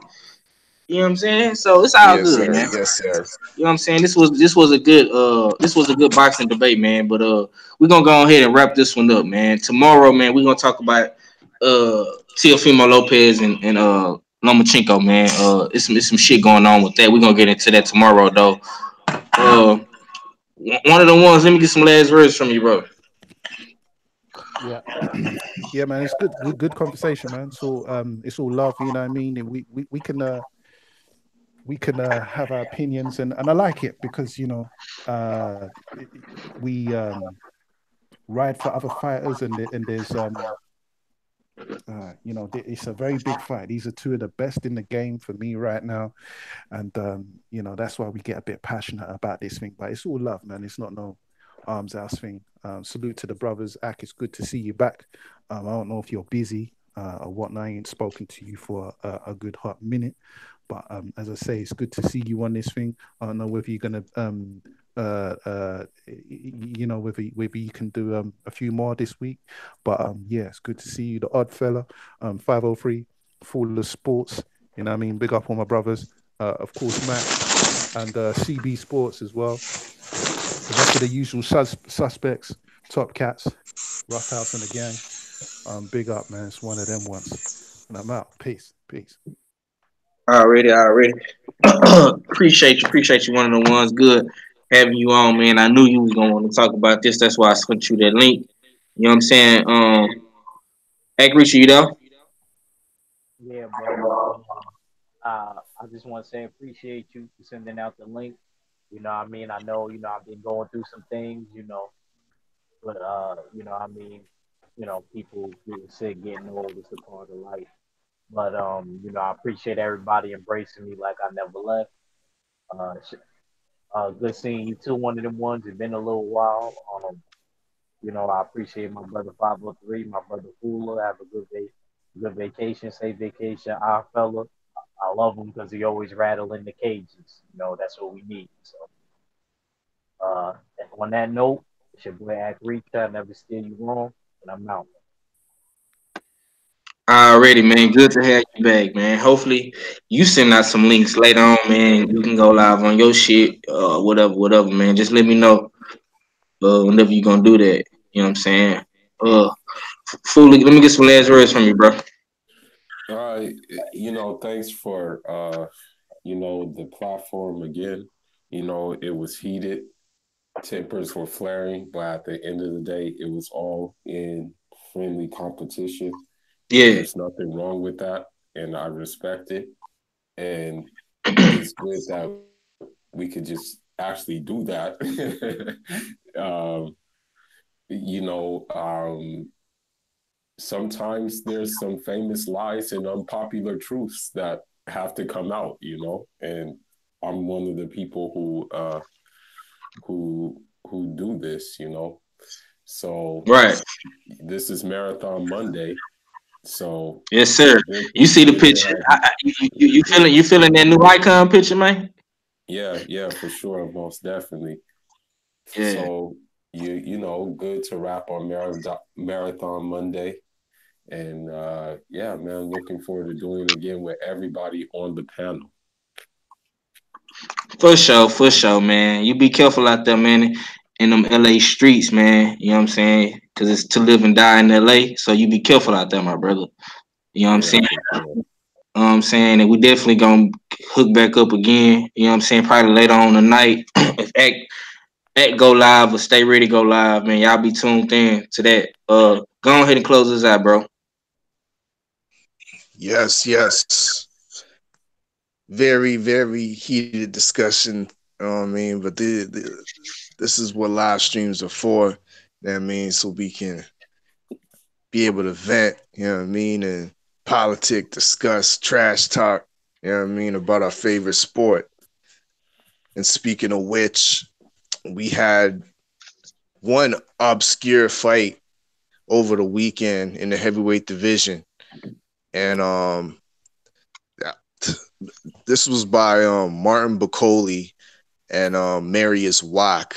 You know what I'm saying? So it's all Yes, good, sir. man. Yes, sir. You know what I'm saying? This was a good boxing debate, man. But we're gonna go ahead and wrap this one up, man. Tomorrow, man, we're gonna talk about uh Teofimo Lopez and Lomachenko, man. It's some shit going on with that. We're gonna get into that tomorrow though. Uh one of the ones, let me get some last words from you, bro. Yeah. Yeah, man, it's good conversation, man. So it's all love, you know what I mean? And we can have our opinions, and I like it because we ride for other fighters, and there's it's a very big fight. These are two of the best in the game for me right now, and that's why we get a bit passionate about this thing. But it's all love, man. It's not no arms house thing. Salute to the brothers. Ak, it's good to see you back. I don't know if you're busy or whatnot. I ain't spoken to you for a good hot minute. But as I say, it's good to see you on this thing. I don't know whether you're gonna whether you can do a few more this week. But yeah, it's good to see you, the odd fella. 503 Full of Sports. You know what I mean? Big up on my brothers. Of course, Mac and CB Sports as well. The rest of the usual suspects, Top Cats, Roughhouse and the gang. Big up, man. It's one of them ones. And I'm out. Peace. Peace. Already. Appreciate you. One of the ones. Good having you on, man. I knew you was gonna want to talk about this. That's why I sent you that link. You know what I'm saying? Hey, Richie, you there? Yeah, brother. I just want to say appreciate you for sending out the link. I mean, I know, I've been going through some things, but I mean, people getting sick, getting old is a part of life. But I appreciate everybody embracing me like I never left. Good seeing you too. One of them ones. It's been a little while. I appreciate my brother 503, my brother Fula. Have a good vacation, safe vacation. Our fella, I love him because he always rattling the cages. That's what we need. So, uh, on that note, it's your boy Rita. Never steer you wrong, and I'm out. Already, man. Good to have you back, man. Hopefully, you send out some links later on, man. You can go live on your shit, whatever, man. Just let me know whenever you gonna do that. You know what I'm saying? Uh, Fully, let me get some last words from you, bro. Uh, thanks for the platform again. It was heated. tempers were flaring, but at the end of the day, it was all in friendly competition. Yeah. There's nothing wrong with that, and I respect it. And it's good that we could just actually do that. um, you know, sometimes there's some famous lies and unpopular truths that have to come out, and I'm one of the people who do this. So Right. this is Marathon Monday. So yes, sir. You see the picture. You feeling that new icon picture, man? Yeah, for sure, most definitely. Yeah. So good to wrap on Marathon Monday. And yeah, man, looking forward to doing it again with everybody on the panel. For sure, man. You be careful out there, man, in them LA streets, man. You know what I'm saying? Because it's to live and die in LA. So you be careful out there, my brother. You know what I'm Yeah, saying? for sure. I'm saying, and we definitely gonna hook back up again. You know what I'm saying? Probably later on tonight. If Act go live or Stay Ready go live, man. Y'all be tuned in to that. Go ahead and close this out, bro. Yes. Very, very heated discussion. You know what I mean? But this is what live streams are for. That means so we can be able to vent, you know what I mean, and politic, discuss, trash talk, you know what I mean, about our favorite sport. And speaking of which, we had one obscure fight over the weekend in the heavyweight division. And this was by Martin Bacoli and Marius Wack.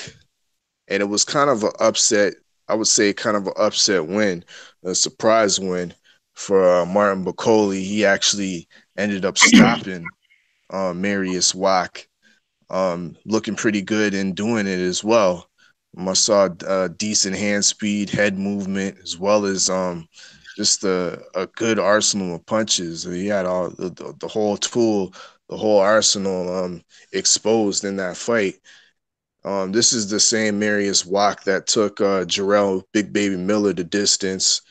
And it was kind of an upset, I would say kind of an upset win, a surprise win for Martin Bacoli. He actually ended up stopping Marius Wack, looking pretty good in doing it as well. I saw decent hand speed, head movement, as well as just a good arsenal of punches. He had all the whole tool, the whole arsenal exposed in that fight. This is the same Marius Wack that took Jarrell Big Baby Miller the distance,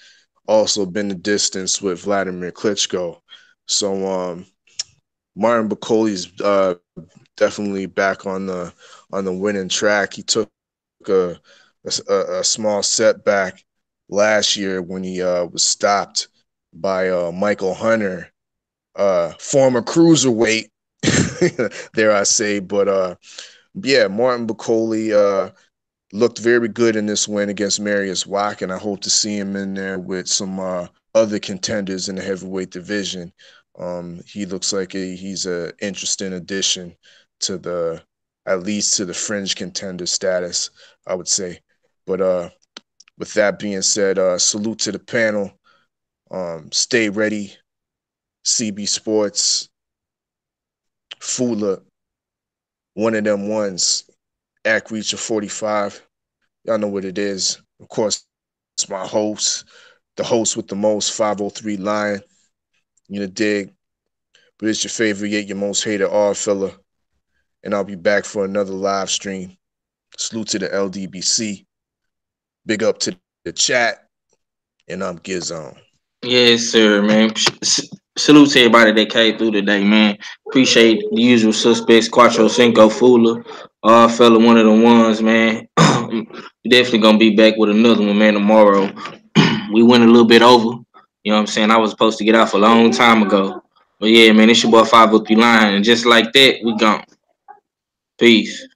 also been the distance with Vladimir Klitschko. So Martin Bacoli's definitely back on the winning track. He took a small setback last year when he was stopped by Michael Hunter, former cruiserweight, dare I say. But yeah, Martin Bacoli looked very good in this win against Marius Wack, and I hope to see him in there with some other contenders in the heavyweight division. He looks like he's an interesting addition to at least to the fringe contender status, I would say. But with that being said, salute to the panel. Stay ready, CB Sports, Fula, one of them ones, Act Reacher 45. Y'all know what it is. Of course, it's my host, the host with the most, 503 Lion. You know, dig. But it's your favorite, yet your most hated R fella. And I'll be back for another live stream. Salute to the LDBC. Big up to the chat. And I'm Gizon. Yes, sir, man. Salute to everybody that came through today, man. Appreciate the usual suspects, Quattro Cinco, Fula, fella, one of the ones, man. We definitely gonna be back with another one, man, tomorrow. We went a little bit over. You know what I'm saying? I was supposed to get off a long time ago. But yeah, man, it's your boy 503 Line. And just like that, we gone. Peace.